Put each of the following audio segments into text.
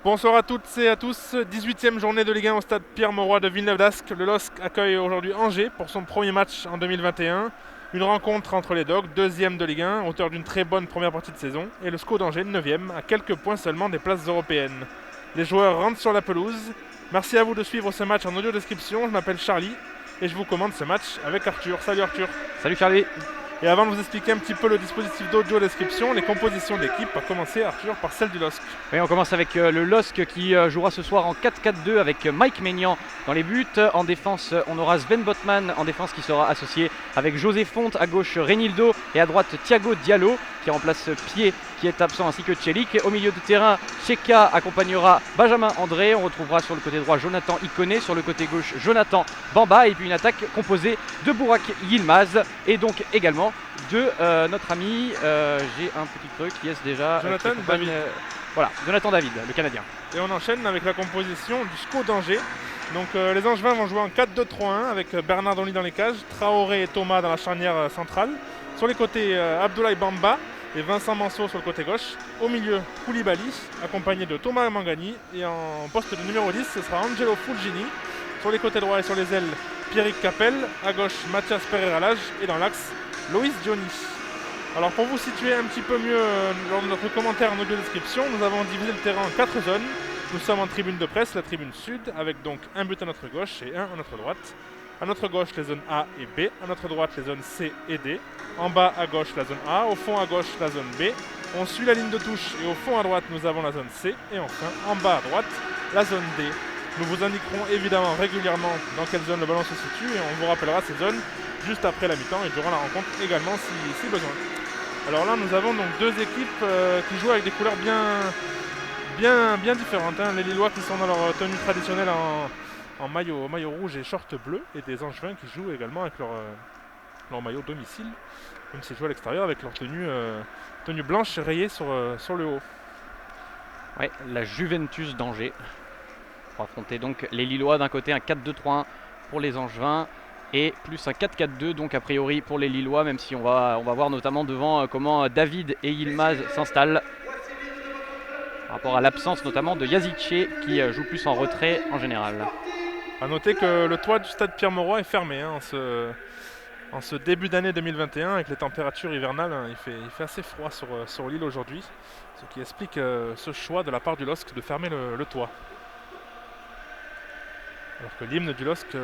Bonsoir à toutes et à tous, 18e journée de Ligue 1 au stade Pierre-Mauroy de Villeneuve-d'Ascq. Le LOSC accueille aujourd'hui Angers pour son premier match en 2021. Une rencontre entre les Dogs, deuxième de Ligue 1, auteur d'une très bonne première partie de saison, et le SCO d'Angers, 9e, à quelques points seulement des places européennes. Les joueurs rentrent sur la pelouse. Merci à vous de suivre ce match en audio description. Je m'appelle Charlie et je vous commande ce match avec Arthur. Salut Arthur. Salut Charlie. Et avant de vous expliquer un petit peu le dispositif d'audio description, les compositions d'équipe, à commencer Arthur par celle du LOSC. Oui, on commence avec le LOSC qui jouera ce soir en 4-4-2 avec Mike Maignan dans les buts. En défense, on aura Sven Botman en défense qui sera associé avec José Fonte, à gauche Renildo et à droite Thiago Diallo qui remplace Pied qui est absent ainsi que Celik. Au milieu de terrain, Cheka accompagnera Benjamin André. On retrouvera sur le côté droit Jonathan Iconé, sur le côté gauche Jonathan Bamba et puis une attaque composée de Burak Yilmaz et donc également de notre ami, j'ai un petit truc, yes déjà, Jonathan David. Voilà, Jonathan David, le Canadien. Et on enchaîne avec la composition du SCO d'Angers. Donc les Angevins vont jouer en 4-2-3-1 avec Bernard Donly dans les cages, Traoré et Thomas dans la charnière centrale. Sur les côtés, Abdoulaye Bamba et Vincent Manceau sur le côté gauche. Au milieu, Koulibaly, accompagné de Thomas Mangani. Et en poste de numéro 10, ce sera Angelo Fulgini. Sur les côtés droits et sur les ailes, Pierrick Capel. À gauche, Mathias Pereira-Lage. Et dans l'axe, Loïs Diony. Alors pour vous situer un petit peu mieux lors de notre commentaire en audio description, nous avons divisé le terrain en 4 zones. Nous sommes en tribune de presse, la tribune sud, avec donc un but à notre gauche et un à notre droite. À notre gauche, les zones A et B. À notre droite, les zones C et D. En bas à gauche, la zone A. Au fond à gauche, la zone B. On suit la ligne de touche et au fond à droite, nous avons la zone C. Et enfin, en bas à droite, la zone D. Nous vous indiquerons évidemment régulièrement dans quelle zone le ballon se situe et on vous rappellera ces zones juste après la mi-temps et durant la rencontre également si besoin. Alors là, nous avons donc deux équipes qui jouent avec des couleurs bien différentes. Hein. Les Lillois qui sont dans leur tenue traditionnelle en maillot rouge et short bleu, et des Angevins qui jouent également avec leur maillot domicile, même s'ils jouent à l'extérieur avec leur tenue blanche rayée sur le haut. Ouais, la Juventus d'Angers pour affronter donc les Lillois d'un côté, un 4-2-3-1 pour les Angevins. Et plus un 4-4-2 donc a priori pour les Lillois, même si on va voir notamment devant comment David et Yilmaz s'installent par rapport à l'absence notamment de Yazice qui joue plus en retrait en général. A noter que le toit du stade Pierre-Mauroy est fermé hein, en ce début d'année 2021 avec les températures hivernales. Hein, il fait assez froid sur l'île aujourd'hui, ce qui explique ce choix de la part du LOSC de fermer le toit. Alors que l'hymne du LOSC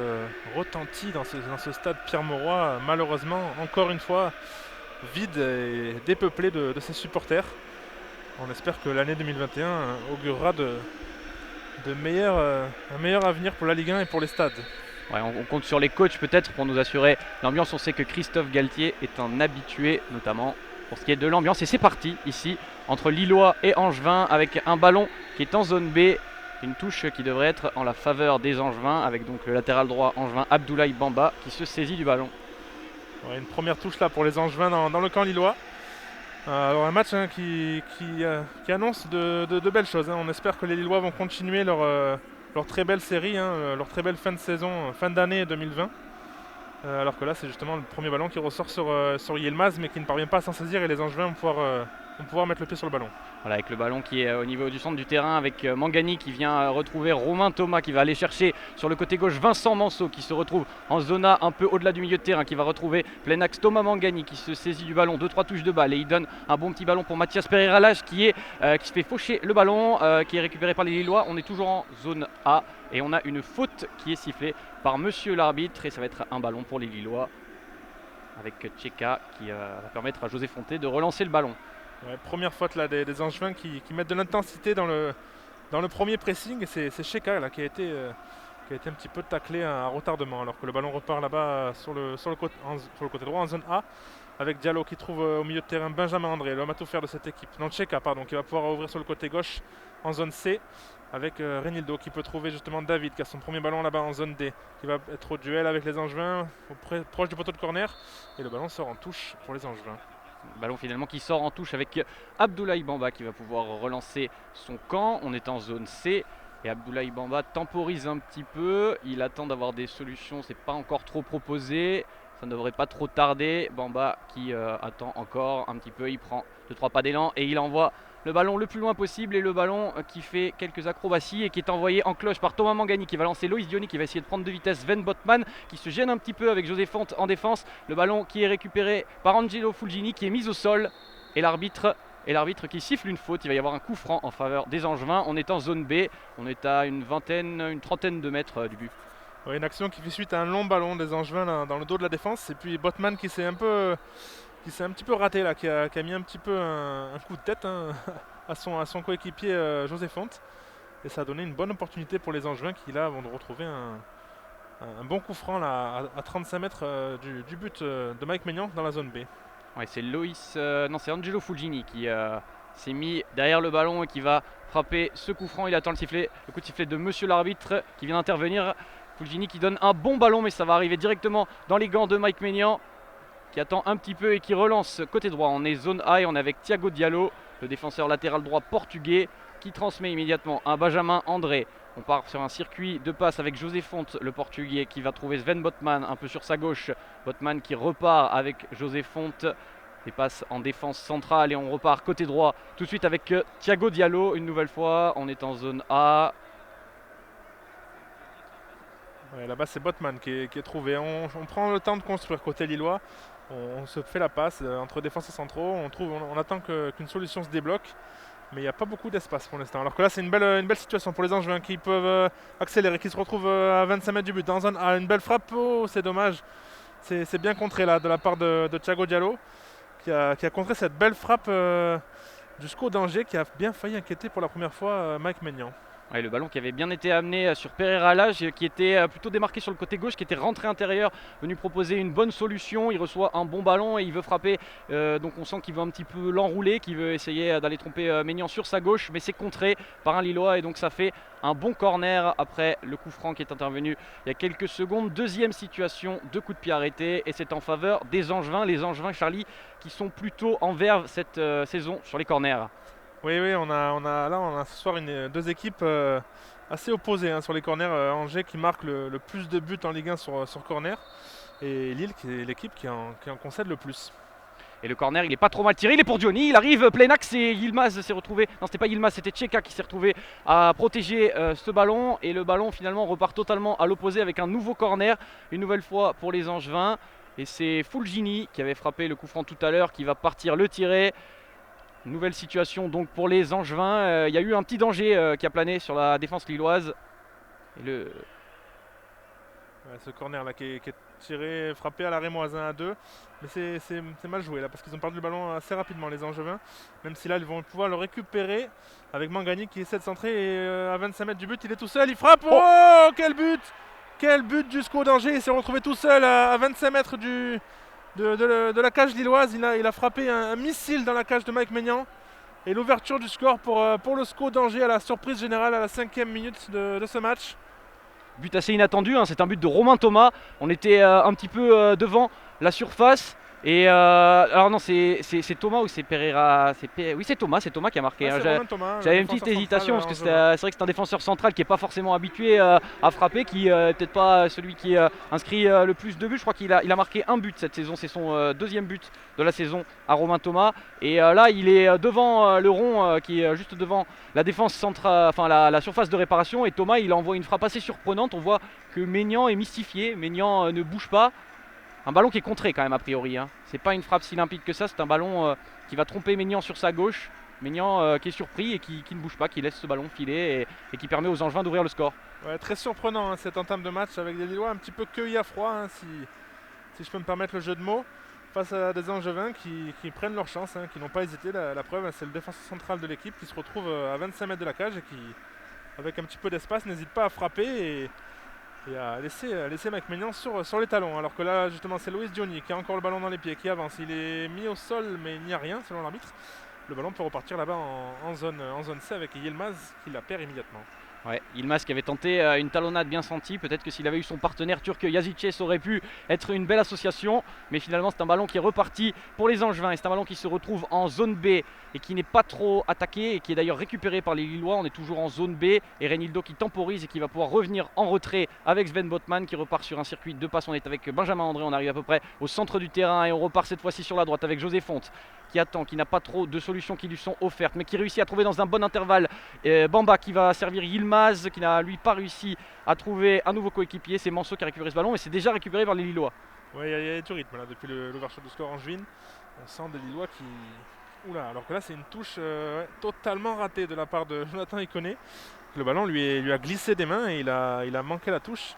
retentit dans ce stade Pierre-Mauroy, malheureusement, encore une fois, vide et dépeuplé de ses supporters. On espère que l'année 2021 augurera un meilleur avenir pour la Ligue 1 et pour les stades. Ouais, on compte sur les coachs peut-être pour nous assurer l'ambiance. On sait que Christophe Galtier est un habitué, notamment pour ce qui est de l'ambiance. Et c'est parti ici, entre Lillois et Angevins, avec un ballon qui est en zone B. Une touche qui devrait être en la faveur des Angevins, avec donc le latéral droit angevin Abdoulaye Bamba qui se saisit du ballon. Ouais, une première touche là pour les Angevins dans le camp lillois. Alors un match hein, qui annonce de belles choses. Hein. On espère que les Lillois vont continuer leur très belle série, hein, leur très belle fin de saison, fin d'année 2020. Alors que là c'est justement le premier ballon qui ressort sur Yilmaz mais qui ne parvient pas à s'en saisir et les Angevins vont pouvoir mettre le pied sur le ballon. Voilà, avec le ballon qui est au niveau du centre du terrain, avec Mangani qui vient retrouver Romain Thomas, qui va aller chercher sur le côté gauche Vincent Manceau qui se retrouve en zona un peu au-delà du milieu de terrain, qui va retrouver plein axe Thomas Mangani qui se saisit du ballon, 2-3 touches de balle et il donne un bon petit ballon pour Mathias Pereira-Lage qui se fait faucher le ballon, qui est récupéré par les Lillois. On est toujours en zone A et on a une faute qui est sifflée par monsieur l'arbitre et ça va être un ballon pour les Lillois avec Cheka qui va permettre à José Fonte de relancer le ballon. Ouais, première faute là, des Angevins qui mettent de l'intensité dans le premier pressing. Et c'est Cheka là, qui a été un petit peu taclé à retardement. Alors que le ballon repart là-bas sur le côté droit en zone A. Avec Diallo qui trouve au milieu de terrain Benjamin André, l'homme à tout faire de cette équipe. Non, Cheka, pardon, qui va pouvoir ouvrir sur le côté gauche en zone C. Avec Renildo qui peut trouver justement David qui a son premier ballon là-bas en zone D. Qui va être au duel avec les Angevins, proche du poteau de corner. Et le ballon sort en touche pour les Angevins. Ballon finalement qui sort en touche avec Abdoulaye Bamba qui va pouvoir relancer son camp. On est en zone C et Abdoulaye Bamba temporise un petit peu. Il attend d'avoir des solutions, c'est pas encore trop proposé. Ça ne devrait pas trop tarder. Bamba qui attend encore un petit peu, il prend 2-3 pas d'élan et il envoie le ballon le plus loin possible et le ballon qui fait quelques acrobaties et qui est envoyé en cloche par Thomas Mangani qui va lancer Loïs Diony qui va essayer de prendre de vitesse Sven Botman qui se gêne un petit peu avec José Font en défense. Le ballon qui est récupéré par Angelo Fulgini qui est mis au sol et l'arbitre qui siffle une faute. Il va y avoir un coup franc en faveur des Angevins. On est en zone B, on est à une trentaine de mètres du but. Ouais, une action qui fait suite à un long ballon des Angevins là, dans le dos de la défense et puis Botman qui s'est un petit peu raté là, qui a mis un petit peu un coup de tête hein, à son coéquipier José Font et ça a donné une bonne opportunité pour les Angevins qui là vont retrouver un bon coup franc là, à 35 mètres du but de Mike Maignan dans la zone B. Ouais, c'est c'est Angelo Fulgini qui s'est mis derrière le ballon et qui va frapper ce coup franc. Il attend le coup de sifflet de monsieur l'arbitre qui vient d'intervenir. Fulgini qui donne un bon ballon mais ça va arriver directement dans les gants de Mike Maignan qui attend un petit peu et qui relance côté droit. On est zone A et on est avec Thiago Diallo, le défenseur latéral droit portugais qui transmet immédiatement à Benjamin André. On part sur un circuit de passe avec José Font, le portugais, qui va trouver Sven Botman un peu sur sa gauche. Botman qui repart avec José Font. Des passes en défense centrale et on repart côté droit tout de suite avec Thiago Diallo. Une nouvelle fois, on est en zone A. Ouais, là-bas c'est Botman qui est trouvé. On prend le temps de construire côté lillois. On se fait la passe entre défense et centraux. On attend qu'une solution se débloque. Mais il n'y a pas beaucoup d'espace pour l'instant. Alors que là, c'est une belle situation pour les Angevins qui peuvent accélérer, qui se retrouvent à 25 mètres du but. Dans une belle frappe, oh, c'est dommage. C'est bien contré là de la part de Thiago Diallo qui a contré cette belle frappe du SCO d'Angers qui a bien failli inquiéter pour la première fois Mike Maignan. Ouais, le ballon qui avait bien été amené sur Pereira Lage, qui était plutôt démarqué sur le côté gauche, qui était rentré intérieur, venu proposer une bonne solution. Il reçoit un bon ballon et il veut frapper. Donc on sent qu'il veut un petit peu l'enrouler, qu'il veut essayer d'aller tromper Maignan sur sa gauche, mais c'est contré par un Lillois et donc ça fait un bon corner après le coup franc qui est intervenu il y a quelques secondes. Deuxième situation de coup de pied arrêté et c'est en faveur des Angevins. Les Angevins, Charlie, qui sont plutôt en verve cette saison sur les corners. Oui, on a ce soir deux équipes assez opposées hein, sur les corners. Angers qui marque le plus de buts en Ligue 1 sur corner et Lille qui est l'équipe qui en concède le plus. Et le corner il est pas trop mal tiré, il est pour Diony, il arrive plein axe et Yilmaz s'est retrouvé, non c'était pas Yilmaz, c'était Tcheka qui s'est retrouvé à protéger ce ballon et le ballon finalement repart totalement à l'opposé avec un nouveau corner, une nouvelle fois pour les Angevins et c'est Fulgini qui avait frappé le coup franc tout à l'heure qui va partir le tirer. Nouvelle situation donc pour les Angevins. Il y a eu un petit danger qui a plané sur la défense lilloise. Et ce corner là qui est tiré, frappé à la Rémoisin à 2. Mais c'est mal joué là parce qu'ils ont perdu le ballon assez rapidement les Angevins. Même si là ils vont pouvoir le récupérer avec Mangani qui essaie de centrer et à 25 mètres du but il est tout seul, il frappe. Oh, quel but! Quel but du SCO d'Angers, il s'est retrouvé tout seul à 25 mètres de la cage lilloise. Il a frappé un missile dans la cage de Mike Maignan. Et l'ouverture du score pour le SCO d'Angers à la surprise générale à la 5e minute de ce match. But assez inattendu, hein, c'est un but de Romain Thomas. On était un petit peu devant la surface. Et alors non, c'est Thomas ou c'est Pereira? Oui, c'est Thomas qui a marqué. Ah, j'avais une petite hésitation parce que c'est vrai que c'est un défenseur central qui n'est pas forcément habitué à frapper, qui n'est peut-être pas celui qui inscrit le plus de buts. Je crois qu'il a marqué un but cette saison, c'est son deuxième but de la saison à Romain Thomas. Et là, il est devant le rond qui est juste devant la défense centrale, enfin la surface de réparation. Et Thomas, il envoie une frappe assez surprenante. On voit que Maignan est mystifié, Maignan ne bouge pas. Un ballon qui est contré quand même a priori, hein. C'est pas une frappe si limpide que ça, c'est un ballon qui va tromper Maignan sur sa gauche. Maignan qui est surpris et qui ne bouge pas, qui laisse ce ballon filer et qui permet aux Angevins d'ouvrir le score. Ouais, très surprenant hein, cette entame de match avec des Lillois un petit peu cueillis à froid, hein, si je peux me permettre le jeu de mots, face à des Angevins qui prennent leur chance, hein, qui n'ont pas hésité. La preuve, c'est le défenseur central de l'équipe qui se retrouve à 25 mètres de la cage et qui, avec un petit peu d'espace, n'hésite pas à frapper et à laisser Mike Maignan sur les talons. Alors que là, justement, c'est Loïs Diony qui a encore le ballon dans les pieds, qui avance. Il est mis au sol, mais il n'y a rien selon l'arbitre. Le ballon peut repartir là-bas en zone C avec Yilmaz qui la perd immédiatement. Ouais, Yilmaz qui avait tenté une talonnade bien sentie. Peut-être que s'il avait eu son partenaire turc Yazice, ça aurait pu être une belle association. Mais finalement, c'est un ballon qui est reparti pour les Angevins. Et c'est un ballon qui se retrouve en zone B et qui n'est pas trop attaqué et qui est d'ailleurs récupéré par les Lillois. On est toujours en zone B et Reinildo qui temporise et qui va pouvoir revenir en retrait avec Sven Botman qui repart sur un circuit de passe. On est avec Benjamin André. On arrive à peu près au centre du terrain et on repart cette fois-ci sur la droite avec José Fonte qui attend, qui n'a pas trop de solutions qui lui sont offertes, mais qui réussit à trouver dans un bon intervalle Bamba qui va servir Yilmaz, qui n'a lui pas réussi à trouver un nouveau coéquipier. C'est Manso qui a récupéré ce ballon, mais c'est déjà récupéré par les Lillois. Ouais, il y a du rythme là depuis l'ouverture du score angevine. On sent des Lillois qui. Oula, alors que là c'est une touche totalement ratée de la part de Jonathan Iconé. Le ballon lui a glissé des mains et il a manqué la touche.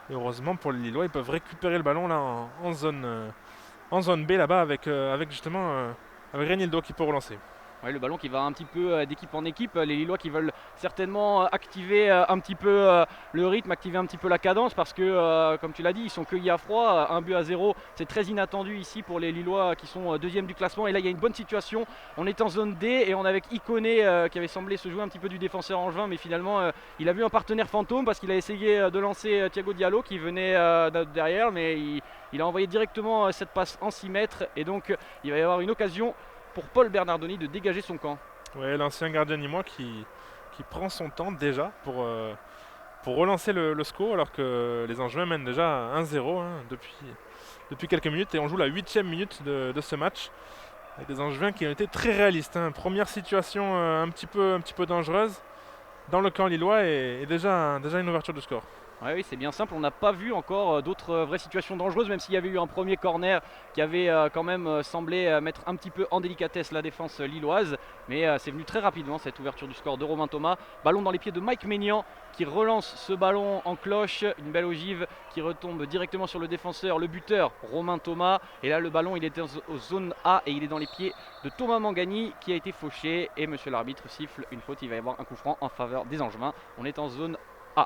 Et heureusement pour les Lillois, ils peuvent récupérer le ballon là en zone B là-bas avec justement avec Reinildo qui peut relancer. Ouais, le ballon qui va un petit peu d'équipe en équipe. Les Lillois qui veulent certainement activer un petit peu le rythme, activer un petit peu la cadence parce que, comme tu l'as dit, ils sont cueillis à froid. 1-0, c'est très inattendu ici pour les Lillois qui sont deuxième du classement. Et là, il y a une bonne situation. On est en zone D et on est avec Iconé qui avait semblé se jouer un petit peu du défenseur angevin, mais finalement, il a vu un partenaire fantôme parce qu'il a essayé de lancer Thiago Diallo qui venait derrière, mais il a envoyé directement cette passe en 6 mètres et donc il va y avoir une occasion pour Paul Bernardoni de dégager son camp. Ouais, l'ancien gardien nîmois qui prend son temps déjà pour relancer le SCO alors que les Angevins mènent déjà 1-0 depuis quelques minutes et on joue la 8e minute de ce match avec des Angevins qui ont été très réalistes. Première situation un petit peu dangereuse dans le camp lillois et déjà une ouverture de score. Ouais, oui, c'est bien simple. On n'a pas vu encore d'autres vraies situations dangereuses, même s'il y avait eu un premier corner qui avait quand même semblé mettre un petit peu en délicatesse la défense lilloise. Mais c'est venu très rapidement cette ouverture du score de Romain Thomas. Ballon dans les pieds de Mike Maignan qui relance ce ballon en cloche. Une belle ogive qui retombe directement sur le défenseur, le buteur Romain Thomas. Et là, le ballon, il était en zone A et il est dans les pieds de Thomas Mangani qui a été fauché. Et monsieur l'arbitre siffle une faute. Il va y avoir un coup franc en faveur des Angevins. On est en zone A.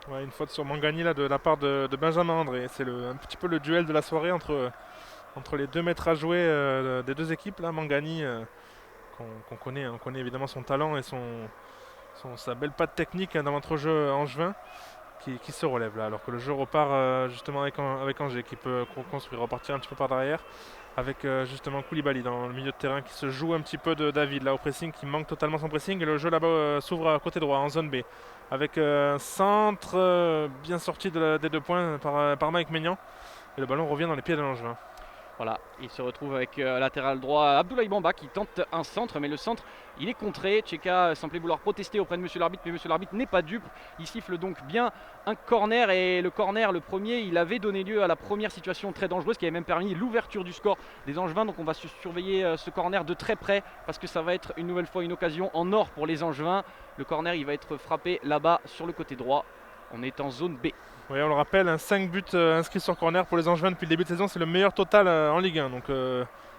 Ouais, une faute sur Mangani là, de la part de Benjamin André. C'est un petit peu le duel de la soirée entre les 2 mètres à jouer des deux équipes. Là, Mangani, qu'on connaît, on connaît évidemment son talent et sa belle patte technique dans l'entrejeu angevin qui se relève là. Alors que le jeu repart justement avec Angers qui peut construire, repartir un petit peu par derrière. Avec justement Koulibaly dans le milieu de terrain qui se joue un petit peu de David là au pressing, qui manque totalement son pressing. Et le jeu là-bas s'ouvre à côté droit en zone B. Avec un centre bien sorti des 2 points par Mike Maignan. Et le ballon revient dans les pieds de l'Angevin. Voilà, il se retrouve avec latéral droit Abdoulaye Bamba qui tente un centre, mais le centre il est contré. Tcheka semblait vouloir protester auprès de monsieur l'arbitre, mais monsieur l'arbitre n'est pas dupe. Il siffle donc bien un corner et le corner, le premier, il avait donné lieu à la première situation très dangereuse qui avait même permis l'ouverture du score des Angevins. Donc on va surveiller ce corner de très près parce que ça va être une nouvelle fois une occasion en or pour les Angevins. Le corner il va être frappé là-bas sur le côté droit. On est en zone B. Oui, on le rappelle, 5 buts inscrits sur corner pour les Angevins depuis le début de saison, c'est le meilleur total en Ligue 1. Donc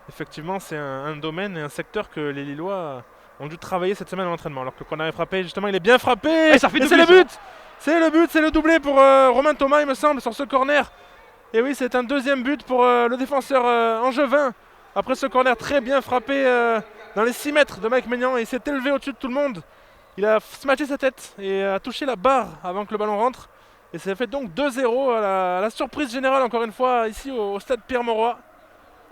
effectivement, c'est un domaine et un secteur que les Lillois ont dû travailler cette semaine en entraînement. Alors que le corner est frappé, justement, il est bien frappé. Et ça fait c'est le but. C'est le but, c'est le doublé pour Romain Thomas, il me semble, sur ce corner. Et oui, c'est un deuxième but pour le défenseur angevin. Après ce corner très bien frappé dans les 6 mètres de Mike Maignan, il s'est élevé au-dessus de tout le monde. Il a smatché sa tête et a touché la barre avant que le ballon rentre. Et ça fait donc 2-0 à la surprise générale, encore une fois, ici au stade Pierre-Mauroy.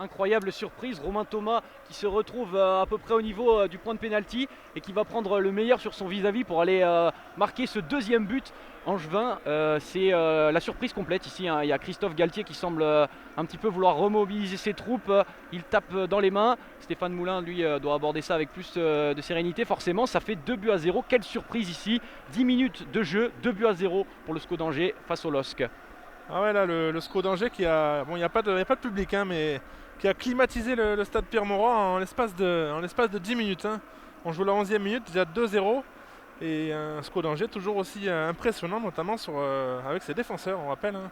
Incroyable surprise, Romain Thomas qui se retrouve à peu près au niveau du point de pénalty et qui va prendre le meilleur sur son vis-à-vis pour aller marquer ce deuxième but angevin. C'est la surprise complète ici, hein. Il y a Christophe Galtier qui semble un petit peu vouloir remobiliser ses troupes. Il tape dans les mains. Stéphane Moulin, lui, doit aborder ça avec plus de sérénité. Forcément, ça fait 2-0. Quelle surprise ici. 10 minutes de jeu, 2-0 pour le SCO d'Angers face au LOSC. Ah ouais, là, le SCO d'Angers qui a... Bon, il n'y a pas de public, hein, mais qui a climatisé le stade Pierre-Mauroy en l'espace de 10 minutes. Hein. On joue la 11e minute, déjà 2-0. Et un SCO d'Angers toujours aussi impressionnant, notamment avec ses défenseurs, on rappelle. Hein.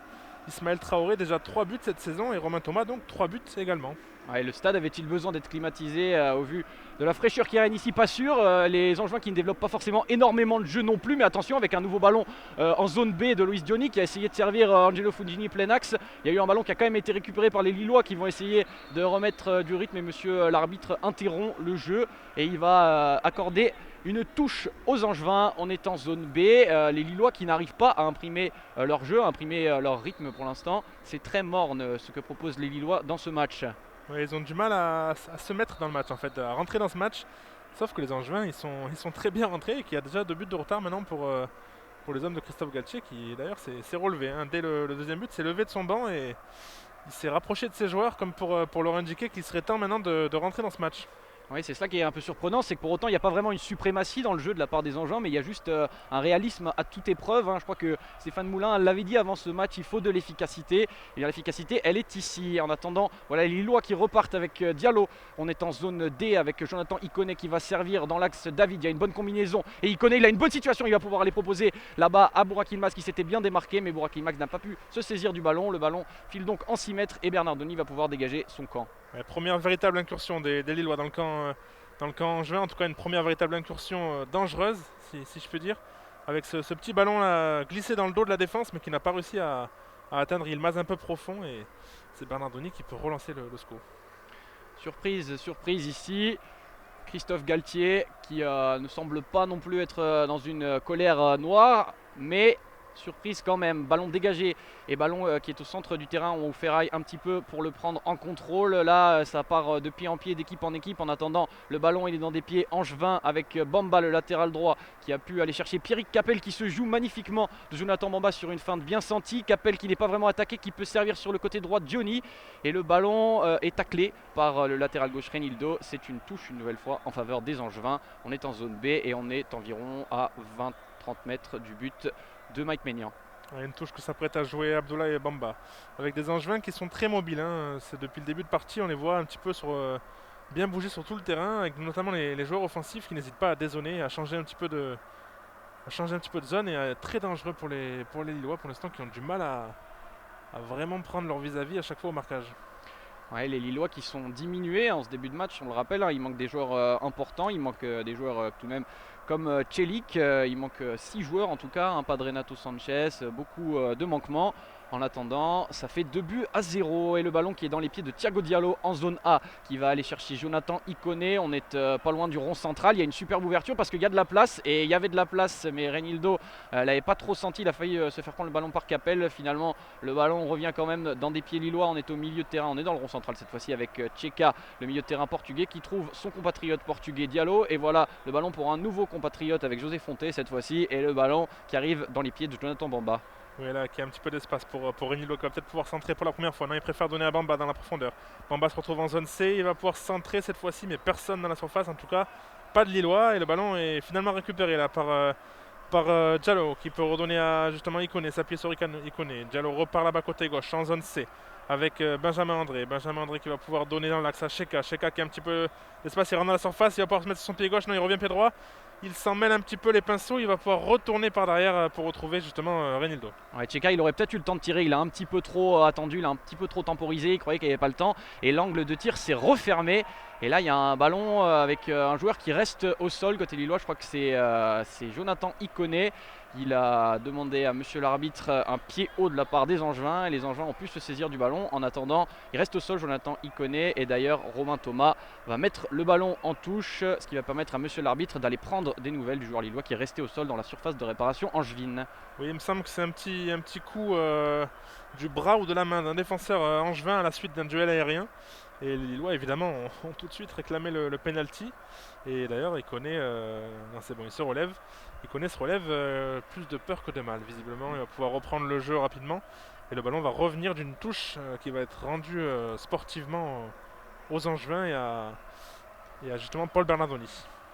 Ismaël Traoré, déjà 3 buts cette saison, et Romain Thomas, donc 3 buts également. Ouais, le stade avait-il besoin d'être climatisé au vu de la fraîcheur qui règne ici? Pas sûr. Les Angevins qui ne développent pas forcément énormément de jeu non plus, mais attention avec un nouveau ballon en zone B de Luis Dioni qui a essayé de servir Angelo Fugini plein axe. Il y a eu un ballon qui a quand même été récupéré par les Lillois qui vont essayer de remettre du rythme et monsieur l'arbitre interrompt le jeu et il va accorder une touche aux Angevins. On est en zone B. Les Lillois qui n'arrivent pas à imprimer leur jeu, à imprimer leur rythme pour l'instant. C'est très morne ce que proposent les Lillois dans ce match. Ouais, ils ont du mal à se mettre dans le match en fait, à rentrer dans ce match. Sauf que les Angevins, ils sont très bien rentrés et qu'il y a déjà 2 buts de retard maintenant pour les hommes de Christophe Galtier qui d'ailleurs s'est relevé. Hein. Dès le deuxième but, s'est levé de son banc et il s'est rapproché de ses joueurs comme pour leur indiquer qu'il serait temps maintenant de rentrer dans ce match. Oui, c'est ça qui est un peu surprenant, c'est que pour autant il n'y a pas vraiment une suprématie dans le jeu de la part des Angevins, mais il y a juste un réalisme à toute épreuve. Hein. Je crois que Stéphane Moulin l'avait dit avant ce match, il faut de l'efficacité. Et l'efficacité, elle est ici. En attendant, voilà les Lillois qui repartent avec Diallo. On est en zone D avec Jonathan Iconé qui va servir dans l'axe David. Il y a une bonne combinaison. Et Iconé, il a une bonne situation, il va pouvoir aller proposer là-bas à Burak Yilmaz qui s'était bien démarqué, mais Burak Yilmaz n'a pas pu se saisir du ballon. Le ballon file donc en 6 mètres et Bernardoni va pouvoir dégager son camp. Ouais, première véritable incursion des Lillois dans le camp angevin, en tout cas une première véritable incursion dangereuse, si je peux dire, avec ce petit ballon là glissé dans le dos de la défense, mais qui n'a pas réussi à atteindre Yilmaz un peu profond, et c'est Bernardoni qui peut relancer le score. Surprise, surprise ici. Christophe Galtier qui ne semble pas non plus être dans une colère noire, mais surprise quand même. Ballon dégagé et ballon qui est au centre du terrain. On ferraille un petit peu pour le prendre en contrôle. Là, ça part de pied en pied, d'équipe en équipe. En attendant, le ballon il est dans des pieds angevins avec Bamba, le latéral droit, qui a pu aller chercher Pierrick Capel qui se joue magnifiquement de Jonathan Bamba sur une feinte bien sentie. Capel qui n'est pas vraiment attaqué, qui peut servir sur le côté droit de Johnny. Et le ballon est taclé par le latéral gauche Renildo. C'est une touche une nouvelle fois en faveur des Angevins. On est en zone B et on est environ à 20-30 mètres du but de Mike Maignan. Ouais, une touche que s'apprête à jouer Abdoulaye Bamba. Avec des Angevins qui sont très mobiles. Hein. C'est depuis le début de partie, on les voit un petit peu bien bouger sur tout le terrain, avec notamment les joueurs offensifs qui n'hésitent pas à dézoner, à changer un petit peu de zone et à être très dangereux pour les Lillois pour l'instant qui ont du mal à vraiment prendre leur vis-à-vis à chaque fois au marquage. Ouais, les Lillois qui sont diminués en ce début de match, on le rappelle, hein, il manque des joueurs importants, il manque des joueurs tout de même comme Celik, il manque 6 joueurs en tout cas, hein, pas de Renato Sanchez, beaucoup de manquements. En attendant, ça fait 2-0 et le ballon qui est dans les pieds de Thiago Diallo en zone A qui va aller chercher Jonathan Iconé. On est pas loin du rond central, il y a une superbe ouverture parce qu'il y a de la place et il y avait de la place mais Renildo l'avait pas trop senti, il a failli se faire prendre le ballon par Capel. Finalement le ballon revient quand même dans des pieds lillois, on est au milieu de terrain, on est dans le rond central cette fois-ci avec Tcheka, le milieu de terrain portugais qui trouve son compatriote portugais Diallo et voilà le ballon pour un nouveau compatriote avec José Fonté cette fois-ci et le ballon qui arrive dans les pieds de Jonathan Bamba. Oui, là, qui a un petit peu d'espace pour Renildo qui va peut-être pouvoir centrer pour la première fois. Non, il préfère donner à Bamba dans la profondeur. Bamba se retrouve en zone C, il va pouvoir centrer cette fois-ci, mais personne dans la surface, en tout cas, pas de Lillois. Et le ballon est finalement récupéré là par Diallo qui peut redonner à justement Iconé, s'appuyer sur Iconé. Diallo repart là-bas côté gauche, en zone C, avec Benjamin André. Benjamin André qui va pouvoir donner dans l'axe à Cheka. Cheka qui a un petit peu d'espace, il rentre dans la surface, il va pouvoir se mettre sur son pied gauche, non, il revient pied droit. Il s'en mêle un petit peu les pinceaux, il va pouvoir retourner par derrière pour retrouver justement Renildo. Ouais, Tcheka il aurait peut-être eu le temps de tirer, il a un petit peu trop attendu, il a un petit peu trop temporisé, il croyait qu'il n'y avait pas le temps et l'angle de tir s'est refermé. Et là il y a un ballon avec un joueur qui reste au sol côté lillois, je crois que c'est Jonathan Iconé. Il a demandé à monsieur l'arbitre un pied haut de la part des Angevins et les Angevins ont pu se saisir du ballon. En attendant, il reste au sol Jonathan Iconé et d'ailleurs Romain Thomas va mettre le ballon en touche, ce qui va permettre à monsieur l'arbitre d'aller prendre des nouvelles du joueur lillois qui est resté au sol dans la surface de réparation angevine. Oui, il me semble que c'est un petit coup du bras ou de la main d'un défenseur angevin à la suite d'un duel aérien. Et les Lillois évidemment ont tout de suite réclamé le penalty. Et d'ailleurs Iconé, non c'est bon, il se relève. Iconé se relève plus de peur que de mal visiblement. Il va pouvoir reprendre le jeu rapidement. Et le ballon va revenir d'une touche qui va être rendue sportivement aux Angevins et à justement Paul Bernardoni.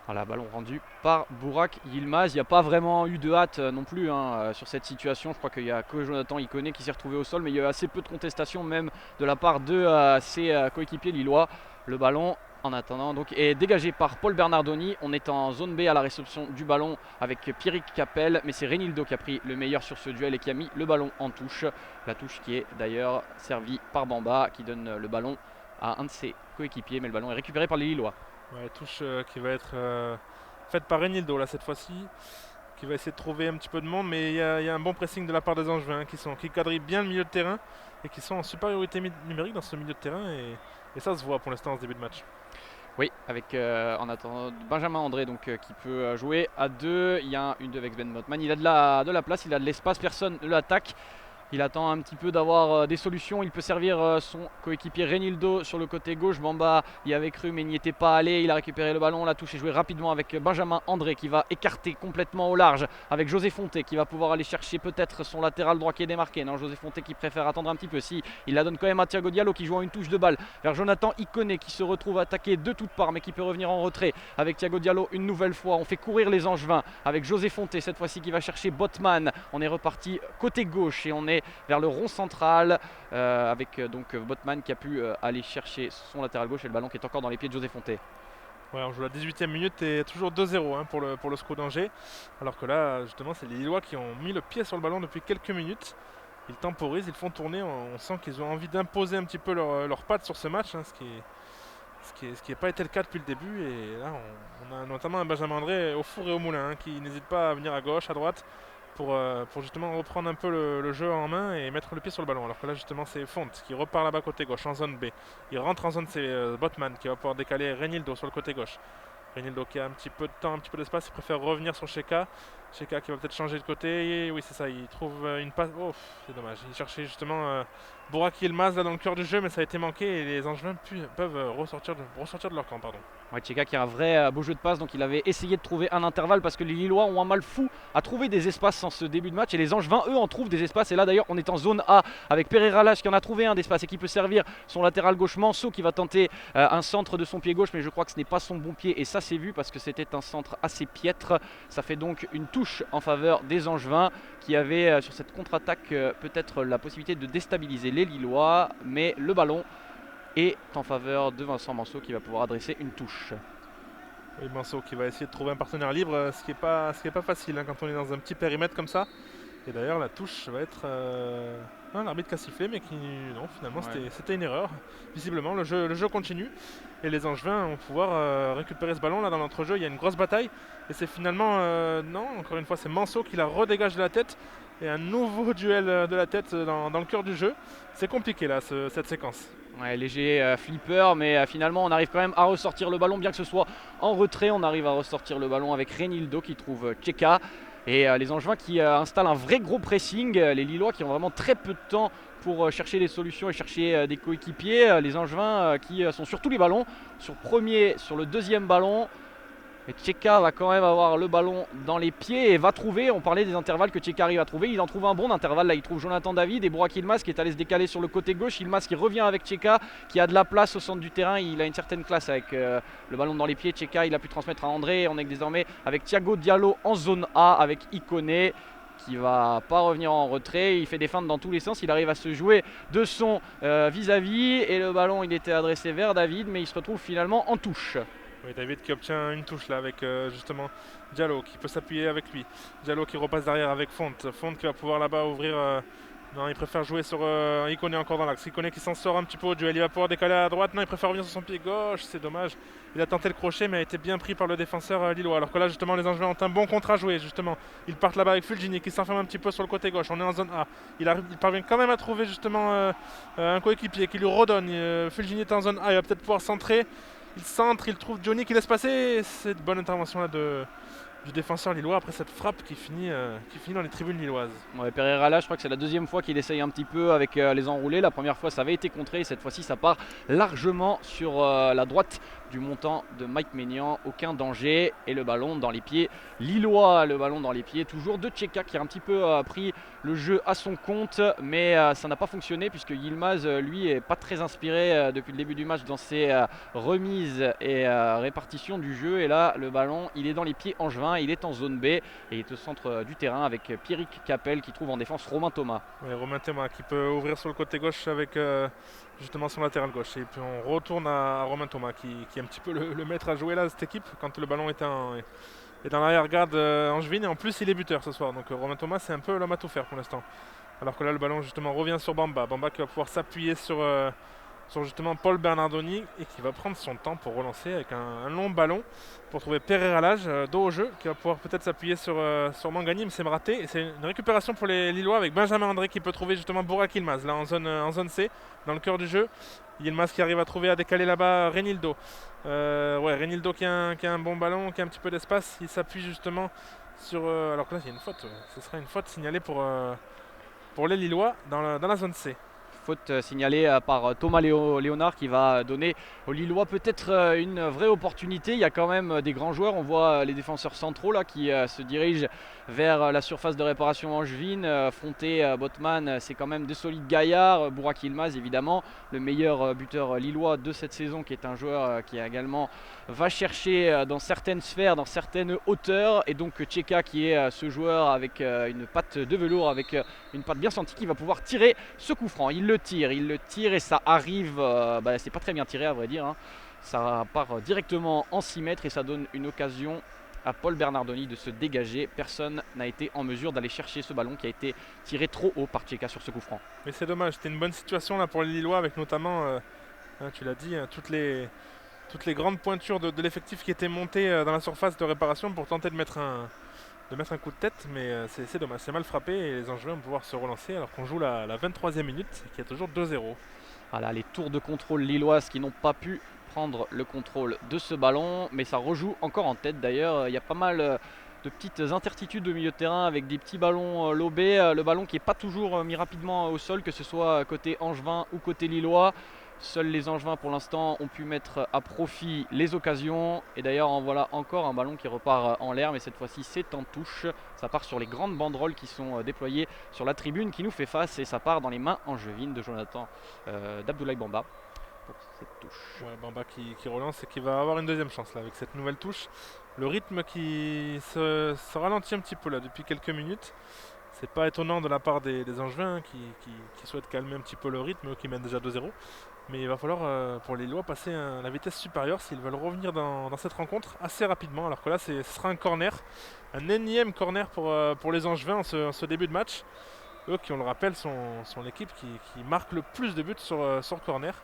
Voilà, ballon rendu par Burak Yilmaz. Il n'y a pas vraiment eu de hâte non plus sur cette situation. Je crois qu'il n'y a que Jonathan Iconé qui s'est retrouvé au sol, mais il y a eu assez peu de contestation même de la part de ses coéquipiers lillois. Le ballon en attendant donc est dégagé par Paul Bernardoni. On est en zone B à la réception du ballon avec Pierrick Capel, mais c'est Renildo qui a pris le meilleur sur ce duel et qui a mis le ballon en touche. La touche qui est d'ailleurs servie par Bamba qui donne le ballon à un de ses coéquipiers, mais le ballon est récupéré par les Lillois. Ouais, touche qui va être faite par Renildo là cette fois-ci, qui va essayer de trouver un petit peu de monde, mais il y a un bon pressing de la part des Angevins qui quadrillent bien le milieu de terrain et qui sont en supériorité numérique dans ce milieu de terrain et ça se voit pour l'instant en ce début de match. Oui, avec en attendant Benjamin André donc, qui peut jouer à 2. Il y a une 2 avec Ben Botman. Il a de la place, il a de l'espace, personne ne l'attaque. Il attend un petit peu d'avoir des solutions. Il peut servir son coéquipier Renildo sur le côté gauche. Bamba y avait cru mais n'y était pas allé. Il a récupéré le ballon, la touche est jouée rapidement avec Benjamin André qui va écarter complètement au large avec José Fonté qui va pouvoir aller chercher peut-être son latéral droit qui est démarqué. Non, José Fonté qui préfère attendre un petit peu. Si, il la donne quand même à Thiago Diallo qui joue une touche de balle vers Jonathan Iconé qui se retrouve attaqué de toutes parts mais qui peut revenir en retrait avec Thiago Diallo une nouvelle fois. On fait courir les Angevins avec José Fonté cette fois-ci qui va chercher Botman. On est reparti côté gauche et on est vers le rond central avec donc Botman qui a pu aller chercher son latéral gauche et le ballon qui est encore dans les pieds de José Fonté. Ouais, on joue la 18e minute et toujours 2-0 hein, pour le SCO d'Angers. Alors que là, justement, c'est les Lillois qui ont mis le pied sur le ballon depuis quelques minutes. Ils temporisent, ils font tourner. On sent qu'ils ont envie d'imposer un petit peu leurs pattes sur ce match, hein, ce qui n'a pas été le cas depuis le début. Et là, on a notamment un Benjamin André au four et au moulin hein, qui n'hésite pas à venir à gauche, à droite pour justement reprendre un peu le jeu en main et mettre le pied sur le ballon. Alors que là, justement, c'est Font qui repart là-bas côté gauche en zone B. Il rentre en zone C, Botman qui va pouvoir décaler Renildo sur le côté gauche. Renildo qui a un petit peu de temps, un petit peu d'espace, il préfère revenir sur Cheka. Cheka qui va peut-être changer de côté. Et oui, c'est ça, il trouve une passe. Oh, c'est dommage. Il cherchait justement Bouraki Yilmaz là dans le cœur du jeu, mais ça a été manqué et les Angevins peuvent ressortir de leur camp. Pardon. Ouais, Cheka qui a un vrai beau jeu de passe, donc il avait essayé de trouver un intervalle parce que les Lillois ont un mal fou à trouver des espaces en ce début de match et les Angevins eux en trouvent des espaces. Et là d'ailleurs on est en zone A avec Pereira Lage qui en a trouvé un d'espace et qui peut servir son latéral gauche Manso qui va tenter un centre de son pied gauche, mais je crois que ce n'est pas son bon pied et ça c'est vu parce que c'était un centre assez piètre. Ça fait donc une touche en faveur des Angevins qui avaient sur cette contre-attaque peut-être la possibilité de déstabiliser les Lillois, mais le ballon est en faveur de Vincent Manso qui va pouvoir adresser une touche. Oui, Manso qui va essayer de trouver un partenaire libre, ce qui est pas facile hein, quand on est dans un petit périmètre comme ça. Et d'ailleurs la touche va être l'arbitre qui a sifflé mais qui non finalement Ouais. c'était une erreur. Visiblement le jeu continue et les Angevins vont pouvoir récupérer ce ballon là dans l'entrejeu. Il y a une grosse bataille et c'est finalement non encore une fois c'est Manso qui la redégage de la tête et un nouveau duel de la tête dans le cœur du jeu. C'est compliqué là cette séquence. Ouais, léger flipper, mais finalement on arrive quand même à ressortir le ballon, bien que ce soit en retrait, on arrive à ressortir le ballon avec Renildo qui trouve Cheka. Et les Angevins qui installent un vrai gros pressing, les Lillois qui ont vraiment très peu de temps pour chercher des solutions et chercher des coéquipiers. Les Angevins qui sont sur tous les ballons, sur le deuxième ballon. Et Cheka va quand même avoir le ballon dans les pieds et va trouver, on parlait des intervalles que Cheka arrive à trouver, il en trouve un bon intervalle, là il trouve Jonathan David et Bouraki Yilmaz qui est allé se décaler sur le côté gauche. Yilmaz qui revient avec Cheka qui a de la place au centre du terrain, il a une certaine classe avec le ballon dans les pieds. Cheka il a pu transmettre à André, on est désormais avec Thiago Diallo en zone A avec Iconé qui va pas revenir en retrait, il fait des feintes dans tous les sens, il arrive à se jouer de son vis-à-vis et le ballon il était adressé vers David mais il se retrouve finalement en touche. Oui, David qui obtient une touche là avec justement Diallo qui peut s'appuyer avec lui. Diallo qui repasse derrière avec Font. Font qui va pouvoir là-bas ouvrir. Non, il préfère jouer sur Iconé encore dans l'axe. Iconé qui s'en sort un petit peu au duel. Il va pouvoir décaler à droite. Non, il préfère revenir sur son pied gauche. C'est dommage. Il a tenté le crochet mais a été bien pris par le défenseur lillois. Alors que là, justement, les Angevins ont un bon contre à jouer. Justement, ils partent là-bas avec Fulgini qui s'enferme un petit peu sur le côté gauche. On est en zone A. Il parvient quand même à trouver justement un coéquipier qui lui redonne. Fulgini est en zone A. Il va peut-être pouvoir centrer. Il centre, il trouve Johnny qui laisse passer. Cette bonne intervention là du défenseur lillois après cette frappe qui finit dans les tribunes lilloises. Ouais, Pereira là, je crois que c'est la deuxième fois qu'il essaye un petit peu avec les enroulés. La première fois ça avait été contré et cette fois-ci ça part largement sur la droite du montant de Mike Maignan. Aucun danger et le ballon dans les pieds lillois. Le ballon dans les pieds toujours de Cheka qui a un petit peu pris le jeu à son compte mais ça n'a pas fonctionné puisque Yilmaz lui est pas très inspiré depuis le début du match dans ses remises et répartitions du jeu. Et là le ballon il est dans les pieds angevins, il est en zone B et il est au centre du terrain avec Pierrick Capel qui trouve en défense Romain Thomas. Ouais, Romain Thomas qui peut ouvrir sur le côté gauche avec justement son latéral gauche. Et puis on retourne à Romain Thomas qui est un petit peu le maître à jouer là cette équipe quand le ballon est dans l'arrière-garde angevine et en plus il est buteur ce soir. Donc Romain Thomas c'est un peu l'homme à tout faire pour l'instant. Alors que là le ballon justement revient sur Bamba. Bamba qui va pouvoir s'appuyer sur sur justement Paul Bernardoni et qui va prendre son temps pour relancer avec un long ballon pour trouver Pereira Lage, dos au jeu, qui va pouvoir peut-être s'appuyer sur Mangani, mais c'est raté. Et c'est une récupération pour les Lillois avec Benjamin André qui peut trouver justement Burak Yilmaz là en zone C, dans le cœur du jeu. Yilmaz qui arrive à trouver, à décaler là-bas Renildo. Renildo qui a un bon ballon, qui a un petit peu d'espace, il s'appuie justement sur... alors que là il y a une faute, ce sera une faute signalée pour les Lillois dans la zone C. Faute signalée par Thomas Léonard qui va donner aux Lillois peut-être une vraie opportunité. Il y a quand même des grands joueurs. On voit les défenseurs centraux là, qui se dirigent vers la surface de réparation angevine. Fonté, Botman, c'est quand même de solides gaillards. Burak Yilmaz évidemment, le meilleur buteur lillois de cette saison, qui est un joueur qui également va chercher dans certaines sphères, dans certaines hauteurs. Et donc Tcheka qui est ce joueur avec une patte de velours, avec une patte bien sentie, qui va pouvoir tirer ce coup franc. Il le tire et ça arrive, c'est pas très bien tiré à vrai dire, hein. Ça part directement en 6 mètres et ça donne une occasion à Paul Bernardoni de se dégager. Personne n'a été en mesure d'aller chercher ce ballon qui a été tiré trop haut par Tcheka sur ce coup franc. Mais c'est dommage, c'était une bonne situation là pour les Lillois avec notamment, tu l'as dit, toutes les grandes pointures de l'effectif qui étaient montées dans la surface de réparation pour tenter de mettre un coup de tête, mais c'est dommage, c'est mal frappé et les Angevins vont pouvoir se relancer alors qu'on joue la 23e minute et qu'il y a toujours 2-0. Voilà les tours de contrôle lilloises qui n'ont pas pu prendre le contrôle de ce ballon, mais ça rejoue encore en tête. D'ailleurs, il y a pas mal de petites incertitudes au milieu de terrain avec des petits ballons lobés, le ballon qui n'est pas toujours mis rapidement au sol, que ce soit côté angevin ou côté lillois. Seuls les Angevins pour l'instant ont pu mettre à profit les occasions. Et d'ailleurs en voilà encore un ballon qui repart en l'air, mais cette fois-ci c'est en touche. Ça part sur les grandes banderoles qui sont déployées sur la tribune qui nous fait face, et ça part dans les mains angevines de Jonathan d'Abdoulaye Bamba pour cette touche. Ouais, Bamba qui relance et qui va avoir une deuxième chance là avec cette nouvelle touche. Le rythme qui se ralentit un petit peu là depuis quelques minutes. C'est pas étonnant de la part des Angevins qui souhaitent calmer un petit peu le rythme, qui mènent déjà 2-0. Mais il va falloir pour les Lillois passer la vitesse supérieure s'ils veulent revenir dans cette rencontre assez rapidement. Alors que là, ce sera un corner, un énième corner pour les Angevins en ce début de match. Eux qui, on le rappelle, sont l'équipe qui marque le plus de buts sur corner.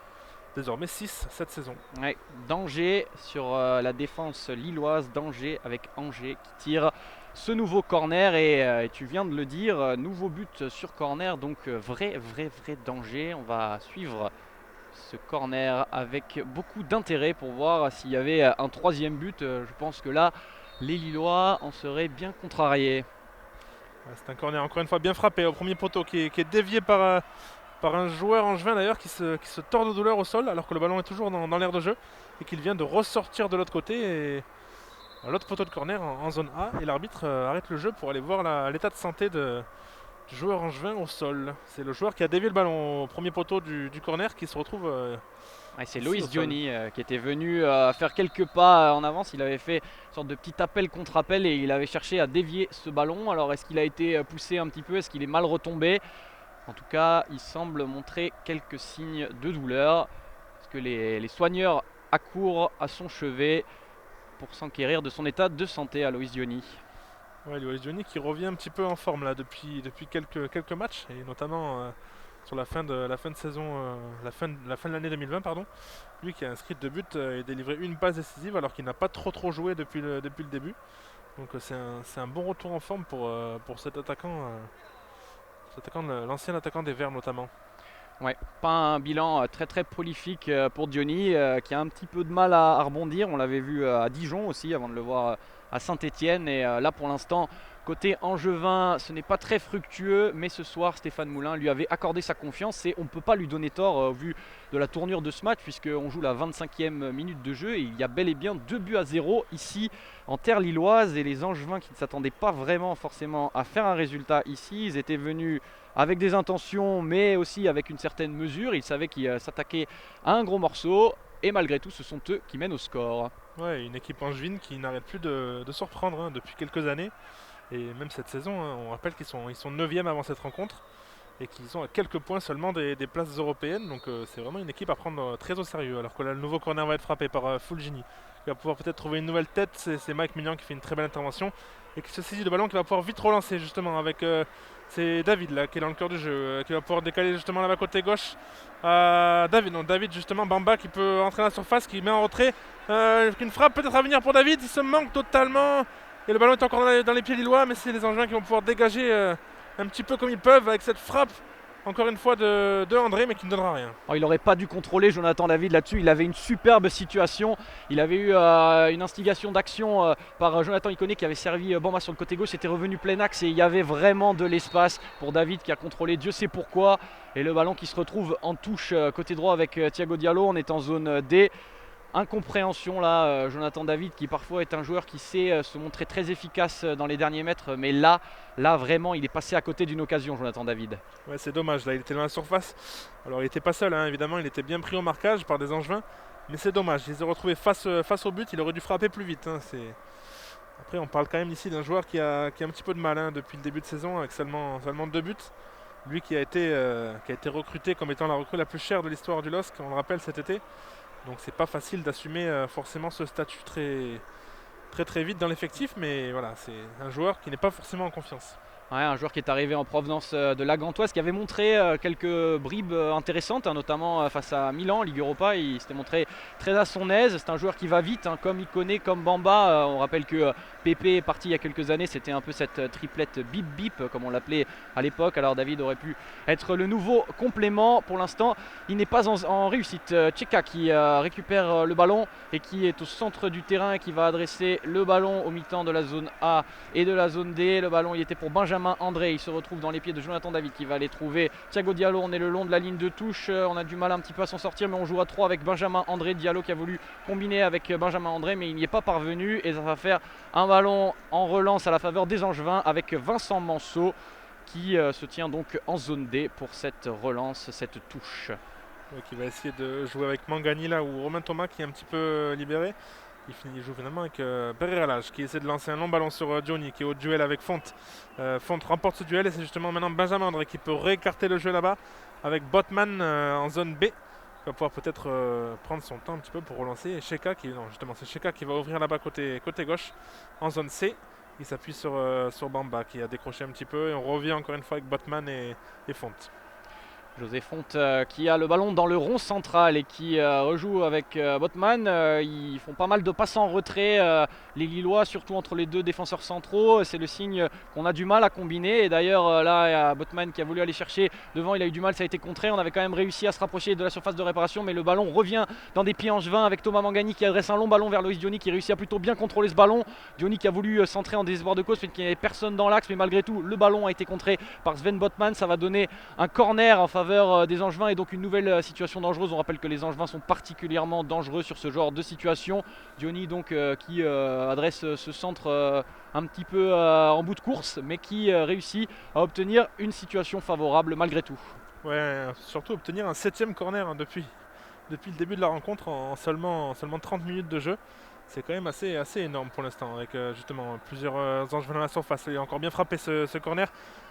Désormais 6 cette saison. Ouais, danger sur la défense lilloise, danger avec Angers qui tire ce nouveau corner et tu viens de le dire, nouveau but sur corner, donc vrai danger. On va suivre ce corner avec beaucoup d'intérêt pour voir s'il y avait un troisième but. Je pense que là, les Lillois en seraient bien contrariés. Ouais, c'est un corner encore une fois bien frappé au premier poteau qui est dévié par un joueur angevin d'ailleurs qui se tord de douleur au sol alors que le ballon est toujours dans l'aire de jeu et qu'il vient de ressortir de l'autre côté et l'autre poteau de corner en zone A, et l'arbitre arrête le jeu pour aller voir l'état de santé du joueur angevin au sol. C'est le joueur qui a dévié le ballon au premier poteau du corner qui se retrouve c'est Loïs Diony qui était venu faire quelques pas en avance. Il avait fait une sorte de petit appel contre appel et il avait cherché à dévier ce ballon. Alors est-ce qu'il a été poussé un petit peu, est-ce qu'il est mal retombé? En tout cas, il semble montrer quelques signes de douleur, parce que les soigneurs accourent à son chevet pour s'enquérir de son état de santé à Loïs Diony. Ouais, Loïs Diony qui revient un petit peu en forme là depuis quelques matchs, et notamment sur la fin de saison, la fin de l'année 2020 pardon. Lui qui a inscrit 2 buts et délivré une passe décisive alors qu'il n'a pas trop joué depuis le début. Donc c'est un bon retour en forme pour cet attaquant. L'ancien attaquant des Verts notamment. Ouais, pas un bilan très prolifique pour Diony qui a un petit peu de mal à rebondir. On l'avait vu à Dijon aussi avant de le voir à Saint-Etienne. Et là pour l'instant, côté angevin, ce n'est pas très fructueux. Mais ce soir, Stéphane Moulin lui avait accordé sa confiance et on ne peut pas lui donner tort au vu de la tournure de ce match, puisqu'on joue la 25e minute de jeu et il y a bel et bien 2-0 ici en terre lilloise. Et les angevins qui ne s'attendaient pas vraiment forcément à faire un résultat ici, ils étaient venus avec des intentions mais aussi avec une certaine mesure. Ils savaient qu'ils s'attaquaient à un gros morceau et malgré tout ce sont eux qui mènent au score. Ouais, une équipe angevine qui n'arrête plus de surprendre depuis quelques années, et même cette saison, on rappelle qu'ils sont 9e avant cette rencontre et qu'ils sont à quelques points seulement des places européennes, donc c'est vraiment une équipe à prendre très au sérieux. Alors que là, le nouveau corner va être frappé par Fulgini, qui va pouvoir peut-être trouver une nouvelle tête. C'est Mike Mignon qui fait une très belle intervention et qui se saisit de ballon, qui va pouvoir vite relancer justement avec C'est David là qui est dans le cœur du jeu, qui va pouvoir décaler justement là-bas côté gauche. David justement, Bamba qui peut entrer dans la surface, qui met en retrait. Une frappe peut-être à venir pour David, il se manque totalement. Et le ballon est encore dans les pieds lillois, mais c'est les Angevins qui vont pouvoir dégager un petit peu comme ils peuvent avec cette frappe. Encore une fois de André, mais qui ne donnera rien. Oh, il n'aurait pas dû contrôler Jonathan David là-dessus. Il avait une superbe situation. Il avait eu une instigation d'action par Jonathan Iconé qui avait servi Bamba sur le côté gauche. C'était revenu plein axe et il y avait vraiment de l'espace pour David qui a contrôlé Dieu sait pourquoi. Et le ballon qui se retrouve en touche côté droit avec Thiago Diallo. On est en zone D. Incompréhension là, Jonathan David qui parfois est un joueur qui sait se montrer très efficace dans les derniers mètres, mais là vraiment il est passé à côté d'une occasion, Jonathan David. Ouais, c'est dommage, là il était dans la surface. Alors il n'était pas seul, hein, évidemment, il était bien pris au marquage par des Angevins, mais c'est dommage, il s'est retrouvé face au but, il aurait dû frapper plus vite. Hein, après on parle quand même ici d'un joueur qui a un petit peu de mal hein, depuis le début de saison avec seulement 2 buts. Lui qui a été recruté comme étant la recrue la plus chère de l'histoire du LOSC, on le rappelle cet été. Donc c'est pas facile d'assumer forcément ce statut très vite dans l'effectif, mais voilà, c'est un joueur qui n'est pas forcément en confiance. Ouais, un joueur qui est arrivé en provenance de la Gantoise, qui avait montré quelques bribes intéressantes, hein, notamment face à Milan en Ligue Europa. Il s'était montré très à son aise. C'est un joueur qui va vite, hein, comme Iconé, comme Bamba. On rappelle que Pépé est parti il y a quelques années. C'était un peu cette triplette bip-bip, comme on l'appelait à l'époque. Alors David aurait pu être le nouveau complément. Pour l'instant, il n'est pas en réussite. Tcheka qui récupère le ballon et qui est au centre du terrain et qui va adresser le ballon au mi-temps de la zone A et de la zone D. Le ballon il était pour Benjamin André, il se retrouve dans les pieds de Jonathan David qui va aller trouver Thiago Diallo. On est le long de la ligne de touche, on a du mal un petit peu à s'en sortir, mais on joue à 3 avec Benjamin André. Diallo qui a voulu combiner avec Benjamin André, mais il n'y est pas parvenu et ça va faire un ballon en relance à la faveur des Angevins avec Vincent Manceau qui se tient donc en zone D pour cette relance, cette touche. Ouais, qui va essayer de jouer avec Mangani là ou Romain Thomas qui est un petit peu libéré. Il joue finalement avec Berreralage qui essaie de lancer un long ballon sur Diony qui est au duel avec Font. Font remporte ce duel et c'est justement maintenant Benjamin André qui peut réécarter le jeu là-bas avec Botman en zone B. Il va pouvoir peut-être prendre son temps un petit peu pour relancer. Et Sheka c'est Sheka qui va ouvrir là-bas côté gauche en zone C. Il s'appuie sur Bamba qui a décroché un petit peu et on revient encore une fois avec Botman et Font. José Font qui a le ballon dans le rond central et qui rejoue avec Botman. Ils font pas mal de passes en retrait, les Lillois, surtout entre les deux défenseurs centraux. C'est le signe qu'on a du mal à combiner. Et d'ailleurs, là, il y a Botman qui a voulu aller chercher devant. Il a eu du mal, ça a été contré. On avait quand même réussi à se rapprocher de la surface de réparation, mais le ballon revient dans des pieds angevins avec Thomas Mangani qui adresse un long ballon vers Loïs Diony qui réussit à plutôt bien contrôler ce ballon. Diony qui a voulu centrer en désespoir de cause, mais qu'il n'y avait personne dans l'axe. Mais malgré tout, le ballon a été contré par Sven Botman. Ça va donner un corner en faveur des Angevins et donc une nouvelle situation dangereuse. On rappelle que les Angevins sont particulièrement dangereux sur ce genre de situation. Diony donc qui adresse ce centre un petit peu en bout de course, mais qui réussit à obtenir une situation favorable malgré tout. Ouais, surtout obtenir un 7ème corner hein, depuis le début de la rencontre en seulement 30 minutes de jeu. C'est quand même assez énorme pour l'instant avec justement plusieurs Angevins dans la surface. Il a encore bien frappé ce corner.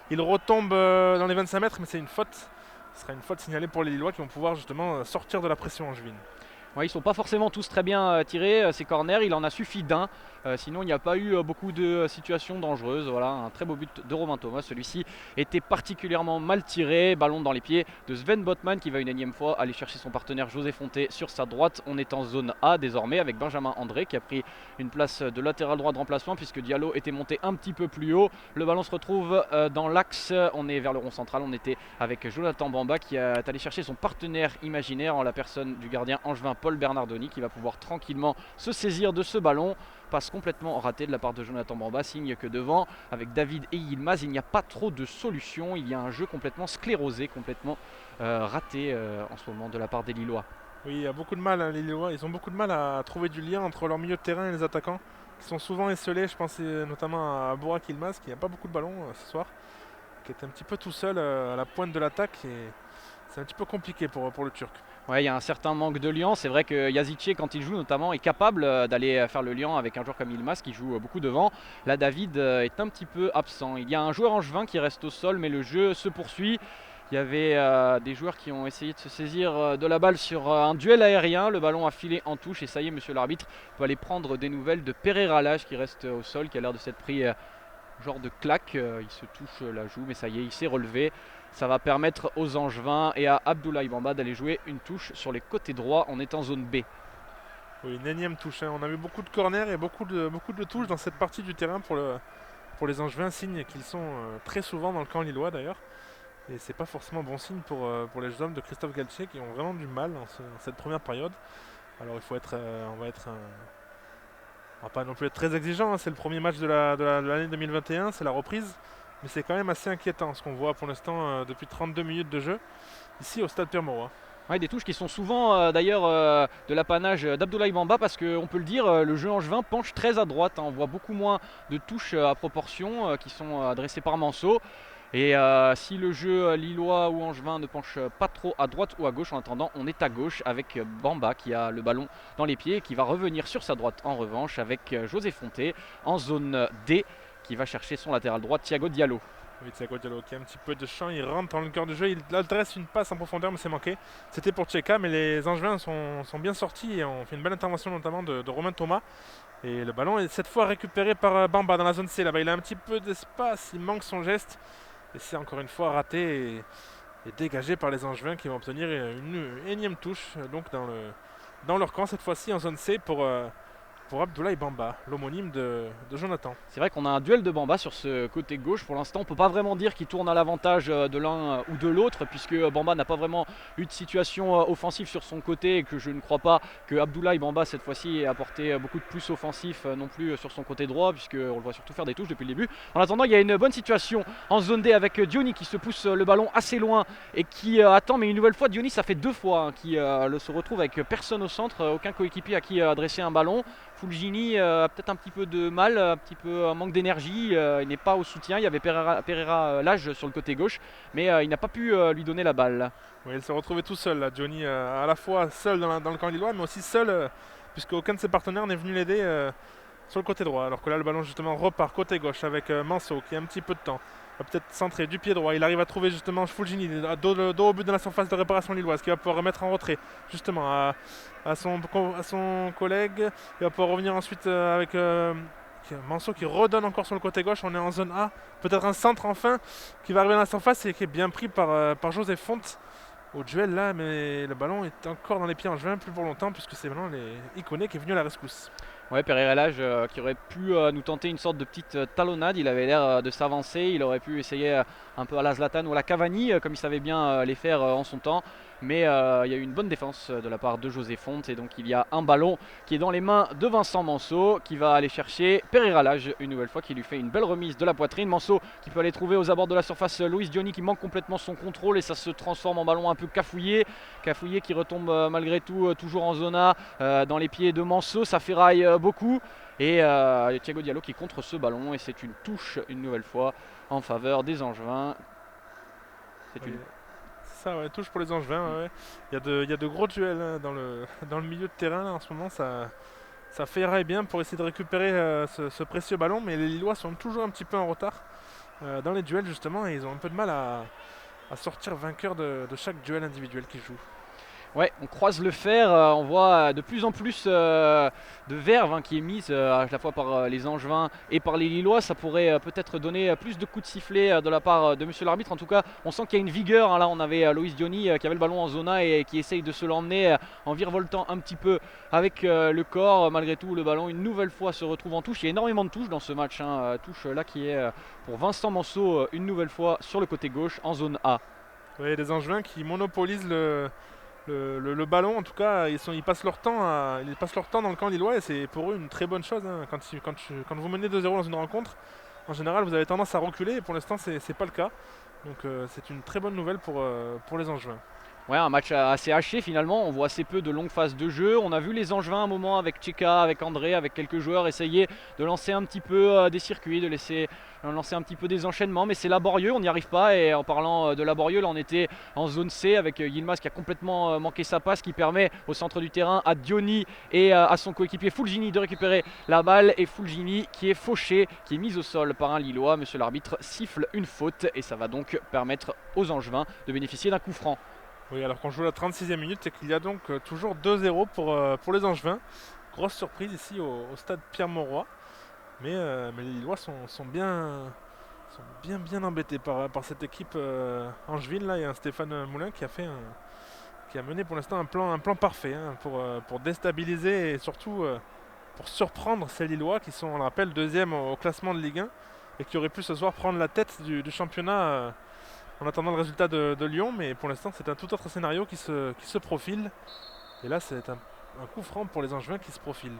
Il retombe dans les 25 mètres, mais c'est une faute. Ce sera une faute signalée pour les Lillois qui vont pouvoir justement sortir de la pression angevine. Ouais, ils ne sont pas forcément tous très bien tirés ces corners, il en a suffi d'un. Sinon il n'y a pas eu beaucoup de situations dangereuses. Voilà, un très beau but de Romain Thomas. Celui-ci était particulièrement mal tiré. Ballon dans les pieds de Sven Botman qui va une énième fois aller chercher son partenaire José Fonté sur sa droite. On est en zone A désormais avec Benjamin André qui a pris une place de latéral droit de remplacement puisque Diallo était monté un petit peu plus haut. Le ballon se retrouve dans l'axe. On est vers le rond central. On était avec Jonathan Bamba qui est allé chercher son partenaire imaginaire en la personne du gardien angevin Paul Bernardoni qui va pouvoir tranquillement se saisir de ce ballon. Passe complètement raté de la part de Jonathan Bamba, signe que devant, avec David et Yilmaz, il n'y a pas trop de solutions. Il y a un jeu complètement sclérosé, complètement raté en ce moment de la part des Lillois. Oui, il y a beaucoup de mal, hein, les Lillois. Ils ont beaucoup de mal à trouver du lien entre leur milieu de terrain et les attaquants, qui sont souvent esselés. Je pense notamment à Burak Yilmaz, qui n'a pas beaucoup de ballons ce soir, qui est un petit peu tout seul à la pointe de l'attaque. Et c'est un petit peu compliqué pour le Turc. Ouais, il y a un certain manque de lien. C'est vrai que Yazice, quand il joue notamment, est capable d'aller faire le lien avec un joueur comme Yilmaz qui joue beaucoup devant. Là, David est un petit peu absent. Il y a un joueur angevin qui reste au sol, mais le jeu se poursuit. Il y avait des joueurs qui ont essayé de se saisir de la balle sur un duel aérien. Le ballon a filé en touche et ça y est, monsieur l'arbitre peut aller prendre des nouvelles de Berreralage qui reste au sol, qui a l'air de s'être pris genre de claque, il se touche la joue, mais ça y est, il s'est relevé. Ça va permettre aux Angevins et à Abdoulaye Bamba d'aller jouer une touche sur les côtés droits. On est en zone B. Oui, une énième touche, hein. On a vu beaucoup de corners et beaucoup de touches dans cette partie du terrain pour les Angevins, signe qu'ils sont très souvent dans le camp lillois d'ailleurs. Et c'est pas forcément bon signe pour les hommes de Christophe Galtier qui ont vraiment du mal dans cette première période. Alors il faut être, on va pas non plus être très exigeant, hein. C'est le premier match de l'année 2021, c'est la reprise. Mais c'est quand même assez inquiétant ce qu'on voit pour l'instant depuis 32 minutes de jeu ici au stade Pierre-Mauroy. Ouais, des touches qui sont souvent d'ailleurs de l'apanage d'Abdoulaye Bamba parce qu'on peut le dire, le jeu angevin penche très à droite, hein. On voit beaucoup moins de touches à proportion qui sont adressées par Manso. Et si le jeu lillois ou angevin ne penche pas trop à droite ou à gauche, en attendant on est à gauche avec Bamba qui a le ballon dans les pieds et qui va revenir sur sa droite en revanche avec José Fonté en zone D qui va chercher son latéral droit Thiago Diallo. Oui, Thiago Diallo qui a un petit peu de champ, il rentre dans le cœur du jeu, il adresse une passe en profondeur mais c'est manqué. C'était pour Tcheka mais les Angevins sont bien sortis et ont fait une belle intervention notamment de Romain Thomas. Et le ballon est cette fois récupéré par Bamba dans la zone C. Là-bas, il a un petit peu d'espace, il manque son geste. Et c'est encore une fois raté et dégagé par les Angevins qui vont obtenir une énième touche donc dans leur camp, cette fois-ci en zone C pour Abdoulaye Bamba, l'homonyme de Jonathan. C'est vrai qu'on a un duel de Bamba sur ce côté gauche. Pour l'instant, on ne peut pas vraiment dire qu'il tourne à l'avantage de l'un ou de l'autre, puisque Bamba n'a pas vraiment eu de situation offensive sur son côté et que je ne crois pas que Abdoulaye Bamba cette fois-ci ait apporté beaucoup de plus offensif non plus sur son côté droit, puisqu'on le voit surtout faire des touches depuis le début. En attendant, il y a une bonne situation en zone D avec Diony qui se pousse le ballon assez loin et qui attend, mais une nouvelle fois, Diony, ça fait 2 fois hein, qui se retrouve avec personne au centre, aucun coéquipier à qui adresser un ballon. Fulgini a peut-être un petit peu de mal, un petit peu un manque d'énergie, il n'est pas au soutien, il y avait Pereira Lage sur le côté gauche, mais il n'a pas pu lui donner la balle. Oui, il s'est retrouvé tout seul là, Diony, à la fois seul dans le camp lillois, mais aussi seul puisque aucun de ses partenaires n'est venu l'aider sur le côté droit. Alors que là le ballon justement repart côté gauche avec Manso qui a un petit peu de temps. Va peut-être centrer du pied droit, il arrive à trouver justement Fulgini dos au but de la surface de réparation lilloise qui va pouvoir remettre en retrait justement à son collègue. Il va pouvoir revenir ensuite avec Manso qui redonne encore sur le côté gauche. On est en zone A, peut-être un centre enfin qui va arriver dans la surface et qui est bien pris par José Fonte au duel là, mais le ballon est encore dans les pieds angevins plus pour longtemps puisque c'est maintenant Iconé qui est venu à la rescousse. Ouais, Pereira Lage qui aurait pu nous tenter une sorte de petite talonnade, il avait l'air de s'avancer, il aurait pu essayer un peu à la Zlatan ou à la Cavani comme il savait bien les faire en son temps, mais il y a eu une bonne défense de la part de José Fonte et donc il y a un ballon qui est dans les mains de Vincent Manso qui va aller chercher Pereira Lage une nouvelle fois qui lui fait une belle remise de la poitrine. Manso qui peut aller trouver aux abords de la surface Luis Diony qui manque complètement son contrôle et ça se transforme en ballon un peu cafouillé qui retombe malgré tout toujours en zone A dans les pieds de Manso, ça ferraille beaucoup et Thiago Diallo qui contre ce ballon et c'est une touche une nouvelle fois en faveur des Angevins. C'est une... ça, ouais, touche pour les Angevins. Ouais. Il y a de gros duels hein, dans le milieu de terrain là, en ce moment. Ça ferraille bien pour essayer de récupérer ce précieux ballon, mais les Lillois sont toujours un petit peu en retard dans les duels justement et ils ont un peu de mal à sortir vainqueur de chaque duel individuel qu'ils jouent. Ouais, on croise le fer, on voit de plus en plus de verve hein, qui est mise à la fois par les Angevins et par les Lillois. Ça pourrait peut-être donner plus de coups de sifflet de la part de monsieur l'arbitre. En tout cas, on sent qu'il y a une vigueur. Hein. Là, on avait Loïs Diony qui avait le ballon en zona et qui essaye de se l'emmener en virevoltant un petit peu avec le corps. Malgré tout, le ballon une nouvelle fois se retrouve en touche. Il y a énormément de touches dans ce match. Hein. Touche là qui est pour Vincent Manso une nouvelle fois sur le côté gauche en zone A. Oui, les Angevins qui monopolisent le ballon, en tout cas, ils passent leur temps dans le camp lillois et c'est pour eux une très bonne chose. Hein. Quand vous menez 2-0 dans une rencontre, en général, vous avez tendance à reculer et pour l'instant, c'est pas le cas. Donc, c'est une très bonne nouvelle pour les Angevins. Ouais, un match assez haché finalement, on voit assez peu de longues phases de jeu. On a vu les Angevins un moment avec Tcheka, avec André, avec quelques joueurs essayer de lancer un petit peu des circuits, de laisser lancer un petit peu des enchaînements, mais c'est laborieux, on n'y arrive pas. Et en parlant de laborieux, là on était en zone C avec Yilmaz qui a complètement manqué sa passe, qui permet au centre du terrain à Diony et à son coéquipier Fulgini de récupérer la balle. Et Fulgini qui est fauché, qui est mis au sol par un Lillois. Monsieur l'arbitre siffle une faute et ça va donc permettre aux Angevins de bénéficier d'un coup franc. Oui, alors qu'on joue la 36e minute et qu'il y a donc toujours 2-0 pour les Angevins. Grosse surprise ici au stade Pierre-Mauroy. Mais les Lillois sont bien embêtés par cette équipe angevine. Là, il y a un Stéphane Moulin qui a mené pour l'instant un plan parfait hein, pour déstabiliser et surtout pour surprendre ces Lillois qui sont, on le rappelle, deuxième au classement de Ligue 1 et qui auraient pu ce soir prendre la tête du championnat en attendant le résultat de Lyon. Mais pour l'instant, c'est un tout autre scénario qui se profile. Et là, c'est un coup franc pour les Angevins qui se profilent.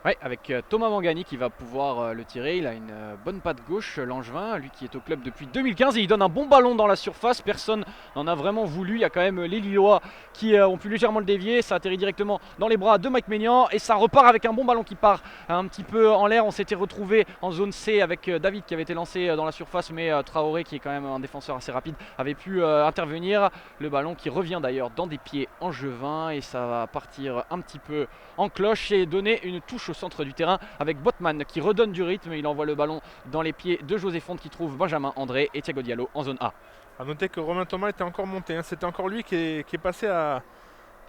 Ouais, avec Thomas Mangani qui va pouvoir le tirer. Il a une bonne patte gauche, l'Angevin, lui qui est au club depuis 2015 et il donne un bon ballon dans la surface. Personne n'en a vraiment voulu. Il y a quand même les Lillois qui ont pu légèrement le dévier. Ça atterrit directement dans les bras de Mike Maignan et ça repart avec un bon ballon qui part un petit peu en l'air. On s'était retrouvé en zone C avec David qui avait été lancé dans la surface, mais Traoré, qui est quand même un défenseur assez rapide, avait pu intervenir. Le ballon qui revient d'ailleurs dans des pieds angevins et ça va partir un petit peu en cloche et donner une touche au centre du terrain avec Botman qui redonne du rythme. Il envoie le ballon dans les pieds de José Fonte qui trouve Benjamin André et Thiago Diallo en zone A. A noter que Romain Thomas était encore monté, hein. C'était encore lui qui est passé à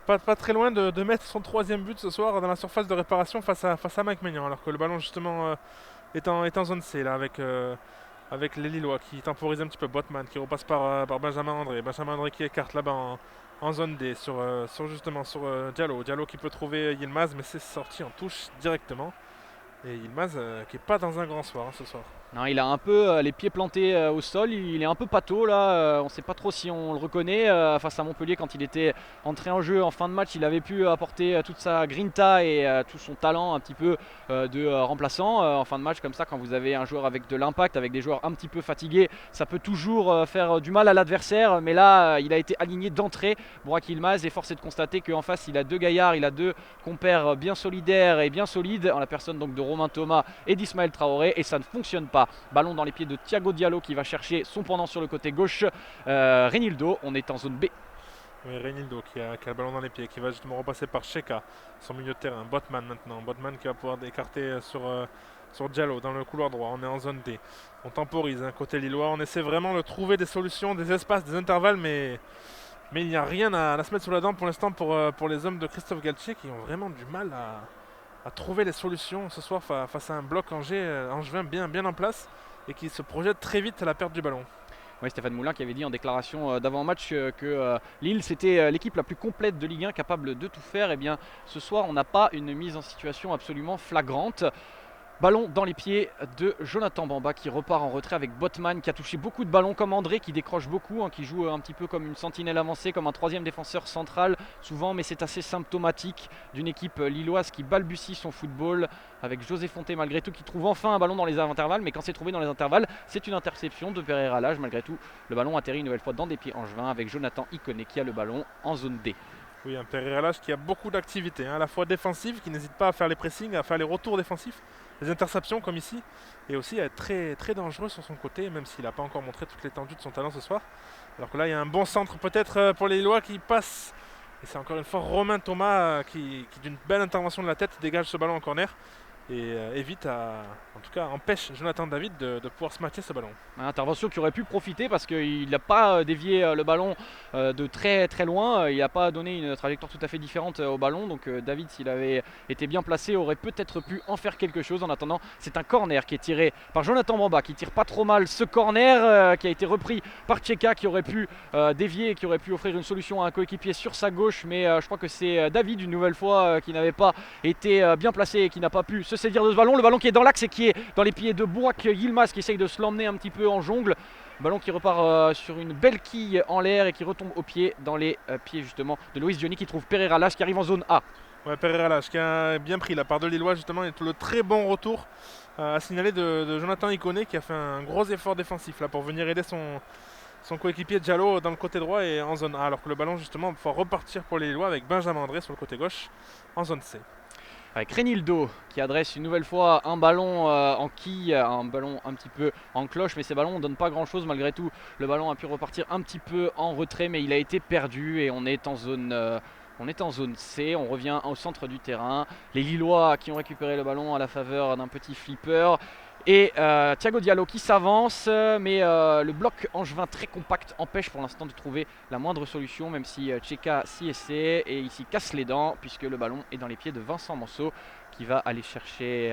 pas très loin de mettre son troisième but ce soir dans la surface de réparation face à Mike Maignan, alors que le ballon justement est en zone C là avec les Lillois qui temporisent un petit peu. Botman qui repasse par Benjamin André qui écarte là-bas en zone D sur Diallo qui peut trouver Yilmaz, mais c'est sorti en touche directement. Et Yilmaz qui n'est pas dans un grand soir ce soir. Non, il a un peu les pieds plantés au sol, il est un peu pâteau là, on ne sait pas trop si on le reconnaît. Face à Montpellier, quand il était entré en jeu en fin de match, il avait pu apporter toute sa grinta et tout son talent un petit peu de remplaçant. En fin de match comme ça, quand vous avez un joueur avec de l'impact, avec des joueurs un petit peu fatigués, ça peut toujours faire du mal à l'adversaire. Mais là, il a été aligné d'entrée, Burak Yilmaz, et force est de constater qu'en face, il a deux gaillards, il a deux compères bien solidaires et bien solides, en la personne donc de Romain Thomas et d'Ismaël Traoré, et ça ne fonctionne pas. Ballon dans les pieds de Thiago Diallo qui va chercher son pendant sur le côté gauche. Renildo, on est en zone B. Oui, Renildo qui a le ballon dans les pieds, qui va justement repasser par Cheka, son milieu de terrain. Botman maintenant, Botman qui va pouvoir écarter sur Diallo dans le couloir droit. On est en zone D. On temporise côté lillois, on essaie vraiment de trouver des solutions, des espaces, des intervalles, mais il n'y a rien à se mettre sous la dent pour l'instant pour les hommes de Christophe Galtier qui ont vraiment du mal à trouver les solutions ce soir face à un bloc angevin bien en place et qui se projette très vite à la perte du ballon. Oui, Stéphane Moulin qui avait dit en déclaration d'avant-match que Lille c'était l'équipe la plus complète de Ligue 1 capable de tout faire. Et bien ce soir on n'a pas une mise en situation absolument flagrante. Ballon dans les pieds de Jonathan Bamba qui repart en retrait avec Botman qui a touché beaucoup de ballons, comme André qui décroche beaucoup, qui joue un petit peu comme une sentinelle avancée, comme un troisième défenseur central souvent, mais c'est assez symptomatique d'une équipe lilloise qui balbutie son football, avec José Fonte malgré tout qui trouve enfin un ballon dans les intervalles, mais quand c'est trouvé dans les intervalles c'est une interception de Pereira Lage. Malgré tout le ballon atterrit une nouvelle fois dans des pieds angevins avec Jonathan Iconé qui a le ballon en zone D. Oui, un Pereira Lage qui a beaucoup d'activités, à la fois défensive, qui n'hésite pas à faire les pressings, à faire les retours défensifs, les interceptions comme ici, et aussi à être très dangereux sur son côté, même s'il n'a pas encore montré toute l'étendue de son talent ce soir. Alors que là, il y a un bon centre peut-être pour les Lillois qui passe, et c'est encore une fois Romain Thomas qui d'une belle intervention de la tête, dégage ce ballon en corner. Et évite en tout cas empêche Jonathan David de pouvoir se matcher ce ballon. Intervention qui aurait pu profiter parce qu'il n'a pas dévié le ballon de très loin, il n'a pas donné une trajectoire tout à fait différente au ballon, donc David, s'il avait été bien placé, aurait peut-être pu en faire quelque chose. En attendant, c'est un corner qui est tiré par Jonathan Bamba qui tire pas trop mal ce corner qui a été repris par Cheka qui aurait pu dévier et qui aurait pu offrir une solution à un coéquipier sur sa gauche, mais je crois que c'est David une nouvelle fois qui n'avait pas été bien placé et qui n'a pas pu se saisir de ce ballon. Le ballon qui est dans l'axe et qui est dans les pieds de Burak Yilmaz qui essaye de se l'emmener un petit peu en jongle. Ballon qui repart sur une belle quille en l'air et qui retombe au pied, dans les pieds justement de Loïs Diony qui trouve Pereira Lage qui arrive en zone A. Ouais, Pereira Lage qui a bien pris la part de Lillois justement, et tout le très bon retour à signaler de Jonathan Iconé qui a fait un gros effort défensif là pour venir aider son coéquipier Diallo dans le côté droit et en zone A, alors que le ballon justement va pouvoir repartir pour les Lillois avec Benjamin André sur le côté gauche en zone C. Avec Renildo qui adresse une nouvelle fois un ballon en quille, un ballon un petit peu en cloche, mais ces ballons ne donnent pas grand chose malgré tout. Le ballon a pu repartir un petit peu en retrait, mais il a été perdu et on est en zone C, on revient au centre du terrain. Les Lillois qui ont récupéré le ballon à la faveur d'un petit flipper. Et Thiago Diallo qui s'avance, mais le bloc angevin très compact empêche pour l'instant de trouver la moindre solution, même si Cheka s'y essaie et ici casse les dents puisque le ballon est dans les pieds de Vincent Manceau qui va aller chercher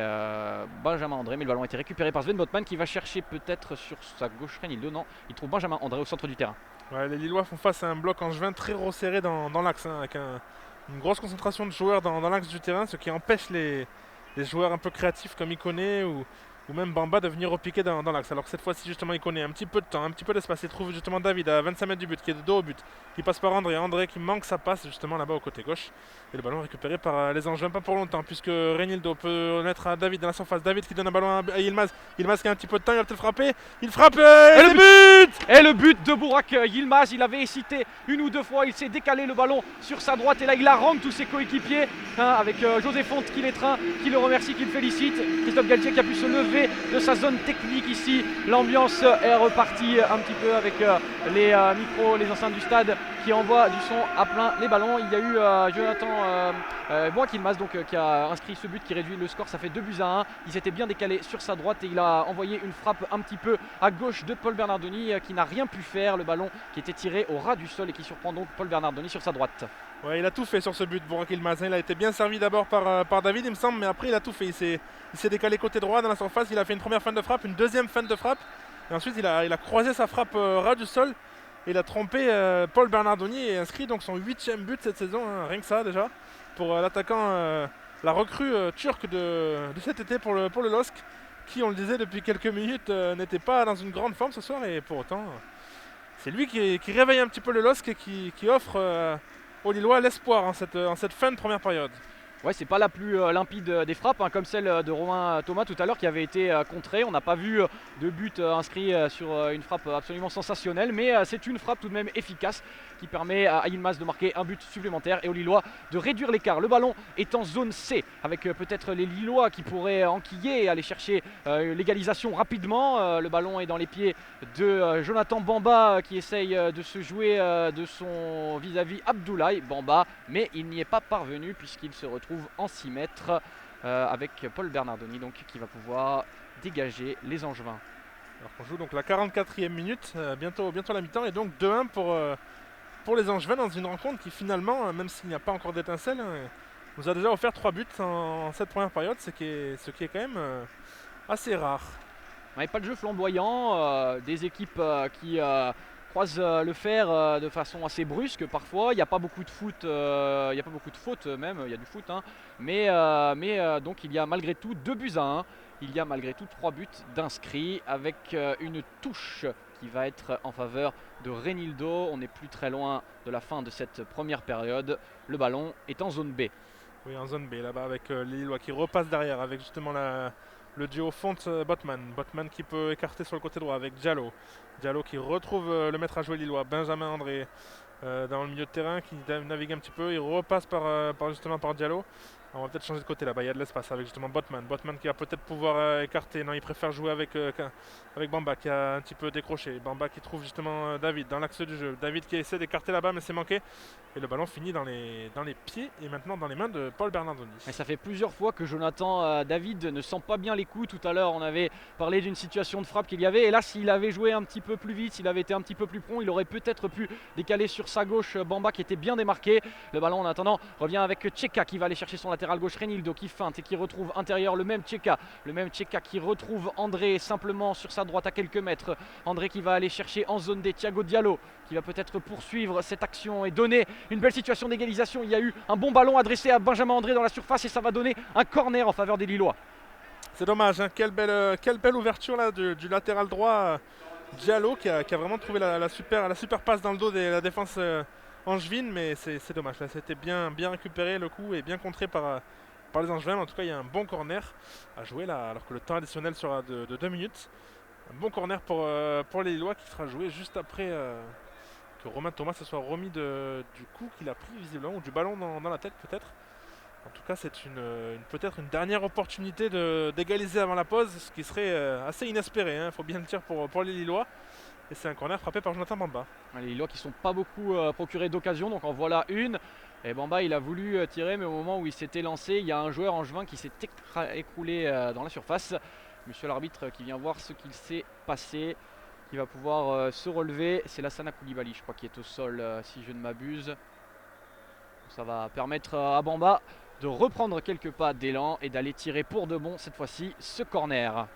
Benjamin André, mais le ballon a été récupéré par Sven Botman qui va chercher peut-être sur sa gauche Renildo. Non, il trouve Benjamin André au centre du terrain. Ouais, les Lillois font face à un bloc angevin très resserré dans l'axe, hein, avec une grosse concentration de joueurs dans l'axe du terrain, ce qui empêche les joueurs un peu créatifs comme Iconé ou même Bamba de venir repiquer dans l'axe. Alors que cette fois-ci, justement, Iconé a un petit peu de temps, un petit peu d'espace. Il trouve justement David à 25 mètres du but, qui est de dos au but, qui passe par André. André qui manque sa passe justement là-bas au côté gauche. Et le ballon récupéré par les Angevins, pas pour longtemps, puisque Renildo peut mettre à David dans la surface. David qui donne un ballon à Yilmaz. Yilmaz qui a un petit peu de temps, il va peut-être frapper. Il frappe et le but. Et le but de Burak Yilmaz, il avait hésité une ou deux fois, il s'est décalé le ballon sur sa droite et là il harangue tous ses coéquipiers avec José Fonte qui l'étreint, qui le remercie, qui le félicite. Christophe Galtier qui a pu se lever de sa zone technique ici. L'ambiance est repartie un petit peu avec les micros, les enceintes du stade qui envoient du son à plein les ballons. Il y a eu Jonathan Burak Yilmaz qui a inscrit ce but qui réduit le score, ça fait 2-1. Il s'était bien décalé sur sa droite et il a envoyé une frappe un petit peu à gauche de Paul Bernardoni qui n'a rien pu faire. Le ballon qui était tiré au ras du sol et qui surprend donc Paul Bernardoni sur sa droite. Ouais, il a tout fait sur ce but, Burak Yilmaz. Il a été bien servi d'abord par David, il me semble, mais après il a tout fait. Il s'est décalé côté droit dans la surface, il a fait une première feinte de frappe, une deuxième feinte de frappe, et ensuite il a croisé sa frappe ras du sol. Et il a trompé Paul Bernardoni et inscrit donc son 8e but cette saison, hein, rien que ça déjà, pour l'attaquant, la recrue turque de cet été pour le LOSC, qui on le disait depuis quelques minutes n'était pas dans une grande forme ce soir, et pour autant c'est lui qui réveille un petit peu le LOSC et qui offre aux Lillois l'espoir en cette fin de première période. Ouais, c'est pas la plus limpide des frappes, hein, comme celle de Romain Thomas tout à l'heure qui avait été contrée. On n'a pas vu de but inscrit sur une frappe absolument sensationnelle, mais c'est une frappe tout de même efficace qui permet à Yilmaz de marquer un but supplémentaire et aux Lillois de réduire l'écart. Le ballon est en zone C avec peut-être les Lillois qui pourraient enquiller et aller chercher l'égalisation rapidement. Le ballon est dans les pieds de Jonathan Bamba qui essaye de se jouer de son vis-à-vis Abdoulaye Bamba, mais il n'y est pas parvenu puisqu'il se retrouve en 6 mètres avec Paul Bernardoni donc, qui va pouvoir dégager les Angevins. Alors qu'on joue donc la 44e minute, bientôt la mi-temps, et donc 2-1 pour les Angevins dans une rencontre qui finalement, même s'il n'y a pas encore d'étincelle, nous a déjà offert 3 buts en cette première période, ce qui est quand même assez rare. Ouais, pas de jeu flamboyant, des équipes qui croisent le fer de façon assez brusque parfois. Il n'y a pas beaucoup de foot, il n'y a pas beaucoup de fautes même, il y a du foot, hein. Mais donc il y a malgré tout 2-1. Il y a malgré tout 3 buts d'inscrits avec une touche qui va être en faveur de Renildo. On n'est plus très loin de la fin de cette première période. Le ballon est en zone B. Oui, en zone B là-bas avec les Lillois qui repassent derrière avec justement le duo Fonte-Botman. Botman qui peut écarter sur le côté droit avec Diallo. Diallo qui retrouve le maître à jouer lillois, Benjamin André, dans le milieu de terrain qui navigue un petit peu. Il repasse justement par Diallo. On va peut-être changer de côté là-bas, il y a de l'espace avec justement Botman. Botman qui va peut-être pouvoir écarter. Non, il préfère jouer avec Bamba qui a un petit peu décroché. Bamba qui trouve justement David dans l'axe du jeu. David qui essaie d'écarter là-bas mais c'est manqué. Et le ballon finit dans les pieds et maintenant dans les mains de Paul Bernardoni. Et ça fait plusieurs fois que Jonathan David ne sent pas bien les coups. Tout à l'heure on avait parlé d'une situation de frappe qu'il y avait. Et là s'il avait joué un petit peu plus vite, s'il avait été un petit peu plus prompt, il aurait peut-être pu décaler sur sa gauche Bamba qui était bien démarqué. Le ballon en attendant revient avec Tcheka qui va aller chercher son latéral gauche, Renildo qui feinte et qui retrouve intérieur le même Tcheka qui retrouve André simplement sur sa droite à quelques mètres. André qui va aller chercher en zone D Thiago Diallo qui va peut-être poursuivre cette action et donner une belle situation d'égalisation. Il y a eu un bon ballon adressé à Benjamin André dans la surface et ça va donner un corner en faveur des Lillois. C'est dommage, hein. Quelle belle ouverture là du latéral droit Diallo qui a vraiment trouvé la super passe dans le dos de la défense angevine, mais c'est dommage. Là, c'était bien récupéré le coup et bien contré par les Angevins. En tout cas, il y a un bon corner à jouer là, alors que le temps additionnel sera de 2 minutes. Un bon corner pour les Lillois qui sera joué juste après que Romain Thomas se soit remis du coup qu'il a pris visiblement, ou du ballon dans la tête peut-être. En tout cas, c'est peut-être une dernière opportunité d'égaliser avant la pause, ce qui serait assez inespéré, il faut bien le dire pour les Lillois. Et c'est un corner frappé par Jonathan Bamba. Les Lillois qui ne sont pas beaucoup procurés d'occasion, donc en voilà une. Et Bamba il a voulu tirer, mais au moment où il s'était lancé, il y a un joueur angevin qui s'est écroulé dans la surface. Monsieur l'arbitre qui vient voir ce qu'il s'est passé, qui va pouvoir se relever. C'est Lassana Koulibaly, je crois, qui est au sol si je ne m'abuse. Ça va permettre à Bamba de reprendre quelques pas d'élan et d'aller tirer pour de bon cette fois-ci ce corner.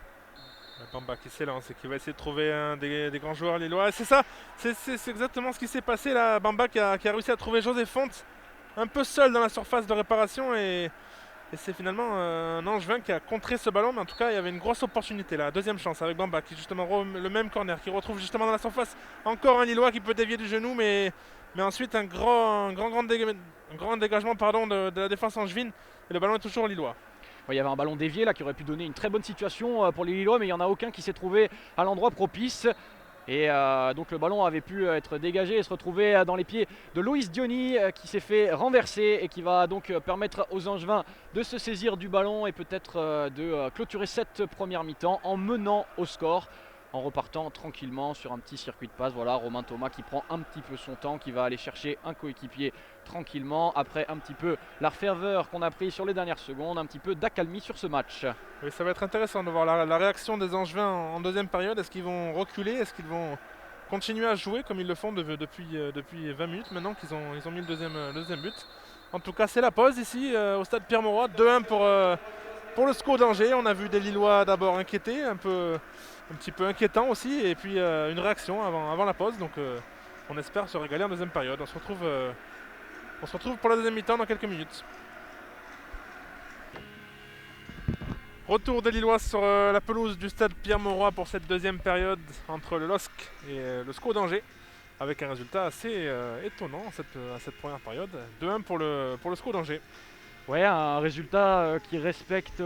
Bamba qui s'élance et qui va essayer de trouver un des grands joueurs lillois. C'est ça, c'est exactement ce qui s'est passé là. Bamba qui a réussi à trouver José Font un peu seul dans la surface de réparation et c'est finalement un Angevin qui a contré ce ballon, mais en tout cas il y avait une grosse opportunité là. Deuxième chance avec Bamba qui justement le même corner, qui retrouve justement dans la surface encore un Lillois qui peut dévier du genou, mais ensuite un grand dégagement pardon, de la défense angevine et le ballon est toujours Lillois. Il y avait un ballon dévié là qui aurait pu donner une très bonne situation pour les Lillois, mais il n'y en a aucun qui s'est trouvé à l'endroit propice. Et donc le ballon avait pu être dégagé et se retrouver dans les pieds de Loïs Diony qui s'est fait renverser et qui va donc permettre aux Angevins de se saisir du ballon et peut-être de clôturer cette première mi-temps en menant au score, en repartant tranquillement sur un petit circuit de passe. Voilà, Romain Thomas qui prend un petit peu son temps, qui va aller chercher un coéquipier tranquillement après un petit peu la ferveur qu'on a pris sur les dernières secondes, un petit peu d'accalmie sur ce match. Oui, ça va être intéressant de voir la réaction des Angevins en deuxième période. Est-ce qu'ils vont reculer? Est-ce qu'ils vont continuer à jouer comme ils le font depuis 20 minutes maintenant qu'ils ont mis le deuxième but? En tout cas, c'est la pause ici au stade Pierre-Mauroy. 2-1 pour le SCO d'Angers. On a vu des Lillois d'abord inquiétés, un petit peu inquiétants aussi, et puis une réaction avant la pause. Donc on espère se régaler en deuxième période. On se retrouve pour la deuxième mi-temps dans quelques minutes. Retour des Lillois sur la pelouse du stade Pierre-Mauroy pour cette deuxième période entre le LOSC et le SCO d'Angers, avec un résultat assez étonnant à cette première période. 2-1 pour le SCO d'Angers. Ouais, un résultat qui respecte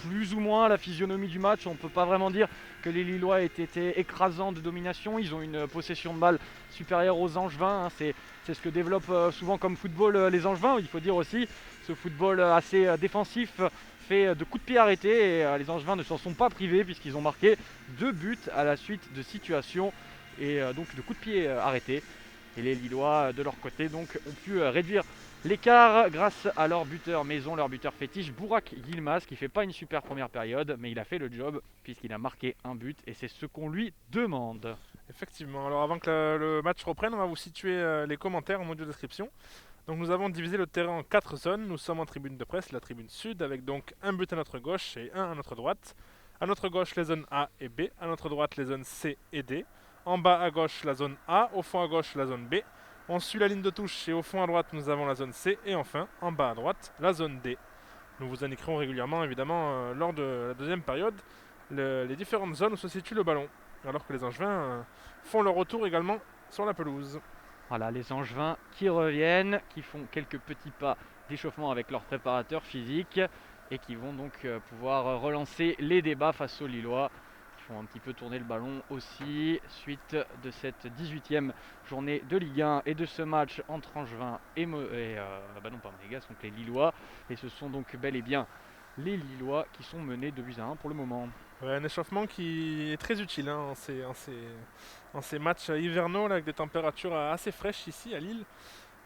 plus ou moins la physionomie du match. On ne peut pas vraiment dire que les Lillois aient été écrasants de domination. Ils ont une possession de balle supérieure aux Angevins. C'est ce que développent souvent comme football les Angevins. Il faut dire aussi ce football assez défensif fait de coups de pied arrêtés. Et les Angevins ne s'en sont pas privés puisqu'ils ont marqué 2 buts à la suite de situations et donc de coups de pied arrêtés. Et les Lillois de leur côté donc ont pu réduire l'écart grâce à leur buteur maison, leur buteur fétiche, Burak Yilmaz, qui fait pas une super première période, mais il a fait le job puisqu'il a marqué un but et c'est ce qu'on lui demande. Effectivement, alors avant que le match reprenne, on va vous situer les commentaires en audio description. Donc nous avons divisé le terrain en 4 zones. Nous sommes en tribune de presse, la tribune sud, avec donc un but à notre gauche et un à notre droite. À notre gauche les zones A et B, à notre droite les zones C et D. En bas à gauche la zone A, au fond à gauche la zone B. On suit la ligne de touche et au fond à droite nous avons la zone C et enfin en bas à droite la zone D. Nous vous indiquerons régulièrement évidemment lors de la deuxième période les différentes zones où se situe le ballon, alors que les Angevins font leur retour également sur la pelouse. Voilà, les Angevins qui reviennent, qui font quelques petits pas d'échauffement avec leur préparateur physique et qui vont donc pouvoir relancer les débats face aux Lillois. Font un petit peu tourner le ballon aussi, suite de cette 18e journée de Ligue 1 et de ce match entre Angevin et non pas Monégasque, donc les Lillois, et ce sont donc bel et bien les Lillois qui sont menés 2-1 pour le moment. Ouais, un échauffement qui est très utile en ces matchs hivernaux là, avec des températures assez fraîches ici à Lille,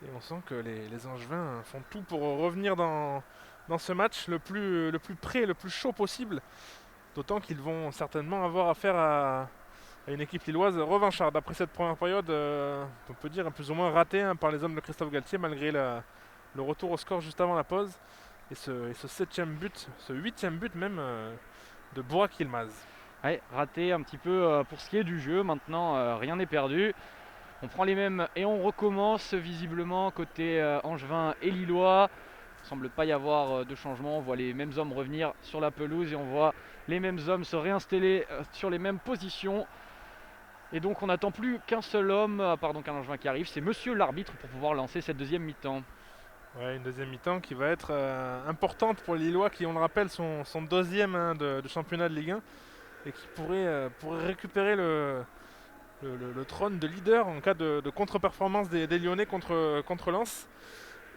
et on sent que les Angevins font tout pour revenir dans ce match le plus près, le plus chaud possible. D'autant qu'ils vont certainement avoir affaire à une équipe lilloise revancharde. Après cette première période, on peut dire plus ou moins ratée par les hommes de Christophe Galtier, malgré le retour au score juste avant la pause. Et ce 7e but, ce 8e but même de Burak Yilmaz. Ouais, raté un petit peu pour ce qui est du jeu. Maintenant, rien n'est perdu. On prend les mêmes et on recommence visiblement côté Angevin et Lillois. Il ne semble pas y avoir de changement. On voit les mêmes hommes revenir sur la pelouse et on voit les mêmes hommes se réinstaller sur les mêmes positions. Et donc on n'attend plus qu'un seul homme, à part donc un Angevin qui arrive, c'est monsieur l'arbitre pour pouvoir lancer cette deuxième mi-temps. Ouais, une deuxième mi-temps qui va être importante pour les Lillois qui, on le rappelle, sont deuxième de championnat de Ligue 1 et qui pourraient récupérer le trône de leader en cas de contre-performance des Lyonnais contre Lens.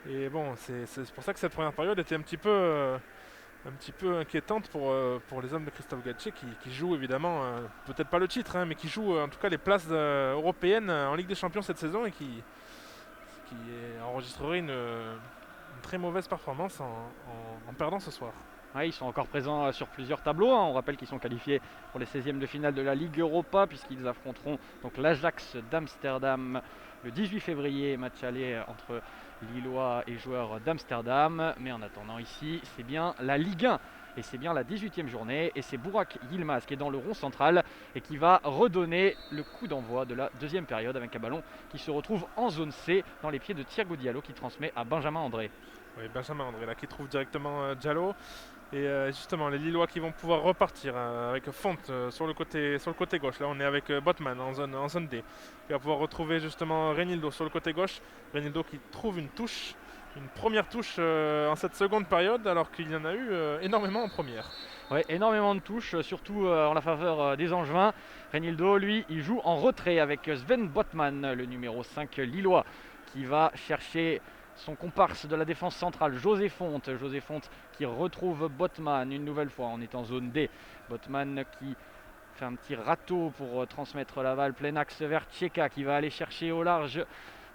Et bon, c'est pour ça que cette première période était un petit peu inquiétante pour les hommes de Christophe Galtier qui jouent évidemment, peut-être pas le titre, mais qui jouent en tout cas les places européennes en Ligue des Champions cette saison et qui enregistrerait une très mauvaise performance en perdant ce soir. Ouais, ils sont encore présents sur plusieurs tableaux, hein. On rappelle qu'ils sont qualifiés pour les 16e de finale de la Ligue Europa puisqu'ils affronteront donc l'Ajax d'Amsterdam le 18 février, match aller entre Lillois et joueurs d'Amsterdam. Mais en attendant ici, c'est bien la Ligue 1 et c'est bien la 18e journée et c'est Burak Yilmaz qui est dans le rond central et qui va redonner le coup d'envoi de la deuxième période avec un ballon qui se retrouve en zone C dans les pieds de Thiago Diallo qui transmet à Benjamin André. Oui, Benjamin André là qui trouve directement Diallo. Et justement, les Lillois qui vont pouvoir repartir avec Font sur le côté gauche. Là, on est avec Botman en zone D. Qui va pouvoir retrouver justement Reinildo sur le côté gauche. Reinildo qui trouve une touche, une première touche en cette seconde période, alors qu'il y en a eu énormément en première. Ouais, énormément de touches, surtout en la faveur des Angevins. Reinildo, lui, il joue en retrait avec Sven Botman, le numéro 5 lillois, qui va chercher son comparse de la défense centrale, José Font. José Font qui retrouve Botman une nouvelle fois. On est en zone D. Botman qui fait un petit râteau pour transmettre la balle plein axe vers Tcheka qui va aller chercher au large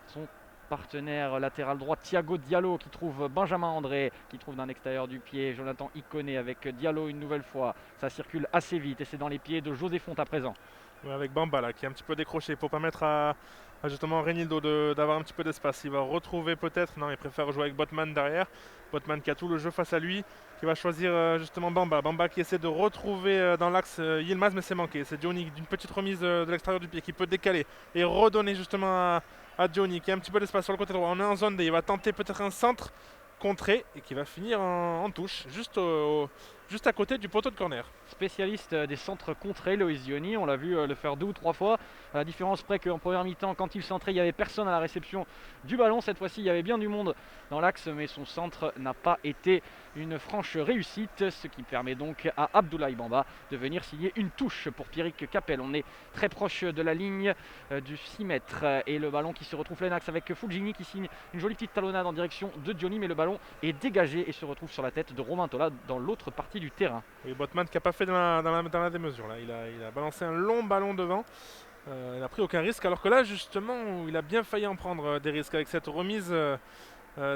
son partenaire latéral droit Thiago Diallo qui trouve Benjamin André, qui trouve d'un extérieur du pied Jonathan Iconé avec Diallo une nouvelle fois. Ça circule assez vite et c'est dans les pieds de José Font à présent. Ouais, avec Bamba là, qui est un petit peu décroché pour permettre à justement Reinildo d'avoir un petit peu d'espace. Il va retrouver peut-être, non, il préfère jouer avec Botman derrière. Botman qui a tout le jeu face à lui, qui va choisir justement Bamba. Bamba qui essaie de retrouver dans l'axe Yilmaz, mais c'est manqué. C'est Diony d'une petite remise de l'extérieur du pied qui peut décaler et redonner justement à Diony qui a un petit peu d'espace sur le côté droit. On est en zone D, il va tenter peut-être un centre contré et qui va finir en touche, juste à côté du poteau de corner. Spécialiste des centres contrés, Loïs Diony, on l'a vu le faire 2 ou 3 fois. À la différence près qu'en première mi-temps, quand il centrait, il n'y avait personne à la réception du ballon. Cette fois-ci, il y avait bien du monde dans l'axe, mais son centre n'a pas été une franche réussite, ce qui permet donc à Abdoulaye Bamba de venir signer une touche pour Pierrick Capel. On est très proche de la ligne du 6 mètres et le ballon qui se retrouve plein axe avec Fulgini qui signe une jolie petite talonnade en direction de Diony, mais le ballon est dégagé et se retrouve sur la tête de Romain Tola dans l'autre partie du terrain. Et Botman qui n'a pas fait dans la démesure. Là. Il a balancé un long ballon devant. Il n'a pris aucun risque. Alors que là, justement, il a bien failli en prendre des risques avec cette remise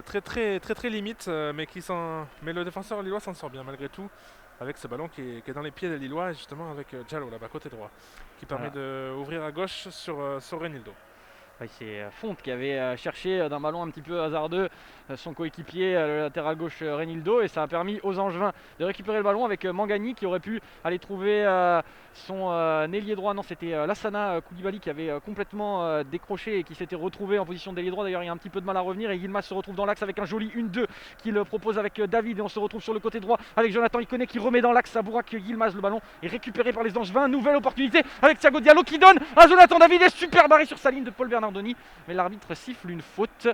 très limite. Mais le défenseur lillois s'en sort bien malgré tout. Avec ce ballon qui est dans les pieds des Lillois. Et justement avec Diallo là-bas, côté droit. Qui permet d'ouvrir à gauche sur Reinildo. C'est Font qui avait cherché d'un ballon un petit peu hasardeux son coéquipier, le latéral gauche Reinildo, et ça a permis aux Angevins de récupérer le ballon avec Mangani qui aurait pu aller trouver son ailier droit. Non, c'était Lassana Koulibaly qui avait complètement décroché et qui s'était retrouvé en position d'ailier droit. D'ailleurs, il y a un petit peu de mal à revenir et Yilmaz se retrouve dans l'axe avec un joli 1-2 qu'il propose avec David, et on se retrouve sur le côté droit avec Jonathan Iconé qui remet dans l'axe à Burak Yilmaz. Le ballon est récupéré par les Angevins. Nouvelle opportunité avec Thiago Diallo qui donne à Jonathan David, et super barré sur sa ligne de Paul Bernardoni, mais l'arbitre siffle une faute.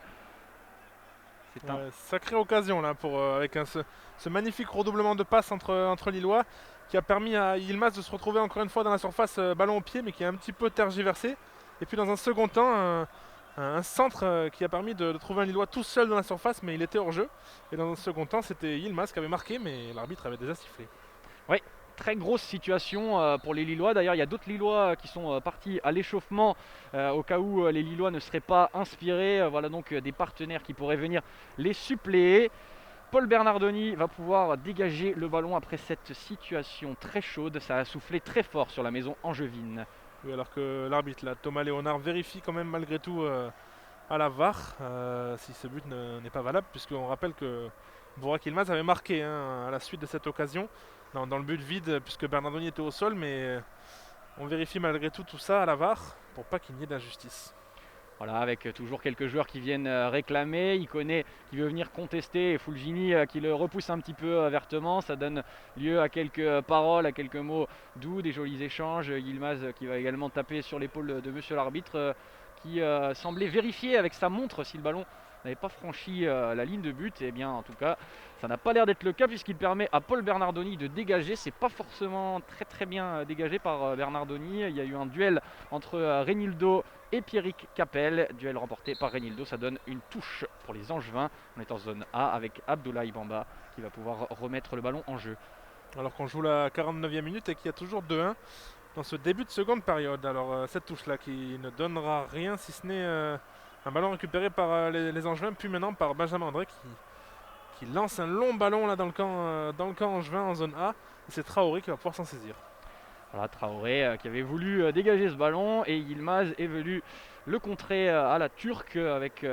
Sacrée occasion là avec ce magnifique redoublement de passes entre Lillois qui a permis à Yilmaz de se retrouver encore une fois dans la surface, ballon au pied, mais qui est un petit peu tergiversé. Et puis dans un second temps, un centre qui a permis de trouver un Lillois tout seul dans la surface, mais il était hors jeu. Et dans un second temps, c'était Yilmaz qui avait marqué, mais l'arbitre avait déjà sifflé. Oui. Très grosse situation pour les Lillois. D'ailleurs, il y a d'autres Lillois qui sont partis à l'échauffement au cas où les Lillois ne seraient pas inspirés. Voilà donc des partenaires qui pourraient venir les suppléer. Paul Bernardoni va pouvoir dégager le ballon après cette situation très chaude. Ça a soufflé très fort sur la maison angevine. Oui, alors que l'arbitre, là, Thomas Léonard, vérifie quand même malgré tout à la VAR si ce but n'est pas valable, puisqu'on rappelle que Burak Yilmaz avait marqué à la suite de cette occasion. Dans le but vide, puisque Bernardoni était au sol, mais on vérifie malgré tout ça à la VAR pour pas qu'il n'y ait d'injustice. Voilà, avec toujours quelques joueurs qui viennent réclamer, Iconé qui veut venir contester et Fulgini qui le repousse un petit peu vertement. Ça donne lieu à quelques paroles, à quelques mots doux, des jolis échanges. Yilmaz qui va également taper sur l'épaule de monsieur l'arbitre qui semblait vérifier avec sa montre si le ballon n'avait pas franchi la ligne de but. Et bien en tout cas ça n'a pas l'air d'être le cas puisqu'il permet à Paul Bernardoni de dégager. C'est pas forcément très bien dégagé par Bernardoni. Il y a eu un duel entre Reinildo et Pierrick Capel, duel remporté par Reinildo. Ça donne une touche pour les Angevins. On est en zone A avec Abdoulaye Bamba qui va pouvoir remettre le ballon en jeu. Alors qu'on joue la 49e minute et qu'il y a toujours 2-1 dans ce début de seconde période. Alors cette touche là qui ne donnera rien si ce n'est un ballon récupéré par les Angevins, puis maintenant par Benjamin André qui lance un long ballon là dans le camp angevin en zone A. Et c'est Traoré qui va pouvoir s'en saisir. Voilà, Traoré qui avait voulu dégager ce ballon et Yilmaz est venu le contrer à la turque avec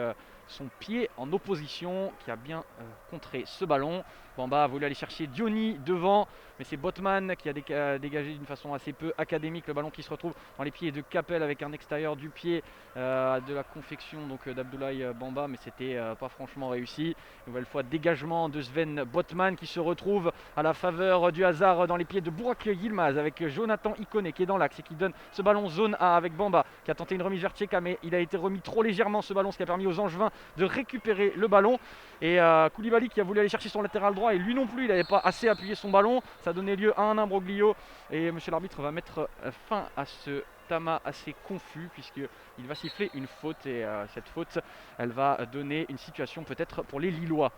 son pied en opposition qui a bien contré ce ballon. Bamba a voulu aller chercher Diony devant, mais c'est Botman qui a dégagé d'une façon assez peu académique le ballon qui se retrouve dans les pieds de Capel avec un extérieur du pied de la confection d'Abdoulaye Bamba, mais c'était pas franchement réussi. Nouvelle fois dégagement de Sven Botman qui se retrouve à la faveur du hasard dans les pieds de Burak Yilmaz avec Jonathan Ikoné qui est dans l'axe et qui donne ce ballon zone A avec Bamba qui a tenté une remise vers Tcheka, mais il a été remis trop légèrement ce ballon, ce qui a permis aux Angevins de récupérer le ballon. Et Koulibaly qui a voulu aller chercher son latéral droit et lui non plus il n'avait pas assez appuyé son ballon, ça a donné lieu à un imbroglio et monsieur l'arbitre va mettre fin à ce Tama assez confus puisqu'il va siffler une faute et cette faute elle va donner une situation peut-être pour les Lillois.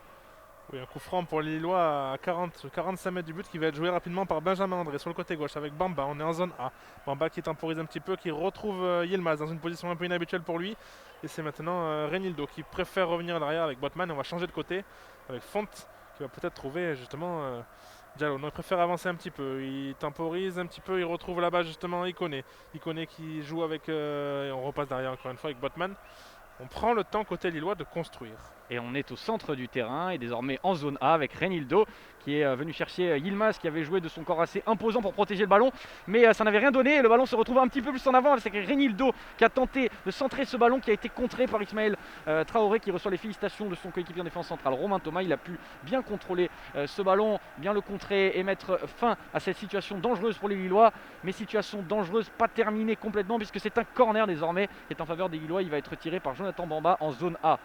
Oui, un coup franc pour les Lillois à 45 mètres du but qui va être joué rapidement par Benjamin André sur le côté gauche avec Bamba. On est en zone A. Bamba qui temporise un petit peu, qui retrouve Yilmaz dans une position un peu inhabituelle pour lui. Et c'est maintenant Reinildo qui préfère revenir derrière avec Botman. Et on va changer de côté avec Font qui va peut-être trouver justement Diallo. Non, il préfère avancer un petit peu. Il temporise un petit peu. Il retrouve là-bas justement Ikoné. Ikoné qui joue avec. Et on repasse derrière encore une fois avec Botman. On prend le temps côté lillois de construire. Et on est au centre du terrain et désormais en zone A avec Reinildo qui est venu chercher Yilmaz qui avait joué de son corps assez imposant pour protéger le ballon, mais ça n'avait rien donné et le ballon se retrouve un petit peu plus en avant avec Reinildo qui a tenté de centrer ce ballon qui a été contré par Ismaël Traoré qui reçoit les félicitations de son coéquipier en défense centrale Romain Thomas. Il a pu bien contrôler ce ballon, bien le contrer et mettre fin à cette situation dangereuse pour les Lillois, mais situation dangereuse pas terminée complètement puisque c'est un corner désormais qui est en faveur des Lillois. Il va être tiré par Jonathan Bamba en zone A.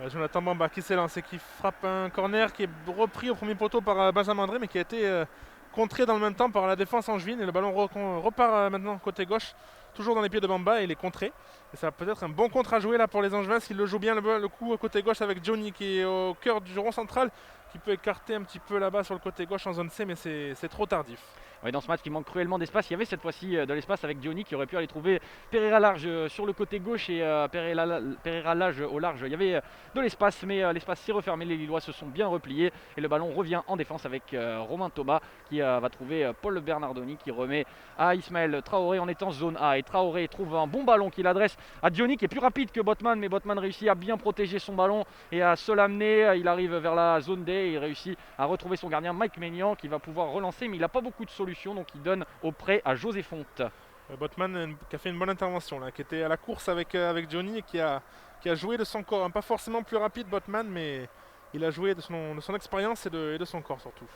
Jonathan Bamba qui s'élance et qui frappe un corner qui est repris au premier poteau par Benjamin André mais qui a été contré dans le même temps par la défense angevine et le ballon repart maintenant côté gauche, toujours dans les pieds de Bamba et il est contré. Et ça va peut-être un bon contre à jouer là pour les Angevins s'il le joue bien le coup côté gauche avec Diony qui est au cœur du rond central, qui peut écarter un petit peu là-bas sur le côté gauche en zone C, mais c'est trop tardif. Oui, dans ce match qui manque cruellement d'espace, il y avait cette fois-ci de l'espace avec Diony qui aurait pu aller trouver Pereira large sur le côté gauche et Pereira large au large. Il y avait de l'espace, mais l'espace s'est refermé. Les Lillois se sont bien repliés et le ballon revient en défense avec Romain Thomas qui va trouver Paul Bernardoni qui remet à Ismaël Traoré. On est en zone A et Traoré trouve un bon ballon qu'il adresse à Diony qui est plus rapide que Botman, mais Botman réussit à bien protéger son ballon et à se l'amener. Il arrive vers la zone D et il réussit à retrouver son gardien Mike Maignan qui va pouvoir relancer, mais il n'a pas beaucoup de solutions. Donc il donne au prêt à José Font. Botman qui a fait une bonne intervention là, qui était à la course avec Diony et qui a joué de son corps, pas forcément plus rapide Botman, mais il a joué de son expérience et de son corps surtout.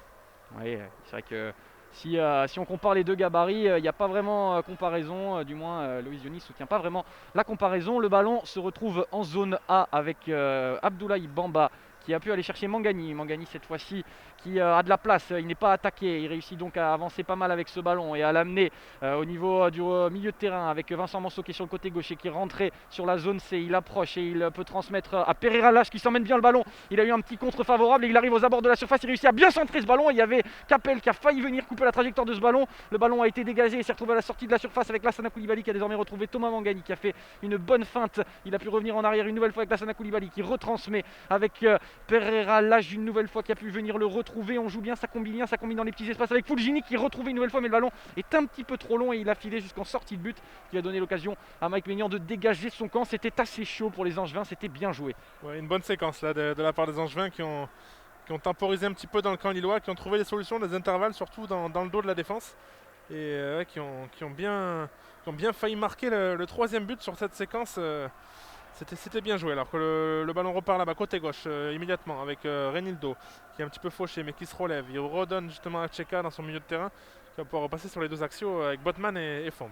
Oui, c'est vrai que si on compare les deux gabarits, il n'y a pas vraiment comparaison, du moins Loïs Diony ne soutient pas vraiment la comparaison. Le ballon se retrouve en zone A avec Abdoulaye Bamba qui a pu aller chercher Mangani. Mangani cette fois-ci qui a de la place, il n'est pas attaqué, il réussit donc à avancer pas mal avec ce ballon et à l'amener au niveau du milieu de terrain avec Vincent Manceau qui est sur le côté gauche et qui est rentré sur la zone C. Il approche et il peut transmettre à Pereira Lage qui s'emmène bien le ballon. Il a eu un petit contre favorable et il arrive aux abords de la surface, il réussit à bien centrer ce ballon. Il y avait Capel qui a failli venir couper la trajectoire de ce ballon. Le ballon a été dégagé et s'est retrouvé à la sortie de la surface avec Lassana Koulibaly qui a désormais retrouvé Thomas Mangani qui a fait une bonne feinte. Il a pu revenir en arrière une nouvelle fois avec Lassana Koulibaly qui retransmet avec Pereira Lage une nouvelle fois qui a pu venir le retrouver. On joue bien, ça combine dans les petits espaces avec Fulgini qui est retrouvé une nouvelle fois, mais le ballon est un petit peu trop long et il a filé jusqu'en sortie de but qui a donné l'occasion à Mike Maignan de dégager son camp. C'était assez chaud pour les Angevins, c'était bien joué. Ouais, une bonne séquence là de la part des Angevins qui ont temporisé un petit peu dans le camp lillois, qui ont trouvé des solutions, des intervalles surtout dans le dos de la défense et qui ont bien failli marquer le troisième but sur cette séquence. C'était bien joué alors que le ballon repart là-bas côté gauche immédiatement avec Reinildo qui est un petit peu fauché mais qui se relève. Il redonne justement à Tcheka dans son milieu de terrain qui va pouvoir repasser sur les deux axiaux avec Botman et Font.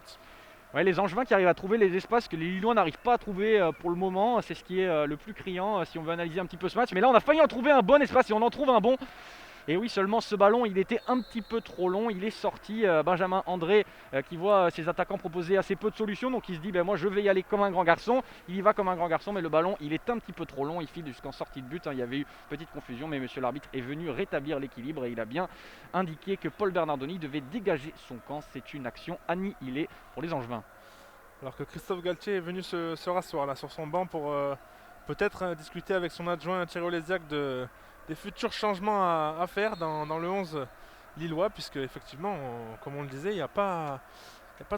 Ouais, les Angevins qui arrivent à trouver les espaces que les Lillois n'arrivent pas à trouver pour le moment, c'est ce qui est le plus criant si on veut analyser un petit peu ce match. Mais là on a failli en trouver un bon espace et on en trouve un bon. Et oui, seulement ce ballon, il était un petit peu trop long. Il est sorti. Benjamin André qui voit ses attaquants proposer assez peu de solutions. Donc il se dit, moi je vais y aller comme un grand garçon. Il y va comme un grand garçon, mais le ballon, il est un petit peu trop long. Il file jusqu'en sortie de but. Il y avait eu petite confusion, mais monsieur l'arbitre est venu rétablir l'équilibre. Et il a bien indiqué que Paul Bernardoni devait dégager son camp. C'est une action annihilée pour les Angevins. Alors que Christophe Galtier est venu se rasseoir là sur son banc pour peut-être discuter avec son adjoint Thierry Olesiac des futurs changements à faire dans le 11 lillois, puisque effectivement, comme on le disait, il n'y a pas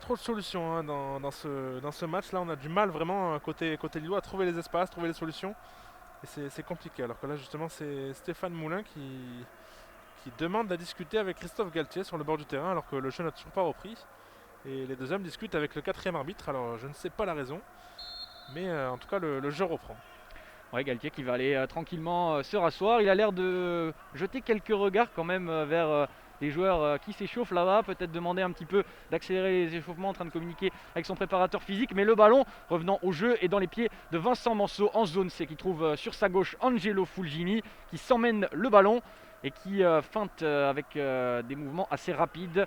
trop de solutions hein, dans ce match-là. On a du mal vraiment côté lillois à trouver les espaces, trouver les solutions. Et c'est compliqué. Alors que là, justement, c'est Stéphane Moulin qui demande à discuter avec Christophe Galtier sur le bord du terrain, alors que le jeu n'a toujours pas repris. Et les deux hommes discutent avec le quatrième arbitre. Alors, je ne sais pas la raison. Mais en tout cas, le jeu reprend. Ouais, Galtier qui va aller tranquillement se rasseoir. Il a l'air de jeter quelques regards quand même vers les joueurs qui s'échauffent là-bas. Peut-être demander un petit peu d'accélérer les échauffements, en train de communiquer avec son préparateur physique. Mais le ballon revenant au jeu est dans les pieds de Vincent Manceau en zone C, qui trouve sur sa gauche Angelo Fulgini qui s'emmène le ballon et qui feinte avec des mouvements assez rapides.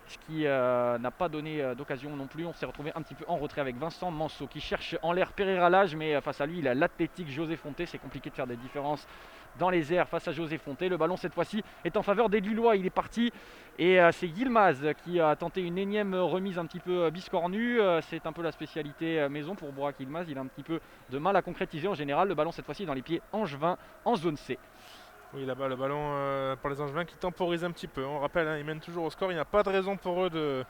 Ce qui n'a pas donné d'occasion non plus. On s'est retrouvé un petit peu en retrait avec Vincent Manceau qui cherche en l'air Pereira Lage, mais face à lui il a l'athlétique José Fonté. C'est compliqué de faire des différences dans les airs face à José Fonté. Le ballon cette fois-ci est en faveur des Lillois. Il est parti et c'est Yilmaz qui a tenté une énième remise un petit peu biscornue. C'est un peu la spécialité maison pour Burak Yilmaz. Il a un petit peu de mal à concrétiser en général. Le ballon cette fois-ci dans les pieds angevins en zone C. Oui, là-bas, le ballon pour les Angevins qui temporise un petit peu. On rappelle, hein, ils mènent toujours au score. Il n'y a pas de raison pour eux de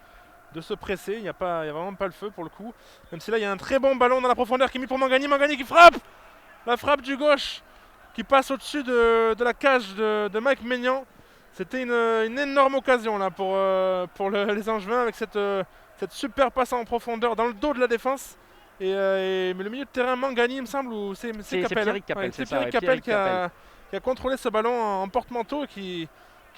se presser. Il n'y a vraiment pas le feu pour le coup. Même si là, il y a un très bon ballon dans la profondeur qui est mis pour Mangani. Mangani qui frappe. La frappe du gauche qui passe au-dessus de la cage de Mike Maignan. C'était une énorme occasion là les Angevins avec cette super passe en profondeur dans le dos de la défense. Mais le milieu de terrain Mangani, il me semble, ou c'est Capel. Pierrick Capel, C'est Pierrick Capel qui a contrôlé ce ballon en porte-manteau et qui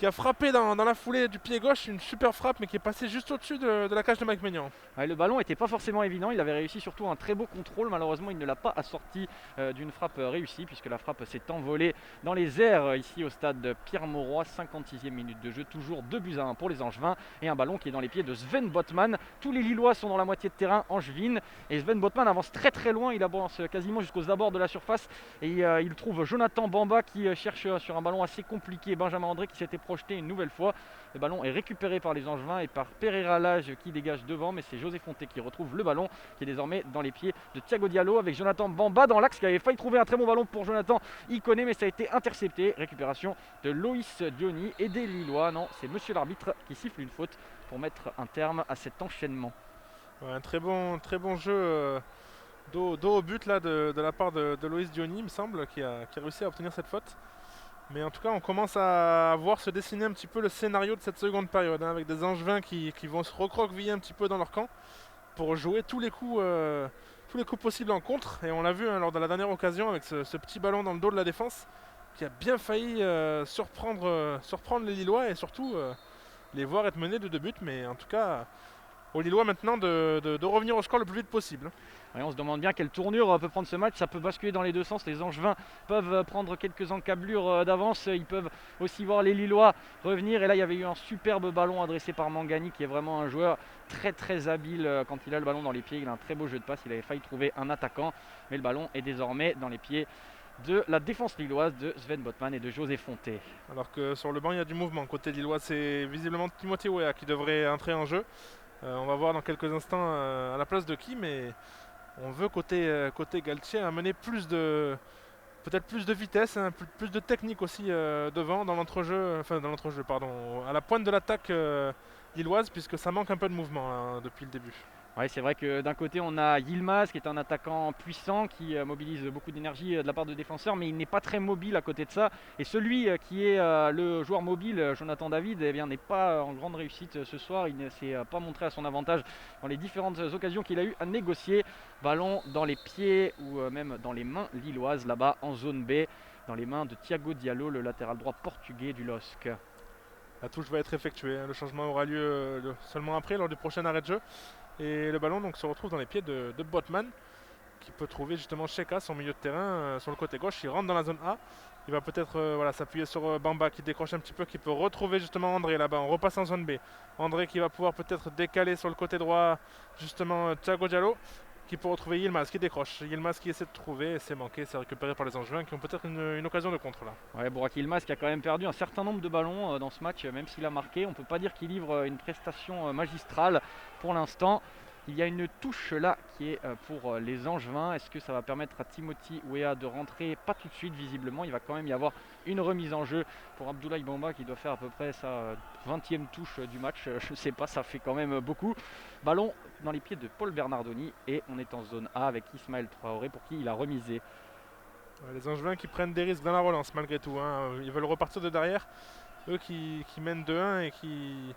a frappé dans la foulée du pied gauche, une super frappe mais qui est passée juste au-dessus de la cage de Mike Maignan. Ouais, le ballon n'était pas forcément évident, il avait réussi surtout un très beau contrôle. Malheureusement il ne l'a pas assorti d'une frappe réussie, puisque la frappe s'est envolée dans les airs ici au stade Pierre Mauroy. 56e minute de jeu, toujours 2-1 pour les Angevins et un ballon qui est dans les pieds de Sven Botman. Tous les Lillois sont dans la moitié de terrain angevine et Sven Botman avance très loin, il avance quasiment jusqu'aux abords de la surface et il trouve Jonathan Bamba qui cherche sur un ballon assez compliqué Benjamin André qui s'était projeté une nouvelle fois. Le ballon est récupéré par les Angevins et par Pereira Lage qui dégage devant, mais c'est José Fonté qui retrouve le ballon, qui est désormais dans les pieds de Thiago Diallo avec Jonathan Bamba dans l'axe, qui avait failli trouver un très bon ballon pour Jonathan Iconé, mais ça a été intercepté. Récupération de Loïs Diony et des Lillois. Non, c'est monsieur l'arbitre qui siffle une faute pour mettre un terme à cet enchaînement. Ouais, un très bon jeu dos au but là, de la part de Loïs Diony, il me semble, qui a réussi à obtenir cette faute. Mais en tout cas, on commence à voir se dessiner un petit peu le scénario de cette seconde période, hein, avec des Angevins qui vont se recroqueviller un petit peu dans leur camp pour jouer tous les coups possibles en contre. Et on l'a vu hein, lors de la dernière occasion avec ce petit ballon dans le dos de la défense qui a bien failli surprendre les Lillois et surtout les voir être menés de 2 buts. Mais en tout cas, aux Lillois maintenant de revenir au score le plus vite possible. Ouais, on se demande bien quelle tournure peut prendre ce match, ça peut basculer dans les deux sens. Les Angevins peuvent prendre quelques encablures d'avance, ils peuvent aussi voir les Lillois revenir. Et là il y avait eu un superbe ballon adressé par Mangani, qui est vraiment un joueur très habile quand il a le ballon dans les pieds. Il a un très beau jeu de passe, il avait failli trouver un attaquant, mais le ballon est désormais dans les pieds de la défense lilloise de Sven Botman et de José Fonté. Alors que sur le banc il y a du mouvement côté lillois, c'est visiblement Timothée Weah qui devrait entrer en jeu. On va voir dans quelques instants à la place de qui, mais on veut côté Galtier amener peut-être plus de vitesse, hein, plus de technique aussi devant dans l'entrejeu, à la pointe de l'attaque lilloise, puisque ça manque un peu de mouvement hein, depuis le début. Ouais, c'est vrai que d'un côté on a Yilmaz qui est un attaquant puissant qui mobilise beaucoup d'énergie de la part de défenseurs, mais il n'est pas très mobile à côté de ça. Et celui qui est le joueur mobile, Jonathan David, eh bien, n'est pas en grande réussite ce soir. Il ne s'est pas montré à son avantage dans les différentes occasions qu'il a eu à négocier. Ballon dans les pieds ou même dans les mains lilloises là-bas en zone B, dans les mains de Thiago Diallo, le latéral droit portugais du LOSC. La touche va être effectuée, hein. Le changement aura lieu seulement après, lors du prochain arrêt de jeu. Et le ballon donc se retrouve dans les pieds de Botman, qui peut trouver justement Cheka, son milieu de terrain, sur le côté gauche. Il rentre dans la zone A. Il va peut-être s'appuyer sur Bamba qui décroche un petit peu, qui peut retrouver justement André là-bas. On repasse en zone B. André qui va pouvoir peut-être décaler sur le côté droit justement Thiago Diallo, qui peut retrouver Yilmaz qui décroche. Yilmaz qui essaie de trouver, et c'est manqué, c'est récupéré par les Angevins qui ont peut-être une occasion de contre là. Ouais, Burak Yilmaz qui a quand même perdu un certain nombre de ballons dans ce match, même s'il a marqué. On ne peut pas dire qu'il livre une prestation magistrale pour l'instant. Il y a une touche là qui est pour les Angevins. Est-ce que ça va permettre à Timothy Weah de rentrer? Pas tout de suite visiblement. Il va quand même y avoir une remise en jeu pour Abdoulaye Bamba qui doit faire à peu près sa 20e touche du match. Je sais pas, ça fait quand même beaucoup. Ballon dans les pieds de Paul Bernardoni et on est en zone A avec Ismaël Traoré pour qui il a remisé. Les Angevins qui prennent des risques dans la relance malgré tout, hein. Ils veulent repartir de derrière. Eux qui mènent 2-1 et qui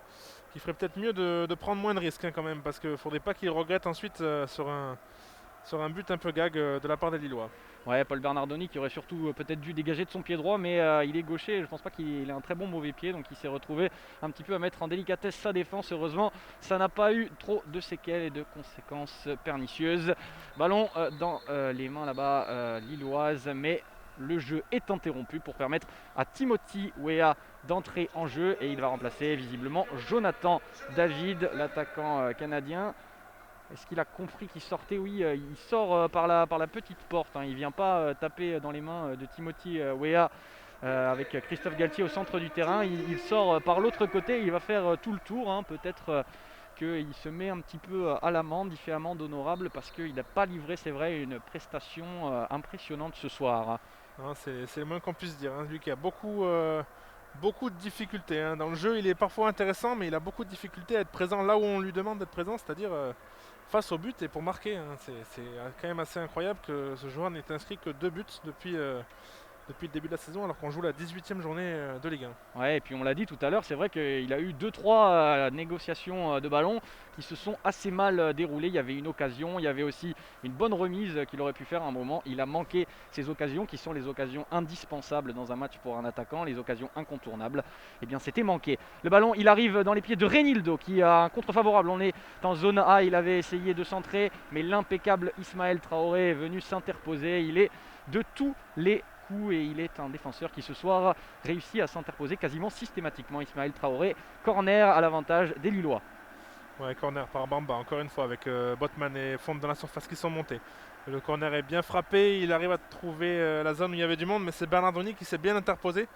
feraient peut-être mieux de prendre moins de risques, hein, quand même, parce qu'il ne faudrait pas qu'ils regrettent ensuite sur un but un peu gag de la part des Lillois. Ouais, Paul Bernardoni qui aurait surtout peut-être dû dégager de son pied droit, mais il est gaucher et je pense pas qu'il ait un très bon mauvais pied, donc il s'est retrouvé un petit peu à mettre en délicatesse sa défense. Heureusement, ça n'a pas eu trop de séquelles et de conséquences pernicieuses. Ballon dans les mains là-bas lilloises, mais le jeu est interrompu pour permettre à Timothy Weah d'entrer en jeu et il va remplacer visiblement Jonathan David, l'attaquant canadien. Est-ce qu'il a compris qu'il sortait? Oui, il sort par la petite porte, hein. Il ne vient pas taper dans les mains de Timothy Weah avec Christophe Galtier au centre du terrain. Il sort par l'autre côté, il va faire tout le tour, hein. Peut-être qu'il se met un petit peu à l'amende, il fait amende honorable parce qu'il n'a pas livré, c'est vrai, une prestation impressionnante ce soir. Hein, c'est le moins qu'on puisse dire, hein. Lui qui a beaucoup de difficultés, hein. Dans le jeu, il est parfois intéressant, mais il a beaucoup de difficultés à être présent là où on lui demande d'être présent, c'est-à-dire face au but et pour marquer, hein. C'est quand même assez incroyable que ce joueur n'ait inscrit que 2 buts depuis le début de la saison, alors qu'on joue la 18e journée de Ligue 1. Ouais, et puis on l'a dit tout à l'heure, c'est vrai qu'il a eu 2-3 négociations de ballon qui se sont assez mal déroulées. Il y avait une occasion, il y avait aussi une bonne remise qu'il aurait pu faire à un moment. Il a manqué ces occasions qui sont les occasions indispensables dans un match pour un attaquant, les occasions incontournables. Eh bien, c'était manqué. Le ballon, il arrive dans les pieds de Renildo qui a un contre favorable. On est en zone A, il avait essayé de centrer, mais l'impeccable Ismaël Traoré est venu s'interposer. Il est de tous les et il est un défenseur qui ce soir réussit à s'interposer quasiment systématiquement. Ismaël Traoré, corner à l'avantage des Lillois. Ouais, corner par Bamba, encore une fois, avec Botman et Font dans la surface qui sont montés. Le corner est bien frappé, il arrive à trouver la zone où il y avait du monde, mais c'est Bernardoni qui s'est bien interposé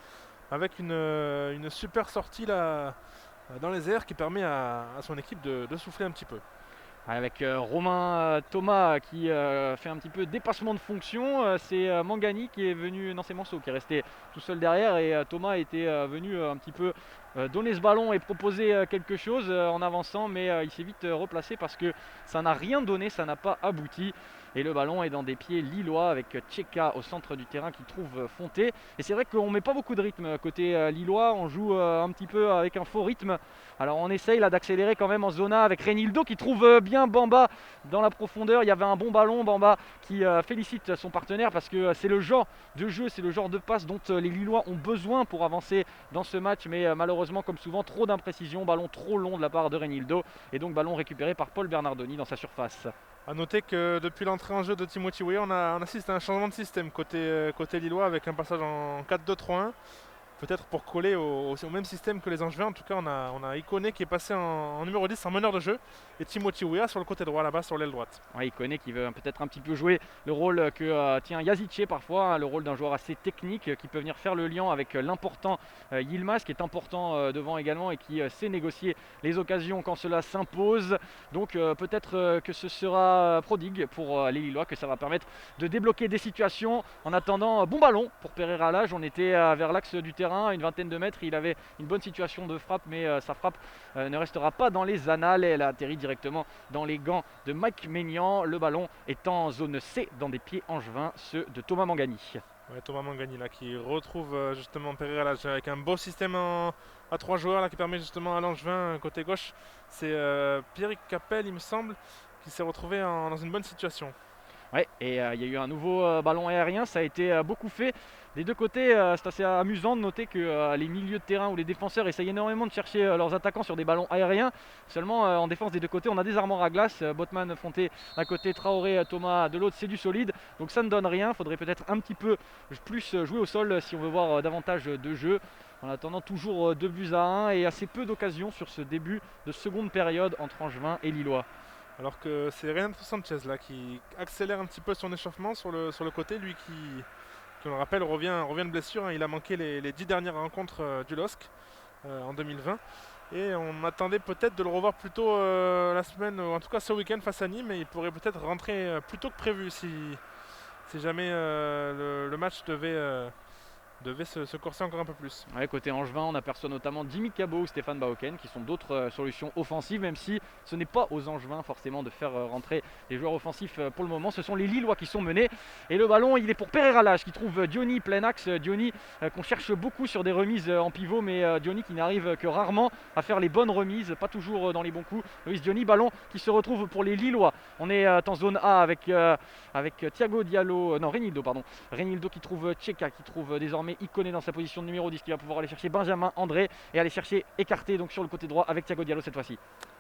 avec une super sortie là, dans les airs qui permet à son équipe de souffler un petit peu. Avec Romain Thomas qui fait un petit peu dépassement de fonction. C'est Mangani qui est venu, non c'est Manso qui est resté tout seul derrière et Thomas était venu un petit peu donner ce ballon et proposer quelque chose en avançant, mais il s'est vite replacé parce que ça n'a rien donné, ça n'a pas abouti. Et le ballon est dans des pieds lillois avec Tcheka au centre du terrain qui trouve Fonté. Et c'est vrai qu'on ne met pas beaucoup de rythme côté lillois, on joue un petit peu avec un faux rythme. Alors on essaye là d'accélérer quand même en zona avec Renildo qui trouve bien Bamba dans la profondeur. Il y avait un bon ballon, Bamba qui félicite son partenaire parce que c'est le genre de jeu, c'est le genre de passe dont les Lillois ont besoin pour avancer dans ce match. Mais malheureusement, comme souvent, trop d'imprécision, ballon trop long de la part de Renildo et donc ballon récupéré par Paul Bernardoni dans sa surface. A noter que depuis l'entrée en jeu de Timothy Weah, on assiste à un changement de système côté lillois avec un passage en 4-2-3-1. Peut-être pour coller au même système que les Angevins. En tout cas, on a Ikoné qui est passé en numéro 10, en meneur de jeu, et Timothy Weah sur le côté droit, là-bas, sur l'aile droite. Ouais, Ikoné qui veut peut-être un petit peu jouer le rôle que tient Yazice parfois, hein, le rôle d'un joueur assez technique qui peut venir faire le lien avec l'important Yilmaz, qui est important devant également et qui sait négocier les occasions quand cela s'impose. Donc peut-être que ce sera prodigue pour les Lillois, que ça va permettre de débloquer des situations. En attendant, bon ballon pour Pereira Lage, on était vers l'axe du terrain, à une vingtaine de mètres, il avait une bonne situation de frappe, mais sa frappe ne restera pas dans les annales et elle a atterri directement dans les gants de Mike Maignan. Le ballon est en zone C dans des pieds angevins, ceux de Thomas Mangani. Ouais, Thomas Mangani là, qui retrouve justement Pereira Lage avec un beau système à 3 joueurs là, qui permet justement à l'Angevin côté gauche. C'est Pierrick Capel, il me semble, qui s'est retrouvé dans une bonne situation. Ouais, et il y a eu un nouveau ballon aérien, ça a été beaucoup fait. Des deux côtés, c'est assez amusant de noter que les milieux de terrain ou les défenseurs essayent énormément de chercher leurs attaquants sur des ballons aériens. Seulement en défense des deux côtés, on a des armoires à glace. Botman, Fonté d'un côté, Traoré, Thomas de l'autre, c'est du solide. Donc ça ne donne rien. Il faudrait peut-être un petit peu plus jouer au sol si on veut voir davantage de jeu. En attendant, toujours 2 buts à 1 et assez peu d'occasions sur ce début de seconde période entre Angevin et Lillois. Alors que c'est Renato Sanchez là qui accélère un petit peu son échauffement sur le côté, lui qui on le rappelle revient de blessure, hein. Il a manqué les 10 dernières rencontres du LOSC en 2020 Et on attendait peut-être de le revoir plus tôt la semaine, ou en tout cas ce week-end face à Nîmes, et il pourrait peut-être rentrer plus tôt que prévu si jamais le match devait se corser encore un peu plus. Ouais, côté Angevin, on aperçoit notamment Jimmy Cabot ou Stéphane Bauken qui sont d'autres solutions offensives, même si ce n'est pas aux Angevins forcément de faire rentrer des joueurs offensifs pour le moment. Ce sont les Lillois qui sont menés et le ballon il est pour Pereira Lage qui trouve Diony plein axe. Diony qu'on cherche beaucoup sur des remises en pivot, mais Diony qui n'arrive que rarement à faire les bonnes remises, pas toujours dans les bons coups. Loïs Diony, ballon qui se retrouve pour les Lillois. On est en zone A avec Thiago Diallo, non Renildo pardon. Renildo qui trouve Tcheka, qui trouve désormais Iconé dans sa position de numéro 10, qui va pouvoir aller chercher Benjamin André et aller chercher écarté donc sur le côté droit avec Thiago Diallo cette fois-ci.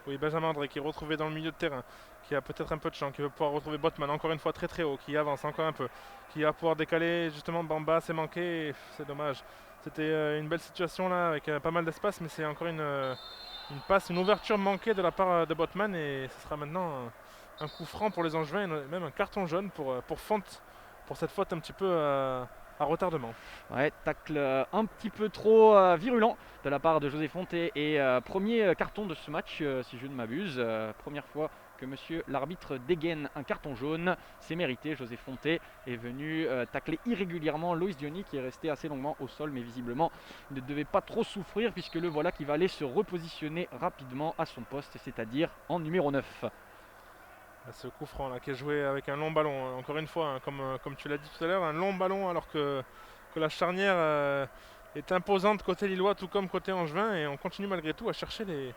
Oui, Benjamin André qui est retrouvé dans le milieu de terrain, qui a peut-être un peu de champ, qui va pouvoir retrouver Botman encore une fois très très haut, qui avance encore un peu, qui va pouvoir décaler justement Bamba, c'est manqué, c'est dommage. C'était une belle situation là avec pas mal d'espace, mais c'est encore une passe, une ouverture manquée de la part de Botman, et ce sera maintenant un coup franc pour les Angevins, et même un carton jaune pour Font, pour cette faute un petit peu à retardement. Ouais, tacle un petit peu trop virulent de la part de José Fonte et premier carton de ce match si je ne m'abuse. Première fois que monsieur l'arbitre dégaine un carton jaune, c'est mérité. José Fonte est venu tacler irrégulièrement Loïs Diony qui est resté assez longuement au sol, mais visiblement ne devait pas trop souffrir puisque le voilà qui va aller se repositionner rapidement à son poste, c'est-à-dire en numéro 9. Ce coup franc là qui est joué avec un long ballon, encore une fois, hein, comme tu l'as dit tout à l'heure, un long ballon alors que la charnière est imposante côté lillois tout comme côté angevin, et on continue malgré tout à chercher des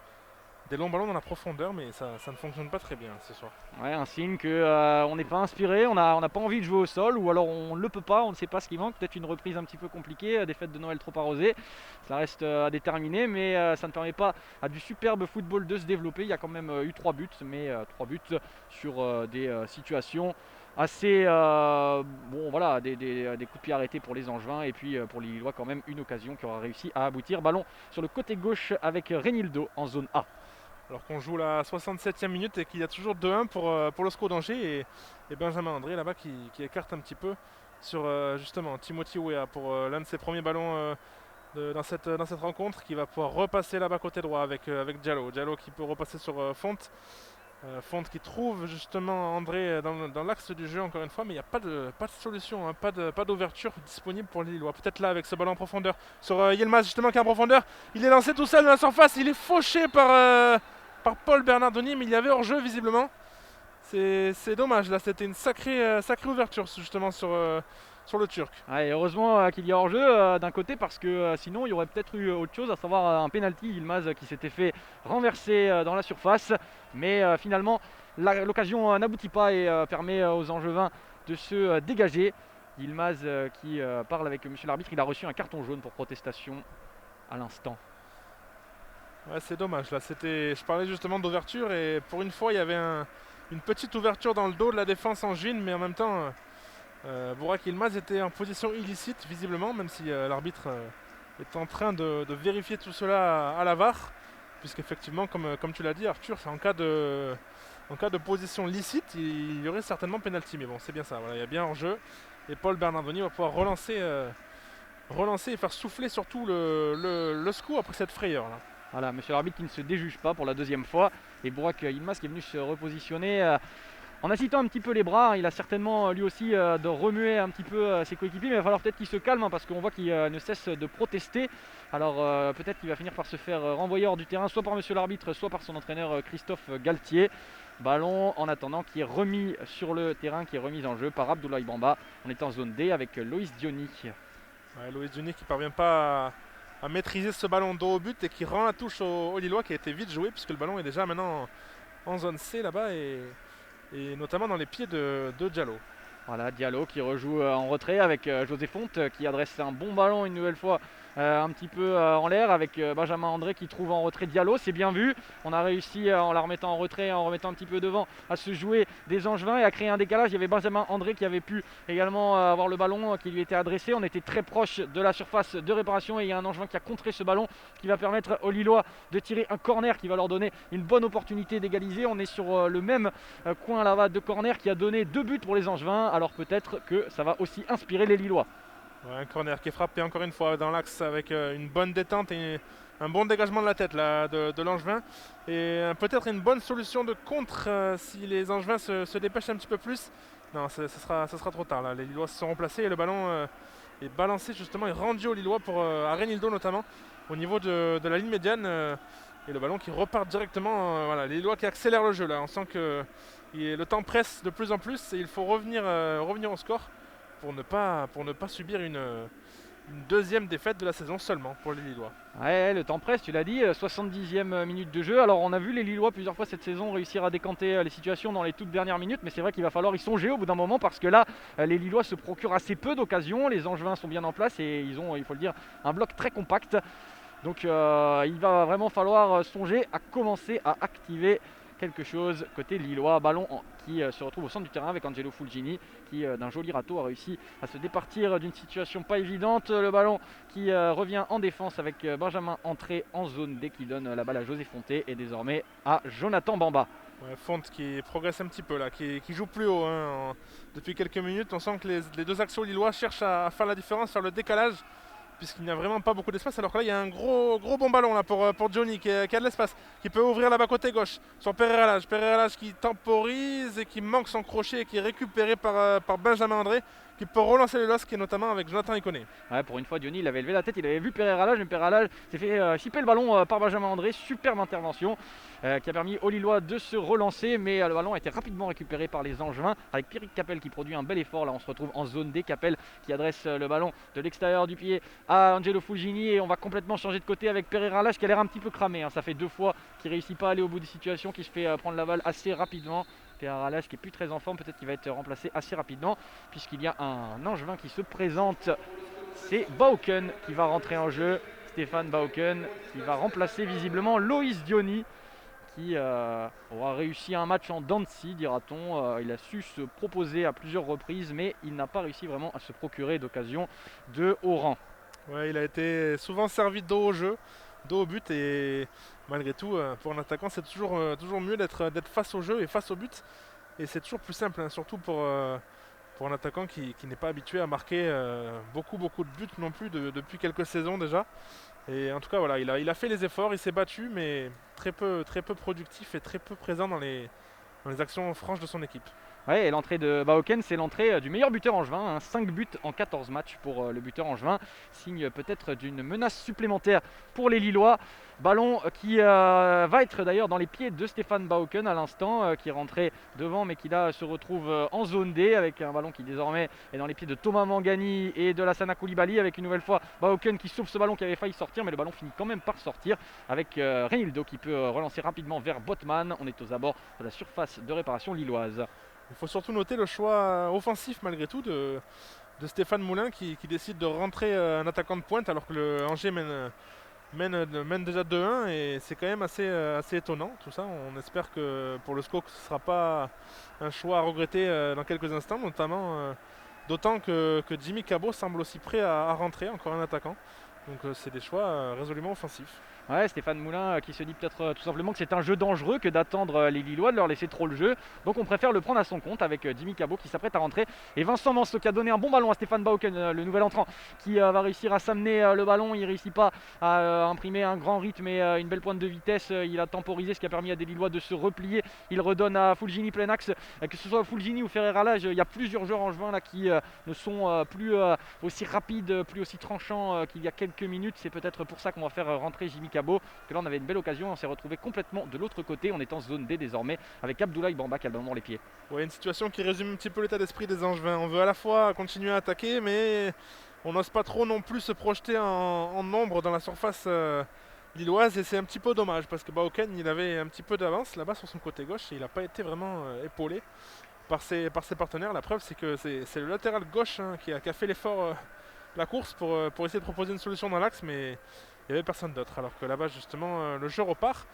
longs ballons dans la profondeur, mais ça ne fonctionne pas très bien ce soir. Ouais, un signe que on n'est pas inspiré, on n'a pas envie de jouer au sol, ou alors on ne le peut pas, on ne sait pas ce qui manque, peut-être une reprise un petit peu compliquée, des fêtes de Noël trop arrosées, ça reste à déterminer, mais ça ne permet pas à du superbe football de se développer. Il y a quand même eu 3 buts, mais 3 buts sur des situations assez bon voilà, des coups de pied arrêtés pour les Angevins, et puis pour les Lillois quand même une occasion qui aura réussi à aboutir. Ballon sur le côté gauche avec Renildo en zone A. Alors qu'on joue la 67e minute et qu'il y a toujours 2-1 pour le SCO d'Angers, et Benjamin André là-bas qui écarte un petit peu sur justement Timothy Weah pour l'un de ses premiers ballons dans cette rencontre, qui va pouvoir repasser là-bas côté droit avec Diallo. Diallo qui peut repasser sur Font. Font qui trouve justement André dans l'axe du jeu encore une fois, mais il n'y a pas de solution, hein, pas d'ouverture disponible pour les Lillois. Peut-être là avec ce ballon en profondeur sur Yilmaz justement qui est en profondeur. Il est lancé tout seul dans la surface, il est fauché par Paul Bernardoni, mais il y avait hors-jeu visiblement. C'est dommage, là c'était une sacrée ouverture justement sur le Turc. Ouais, heureusement qu'il y a hors-jeu d'un côté, parce que sinon il y aurait peut-être eu autre chose, à savoir un penalty. Yilmaz qui s'était fait renverser dans la surface, mais finalement l'occasion n'aboutit pas et permet aux Angevins de se dégager. Yilmaz qui parle avec monsieur l'arbitre, il a reçu un carton jaune pour protestation à l'instant. Ouais, c'est dommage, là je parlais justement d'ouverture, et pour une fois il y avait une petite ouverture dans le dos de la défense angevine, mais en même temps Burak Yilmaz était en position illicite visiblement, même si l'arbitre est en train de vérifier tout cela à la VAR, puisqu'effectivement comme tu l'as dit Arthur, en cas de position licite il y aurait certainement pénalty, mais bon c'est bien ça, voilà, il y a bien hors-jeu, et Paul Bernardoni va pouvoir relancer et faire souffler surtout le SCO après cette frayeur là. Voilà, monsieur l'arbitre qui ne se déjuge pas pour la deuxième fois, et Burak Yilmaz qui est venu se repositionner en agitant un petit peu les bras. Il a certainement lui aussi de remuer un petit peu ses coéquipiers, mais il va falloir peut-être qu'il se calme, parce qu'on voit qu'il ne cesse de protester. Alors peut-être qu'il va finir par se faire renvoyer hors du terrain, soit par monsieur l'arbitre, soit par son entraîneur Christophe Galtier. Ballon en attendant qui est remis sur le terrain, qui est remis en jeu par Abdoulaye Bamba. On est en zone D avec Loïs Diony. Ouais, Loïs Diony qui ne parvient pas à maîtriser ce ballon dos au but, et qui rend la touche au Lillois, qui a été vite joué puisque le ballon est déjà maintenant en zone C là-bas, et notamment dans les pieds de Diallo. Voilà, Diallo qui rejoue en retrait avec José Font qui adresse un bon ballon une nouvelle fois un petit peu en l'air avec Benjamin André qui trouve en retrait Diallo. C'est bien vu, on a réussi en la remettant en retrait, en remettant un petit peu devant, à se jouer des Angevins et à créer un décalage. Il y avait Benjamin André qui avait pu également avoir le ballon qui lui était adressé. On était très proche de la surface de réparation, et il y a un Angevin qui a contré ce ballon, qui va permettre aux Lillois de tirer un corner qui va leur donner une bonne opportunité d'égaliser. On est sur le même coin là-bas de corner qui a donné 2 buts pour les Angevins, alors peut-être que ça va aussi inspirer les Lillois. Ouais, un corner qui est frappé encore une fois dans l'axe avec une bonne détente et un bon dégagement de la tête là, de l'Angevin. Et peut-être une bonne solution de contre si les Angevins se dépêchent un petit peu plus. Non, ce sera trop tard là. Les Lillois se sont remplacés et le ballon est balancé justement et rendu aux Lillois à Renildo notamment au niveau de la ligne médiane. Et le ballon qui repart directement. Voilà, les Lillois qui accélèrent le jeu là. On sent que le temps presse de plus en plus et il faut revenir au score pour ne pas subir une deuxième défaite de la saison seulement pour les Lillois. Ouais, le temps presse, tu l'as dit, 70e minute de jeu. Alors on a vu les Lillois plusieurs fois cette saison réussir à décanter les situations dans les toutes dernières minutes, mais c'est vrai qu'il va falloir y songer au bout d'un moment parce que là, les Lillois se procurent assez peu d'occasions, les Angevins sont bien en place et ils ont, il faut le dire, un bloc très compact. Donc il va vraiment falloir songer à commencer à activer quelque chose côté lillois. Ballon qui se retrouve au centre du terrain avec Angelo Fulgini qui d'un joli râteau a réussi à se départir d'une situation pas évidente. Le ballon qui revient en défense avec Benjamin entré en zone dès qu'il donne la balle à José Fonté et désormais à Jonathan Bamba. Ouais, Fonte qui progresse un petit peu là, qui joue plus haut depuis quelques minutes. On sent que les deux axiaux lillois cherchent à faire la différence, faire le décalage, puisqu'il n'y a vraiment pas beaucoup d'espace. Alors que là, il y a un gros bon ballon là pour Johnny qui a de l'espace, qui peut ouvrir là-bas côté gauche sur Pereira Lage. Pereira Lage qui temporise et qui manque son crochet et qui est récupéré par Benjamin André, qui peut relancer le LOSC et notamment avec Jonathan Iconé. Ouais, pour une fois, Johnny il avait levé la tête, il avait vu Pereira Lage, mais Pereira Lage s'est fait chipper le ballon par Benjamin André. Superbe intervention qui a permis aux Lillois de se relancer, mais le ballon a été rapidement récupéré par les Angevins avec Pierrick Capel qui produit un bel effort. Là, on se retrouve en zone D. Capel qui adresse le ballon de l'extérieur du pied à Angelo Fulgini et on va complètement changer de côté avec Pereira Lage qui a l'air un petit peu cramé. Ça fait 2 fois qu'il ne réussit pas à aller au bout des situations, qu'il se fait prendre la balle assez rapidement. Pereira Lage qui est plus très en forme, peut-être qu'il va être remplacé assez rapidement puisqu'il y a un Angevin qui se présente. C'est Bauken qui va rentrer en jeu. Stéphane Bauken qui va remplacer visiblement Loïs Diony qui aura réussi un match en dents de scie, dira-t-on. Il a su se proposer à plusieurs reprises, mais il n'a pas réussi vraiment à se procurer d'occasion de haut rang. Ouais, il a été souvent servi dos au jeu, dos au but, et malgré tout, pour un attaquant, c'est toujours mieux d'être face au jeu et face au but. Et c'est toujours plus simple, surtout pour un attaquant qui n'est pas habitué à marquer beaucoup de buts non plus depuis quelques saisons déjà. Et en tout cas, voilà, il a fait les efforts, il s'est battu, mais très peu productif et très peu présent dans les actions franches de son équipe. Ouais, et l'entrée de Bauken, c'est l'entrée du meilleur buteur angevin. 5 buts en 14 matchs pour le buteur angevin. Signe peut-être d'une menace supplémentaire pour les Lillois. Ballon qui va être d'ailleurs dans les pieds de Stéphane Bauken à l'instant, qui est rentré devant mais qui là se retrouve en zone D avec un ballon qui désormais est dans les pieds de Thomas Mangani et de Lassana Koulibaly avec une nouvelle fois Bauken qui sauve ce ballon qui avait failli sortir, mais le ballon finit quand même par sortir avec Renildo qui peut relancer rapidement vers Botman. On est aux abords de la surface de réparation lilloise. Il faut surtout noter le choix offensif malgré tout de Stéphane Moulin qui décide de rentrer un attaquant de pointe alors que le Angers mène déjà 2-1 et c'est quand même assez étonnant tout ça. On espère que pour le SCO ce ne sera pas un choix à regretter dans quelques instants, notamment d'autant que Jimmy Cabot semble aussi prêt à rentrer, encore un attaquant. Donc c'est des choix résolument offensifs. Ouais, Stéphane Moulin qui se dit peut-être tout simplement que c'est un jeu dangereux que d'attendre les Lillois, de leur laisser trop le jeu. Donc on préfère le prendre à son compte avec Jimmy Cabot qui s'apprête à rentrer. Et Vincent Manceau qui a donné un bon ballon à Stéphane Bauken, le nouvel entrant, qui va réussir à s'amener le ballon. Il ne réussit pas à imprimer un grand rythme et une belle pointe de vitesse. Il a temporisé, ce qui a permis à des Lillois de se replier. Il redonne à Fulgini plein axe. Que ce soit Fulgini ou Ferreira Lage, il y a plusieurs joueurs angevins là qui ne sont plus aussi rapides, plus aussi tranchants qu'il y a quelques minutes. C'est peut-être pour ça qu'on va faire rentrer Jimmy Cabot. Que là on avait une belle occasion, on s'est retrouvé complètement de l'autre côté. On est en zone D désormais avec Abdoulaye Bamba qui a le ballon dans les pieds. Ouais, une situation qui résume un petit peu l'état d'esprit des Angevins. On veut à la fois continuer à attaquer, mais on n'ose pas trop non plus se projeter en nombre dans la surface lilloise. Et c'est un petit peu dommage parce que Bauken il avait un petit peu d'avance là-bas sur son côté gauche et il n'a pas été vraiment épaulé par ses partenaires. La preuve c'est que c'est le latéral gauche qui a fait l'effort, la course pour essayer de proposer une solution dans l'axe, mais il n'y avait personne d'autre. Alors que là-bas justement le jeu repart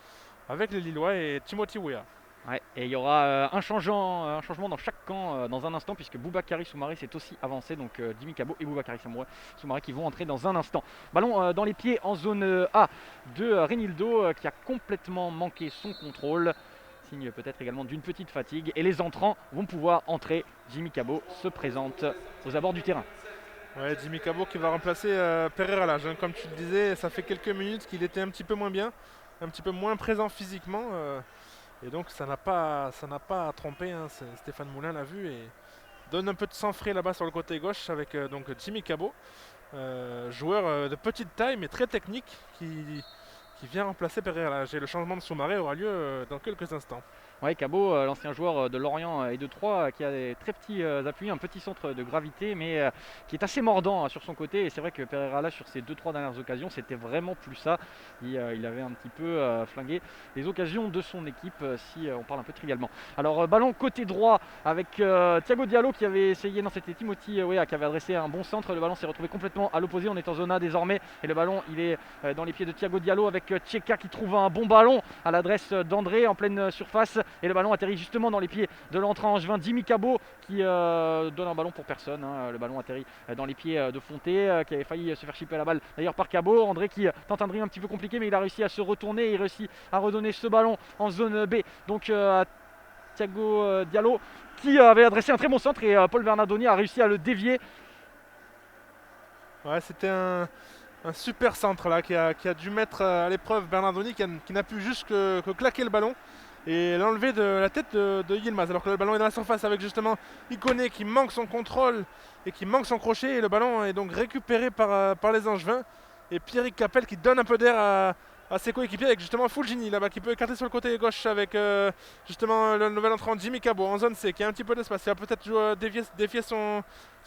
avec les Lillois et Timothy Weah. Ouais, et il y aura un changement dans chaque camp dans un instant puisque Boubakary Soumaré s'est aussi avancé. Donc Jimmy Cabot et Boubakary Soumaré qui vont entrer dans un instant. Ballon dans les pieds en zone A de Renildo qui a complètement manqué son contrôle. Signe peut-être également d'une petite fatigue. Et les entrants vont pouvoir entrer. Jimmy Cabot se présente aux abords du terrain. Ouais, Jimmy Cabot qui va remplacer Pereira Lage, hein. Comme tu le disais, ça fait quelques minutes qu'il était un petit peu moins bien, un petit peu moins présent physiquement. Et donc ça n'a pas trompé, hein. Stéphane Moulin l'a vu et donne un peu de sang frais là-bas sur le côté gauche avec donc Jimmy Cabot, joueur de petite taille mais très technique qui vient remplacer Pereira Lage. Et le changement de Soumaré aura lieu dans quelques instants. Ouais, Cabot, l'ancien joueur de Lorient et de Troyes, qui a des très petits appuis, un petit centre de gravité, mais qui est assez mordant sur son côté. Et c'est vrai que Pereira, là, sur ses deux trois dernières occasions, c'était vraiment plus ça. Il avait un petit peu flingué les occasions de son équipe, si on parle un peu trivialement. Alors, ballon côté droit avec Thiago Diallo qui avait essayé, non, c'était Timothy Weah qui avait adressé un bon centre. Le ballon s'est retrouvé complètement à l'opposé. On est en zone A désormais. Et le ballon, il est dans les pieds de Thiago Diallo avec Tcheka qui trouve un bon ballon à l'adresse d'André en pleine surface. Et le ballon atterrit justement dans les pieds de l'entrant angevin Jimmy Cabot qui donne un ballon pour personne, hein. Le ballon atterrit dans les pieds de Fonté qui avait failli se faire chipper la balle d'ailleurs par Cabot. André qui tente un dribble un petit peu compliqué, mais il a réussi à se retourner et il réussit à redonner ce ballon en zone B. Donc à Thiago Diallo qui avait adressé un très bon centre et Paul Bernardoni a réussi à le dévier. Ouais, c'était un super centre là qui a dû mettre à l'épreuve Bernardoni qui n'a pu juste que claquer le ballon et l'enlever de la tête de Yilmaz, alors que le ballon est dans la surface avec justement Iconé qui manque son contrôle et qui manque son crochet, et le ballon est donc récupéré par les Angevins et Pierrick Capel qui donne un peu d'air à ses coéquipiers avec justement Fulgini là-bas qui peut écarter sur le côté gauche avec justement le nouvel entrant Jimmy Cabot en zone C qui a un petit peu d'espace. Il va peut-être défier son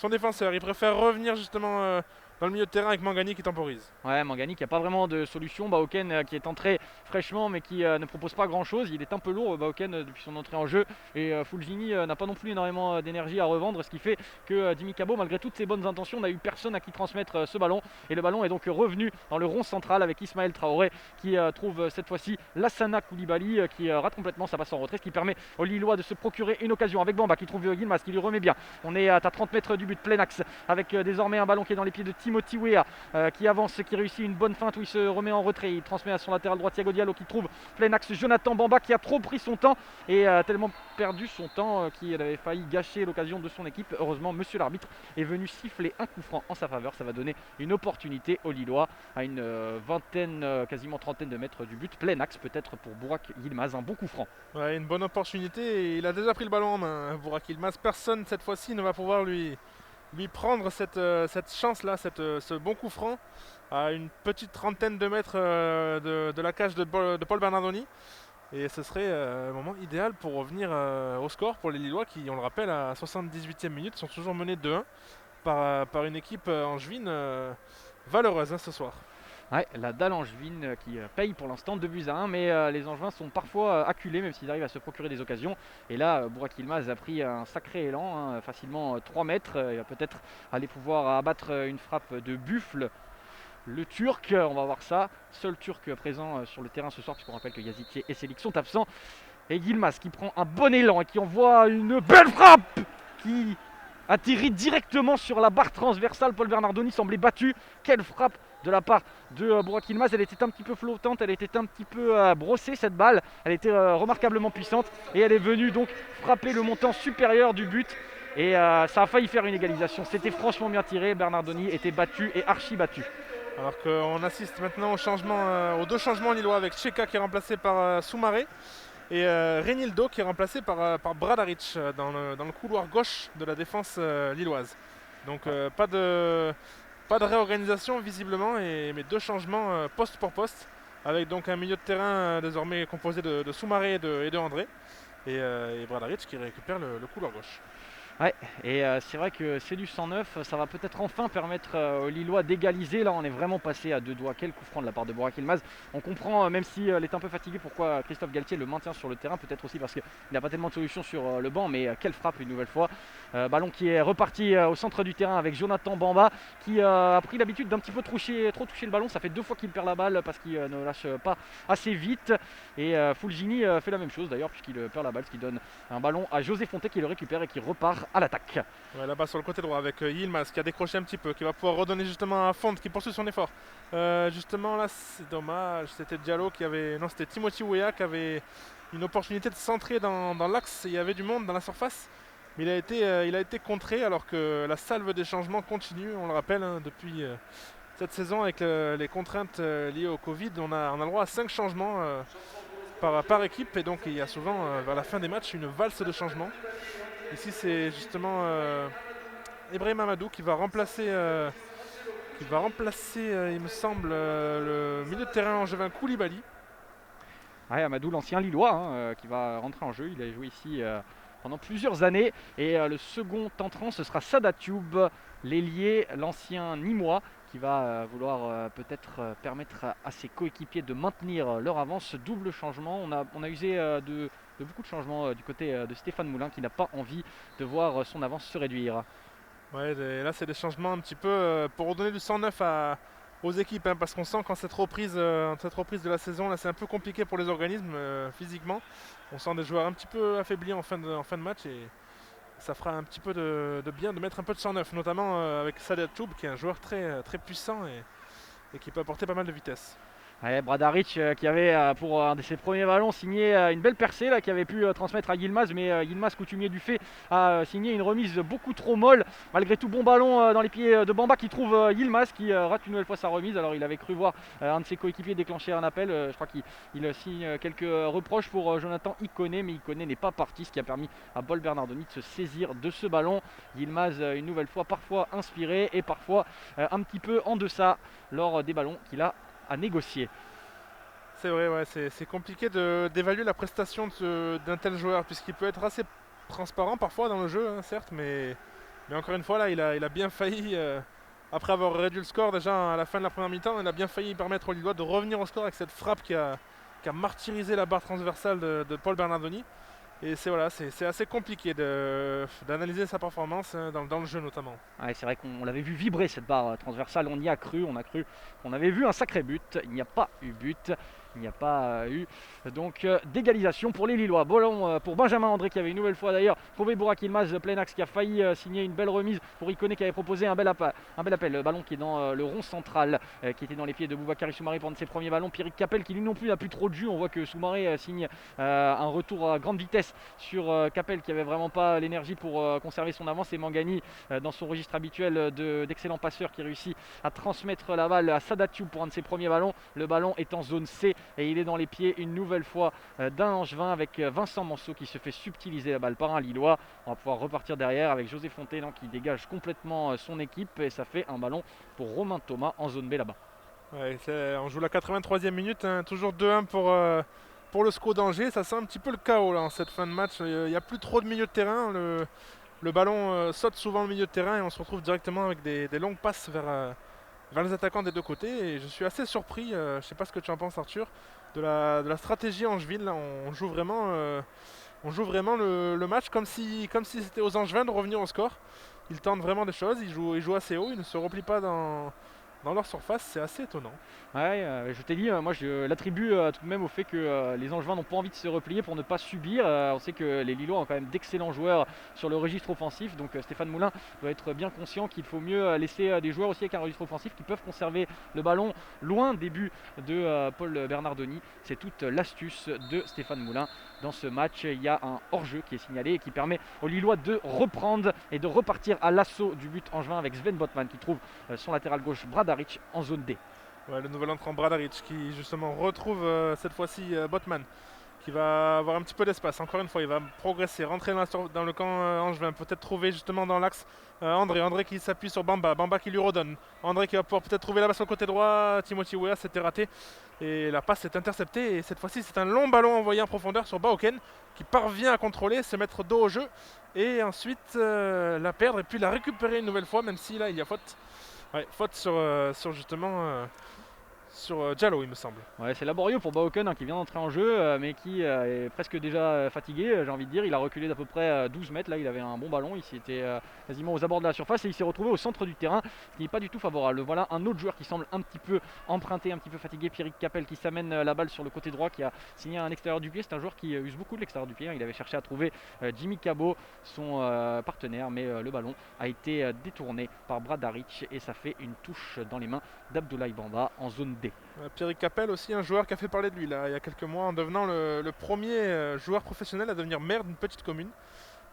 défenseur, il préfère revenir justement dans le milieu de terrain avec Mangani qui temporise. Ouais, Mangani qui n'a pas vraiment de solution. Baoken qui est entré fraîchement mais qui ne propose pas grand chose. Il est un peu lourd, Baoken, depuis son entrée en jeu. Et Fulgini n'a pas non plus énormément d'énergie à revendre. Ce qui fait que Jimmy Cabot, malgré toutes ses bonnes intentions, n'a eu personne à qui transmettre ce ballon. Et le ballon est donc revenu dans le rond central avec Ismaël Traoré qui trouve cette fois-ci Lassana Koulibaly qui rate complètement sa passe en retrait. Ce qui permet aux Lillois de se procurer une occasion avec Bamba qui trouve Yilmaz qui lui remet bien. On est à 30 mètres du but, plein axe avec désormais un ballon qui est dans les pieds de Timothy Weah qui avance, qui réussit une bonne feinte où il se remet en retrait. Il transmet à son latéral droit Thiago Diallo qui trouve plein axe Jonathan Bamba qui a trop pris son temps et tellement perdu son temps qu'il avait failli gâcher l'occasion de son équipe. Heureusement, monsieur l'arbitre est venu siffler un coup franc en sa faveur. Ça va donner une opportunité aux Lillois à une vingtaine, quasiment trentaine de mètres du but. Plein axe peut-être pour Burak Yilmaz, un bon coup franc. Ouais, une bonne opportunité et il a déjà pris le ballon en main, hein, Burak Yilmaz. Personne cette fois-ci ne va pouvoir lui prendre cette chance-là, ce bon coup franc à une petite trentaine de mètres de la cage de Paul Bernardoni. Et ce serait un moment idéal pour revenir au score pour les Lillois qui, on le rappelle, à 78e minute sont toujours menés 2-1 par une équipe angevine valeureuse, hein, ce soir. Ouais, la dalle angevine qui paye pour l'instant 2 buts à 1, mais les Angevins sont parfois acculés même s'ils arrivent à se procurer des occasions. Et là, Burak Yilmaz a pris un sacré élan, hein, facilement 3 mètres. Il va peut-être aller pouvoir abattre une frappe de buffle. Le Turc, on va voir ça. Seul Turc présent sur le terrain ce soir, puisqu'on rappelle que Yazici et Selik sont absents. Et Yilmaz qui prend un bon élan et qui envoie une belle frappe qui atterrit directement sur la barre transversale. Paul Bernardoni semblait battu. Quelle frappe de la part de Burak Yilmaz. Elle était un petit peu flottante, elle était un petit peu brossée cette balle. Elle était remarquablement puissante et elle est venue donc frapper le montant supérieur du but. Et ça a failli faire une égalisation. C'était franchement bien tiré. Bernardoni était battu et archi battu. Alors qu'on assiste maintenant aux deux changements lillois avec Tcheka qui est remplacé par Soumaré et Renildo qui est remplacé par Bradaric dans le couloir gauche de la défense lilloise. Donc pas de réorganisation visiblement, mais deux changements poste pour poste avec donc un milieu de terrain désormais composé de Soumaré et de André et Bradaric qui récupère le couloir gauche. Ouais, et c'est vrai que c'est du 109, ça va peut-être enfin permettre aux Lillois d'égaliser. Là, on est vraiment passé à deux doigts. Quel coup franc de la part de Burak Yilmaz. On comprend, même s'il est un peu fatigué, pourquoi Christophe Galtier le maintient sur le terrain. Peut-être aussi parce qu'il n'a pas tellement de solutions sur le banc, mais quelle frappe une nouvelle fois. Ballon qui est reparti au centre du terrain avec Jonathan Bamba qui a pris l'habitude d'un petit peu trop toucher le ballon. Ça fait 2 fois qu'il perd la balle parce qu'il ne lâche pas assez vite. Et Fulgini fait la même chose d'ailleurs, puisqu'il perd la balle, ce qui donne un ballon à José Fonté qui le récupère et qui repart à l'attaque. Ouais, là-bas sur le côté droit avec Yilmaz qui a décroché un petit peu, qui va pouvoir redonner justement à Fonte qui poursuit son effort. Justement là c'est dommage, c'était Diallo qui avait. Non, c'était Timothy Weah qui avait une opportunité de centrer dans l'axe et il y avait du monde dans la surface. Mais il a été contré alors que la salve des changements continue, on le rappelle, hein, depuis cette saison avec les contraintes liées au Covid. On a le droit à 5 changements par équipe et donc il y a souvent vers la fin des matchs une valse de changements. Ici c'est justement Ibrahim Amadou qui va remplacer il me semble, le milieu de terrain angevin Koulibaly. Ouais, Amadou, l'ancien Lillois, hein, qui va rentrer en jeu. Il a joué ici pendant plusieurs années. Et le second entrant, ce sera Sada Thioub, l'ailier, l'ancien Nîmois, qui va vouloir peut-être permettre à ses coéquipiers de maintenir leur avance. Double changement. On a usé de beaucoup de changements du côté de Stéphane Moulin, qui n'a pas envie de voir son avance se réduire. Ouais, là c'est des changements un petit peu pour redonner du sang neuf aux équipes, hein, parce qu'on sent qu'en cette reprise de la saison, là c'est un peu compliqué pour les organismes physiquement. On sent des joueurs un petit peu affaiblis en fin de match et ça fera un petit peu de bien de mettre un peu de sang neuf, notamment avec Sadat Choub qui est un joueur très puissant et qui peut apporter pas mal de vitesse. Ouais, Bradaric qui avait pour un de ses premiers ballons signé une belle percée là, qui avait pu transmettre à Yilmaz, mais Yilmaz, coutumier du fait, a signé une remise beaucoup trop molle. Malgré tout, bon ballon dans les pieds de Bamba qui trouve Yilmaz qui rate une nouvelle fois sa remise. Alors il avait cru voir un de ses coéquipiers déclencher un appel. Je crois qu'il signe quelques reproches pour Jonathan Ikoné, mais Ikoné n'est pas parti, ce qui a permis à Paul Bernardoni de se saisir de ce ballon. Yilmaz une nouvelle fois parfois inspiré et parfois un petit peu en deçà lors des ballons qu'il a à négocier. C'est vrai, ouais, c'est compliqué d'évaluer la prestation d'un tel joueur, puisqu'il peut être assez transparent parfois dans le jeu, hein, certes, mais encore une fois, là, il a bien failli, après avoir réduit le score déjà à la fin de la première mi-temps, il a bien failli permettre aux Lillois de revenir au score avec cette frappe qui a martyrisé la barre transversale de Paul Bernardoni. Et c'est assez compliqué d'analyser sa performance hein, dans le jeu notamment. Ouais, c'est vrai qu'on l'avait vu vibrer cette barre transversale, on y a cru, on a cru qu'on avait vu un sacré but, il n'y a pas eu but. Il n'y a pas eu donc d'égalisation pour les Lillois. Ballon pour Benjamin André qui avait une nouvelle fois d'ailleurs trouvé Burak Yilmaz, plein axe, qui a failli signer une belle remise pour Ikoné qui avait proposé un bel appel. Le ballon qui est dans le rond central, qui était dans les pieds de Boubacar Soumaré pour un de ses premiers ballons. Pierrick Capel qui lui non plus n'a plus trop de jus. On voit que Soumaré signe un retour à grande vitesse sur Capel qui avait vraiment pas l'énergie pour conserver son avance. Et Mangani dans son registre habituel d'excellent passeur qui réussit à transmettre la balle à Sada Thioub pour un de ses premiers ballons. Le ballon est en zone C et il est dans les pieds une nouvelle fois d'un Angevin avec Vincent Manceau qui se fait subtiliser la balle par un Lillois. On va pouvoir repartir derrière avec José Fontaine qui dégage complètement son équipe et ça fait un ballon pour Romain Thomas en zone B là-bas. Ouais, on joue la 83e minute, hein, toujours 2-1 pour le SCO d'Angers. Ça sent un petit peu le chaos là, en cette fin de match. Il n'y a plus trop de milieu de terrain. Le ballon saute souvent au milieu de terrain et on se retrouve directement avec des longues passes vers les attaquants des deux côtés. Et je suis assez surpris, je ne sais pas ce que tu en penses Arthur, de la stratégie angevine. Là, on joue vraiment, le match comme si c'était aux Angevins de revenir au score. Ils tentent vraiment des choses, ils jouent assez haut, ils ne se replient pas dans leur surface, c'est assez étonnant. Ouais, je t'ai dit, moi je l'attribue tout de même au fait que les Angevins n'ont pas envie de se replier pour ne pas subir. On sait que les Lillois ont quand même d'excellents joueurs sur le registre offensif, donc Stéphane Moulin doit être bien conscient qu'il faut mieux laisser des joueurs aussi avec un registre offensif qui peuvent conserver le ballon loin des buts de Paul Bernardoni. C'est toute l'astuce de Stéphane Moulin. Dans ce match, il y a un hors-jeu qui est signalé et qui permet aux Lillois de reprendre et de repartir à l'assaut du but angevin avec Sven Botman qui trouve son latéral gauche Bradaric en zone D. Ouais, le nouvel entrant Bradaric qui justement retrouve cette fois-ci Botman qui va avoir un petit peu d'espace. Encore une fois, il va progresser, rentrer dans le camp angevin, peut-être trouver justement dans l'axe André qui s'appuie sur Bamba qui lui redonne. André qui va pouvoir peut-être trouver là-bas sur le côté droit. Timothy Weah, c'était raté. Et la passe est interceptée. Et cette fois-ci, c'est un long ballon envoyé en profondeur sur Baoken qui parvient à contrôler, se mettre dos au jeu et ensuite la perdre et puis la récupérer une nouvelle fois, même si là il y a faute. Ouais, faute sur justement sur Diallo, il me semble. Ouais, c'est laborieux pour Baoken qui vient d'entrer en jeu, mais qui est presque déjà fatigué, j'ai envie de dire. Il a reculé d'à peu près 12 mètres. Là, il avait un bon ballon. Il était quasiment aux abords de la surface et il s'est retrouvé au centre du terrain, ce qui n'est pas du tout favorable. Voilà un autre joueur qui semble un petit peu emprunté, un petit peu fatigué. Pierrick Capel qui s'amène la balle sur le côté droit, qui a signé un extérieur du pied. C'est un joueur qui use beaucoup de l'extérieur du pied. Il avait cherché à trouver Jimmy Cabot, son partenaire, mais le ballon a été détourné par Bradaric et ça fait une touche dans les mains d'Abdoulaye Bamba en zone D. Pierrick Capel aussi, un joueur qui a fait parler de lui là, il y a quelques mois en devenant le premier joueur professionnel à devenir maire d'une petite commune.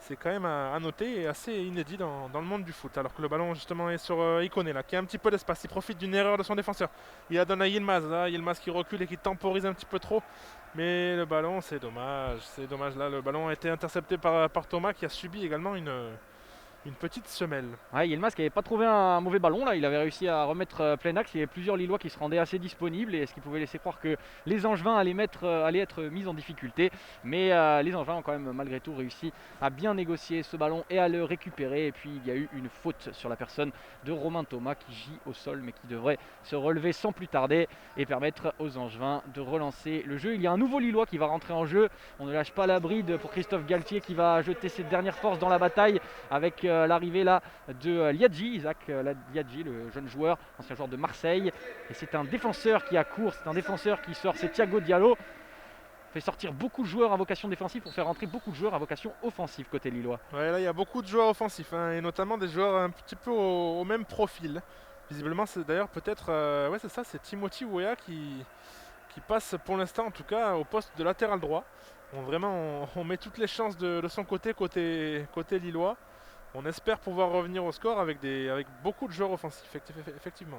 C'est quand même à noter et assez inédit dans le monde du foot. Alors que le ballon justement est sur Ikoné là, qui a un petit peu d'espace. Il profite d'une erreur de son défenseur. Il la donne à Yilmaz, là. Yilmaz qui recule et qui temporise un petit peu trop. Mais le ballon, c'est dommage. C'est dommage là. Le ballon a été intercepté par Thomas qui a subi également une petite semelle. Ouais, Yilmaz qui n'avait pas trouvé un mauvais ballon là, il avait réussi à remettre plein axe. Il y avait plusieurs Lillois qui se rendaient assez disponibles et ce qui pouvait laisser croire que les Angevins allaient être mis en difficulté. Mais les Angevins ont quand même malgré tout réussi à bien négocier ce ballon et à le récupérer. Et puis il y a eu une faute sur la personne de Romain Thomas qui gît au sol mais qui devrait se relever sans plus tarder et permettre aux Angevins de relancer le jeu. Il y a un nouveau Lillois qui va rentrer en jeu. On ne lâche pas la bride pour Christophe Galtier qui va jeter ses dernières forces dans la bataille avec l'arrivée là de Liadji, Isaac Liadji, le jeune joueur, ancien joueur de Marseille. Et c'est un défenseur qui accourt, c'est un défenseur qui sort, c'est Thiago Diallo. Fait sortir beaucoup de joueurs à vocation défensive pour faire rentrer beaucoup de joueurs à vocation offensive côté lillois. Ouais, là il y a beaucoup de joueurs offensifs hein, et notamment des joueurs un petit peu au même profil. Visiblement, c'est d'ailleurs peut-être, ouais c'est ça, c'est Timothy Weah qui passe pour l'instant en tout cas au poste de latéral droit. On met toutes les chances de son côté lillois. On espère pouvoir revenir au score avec beaucoup de joueurs offensifs, effectivement.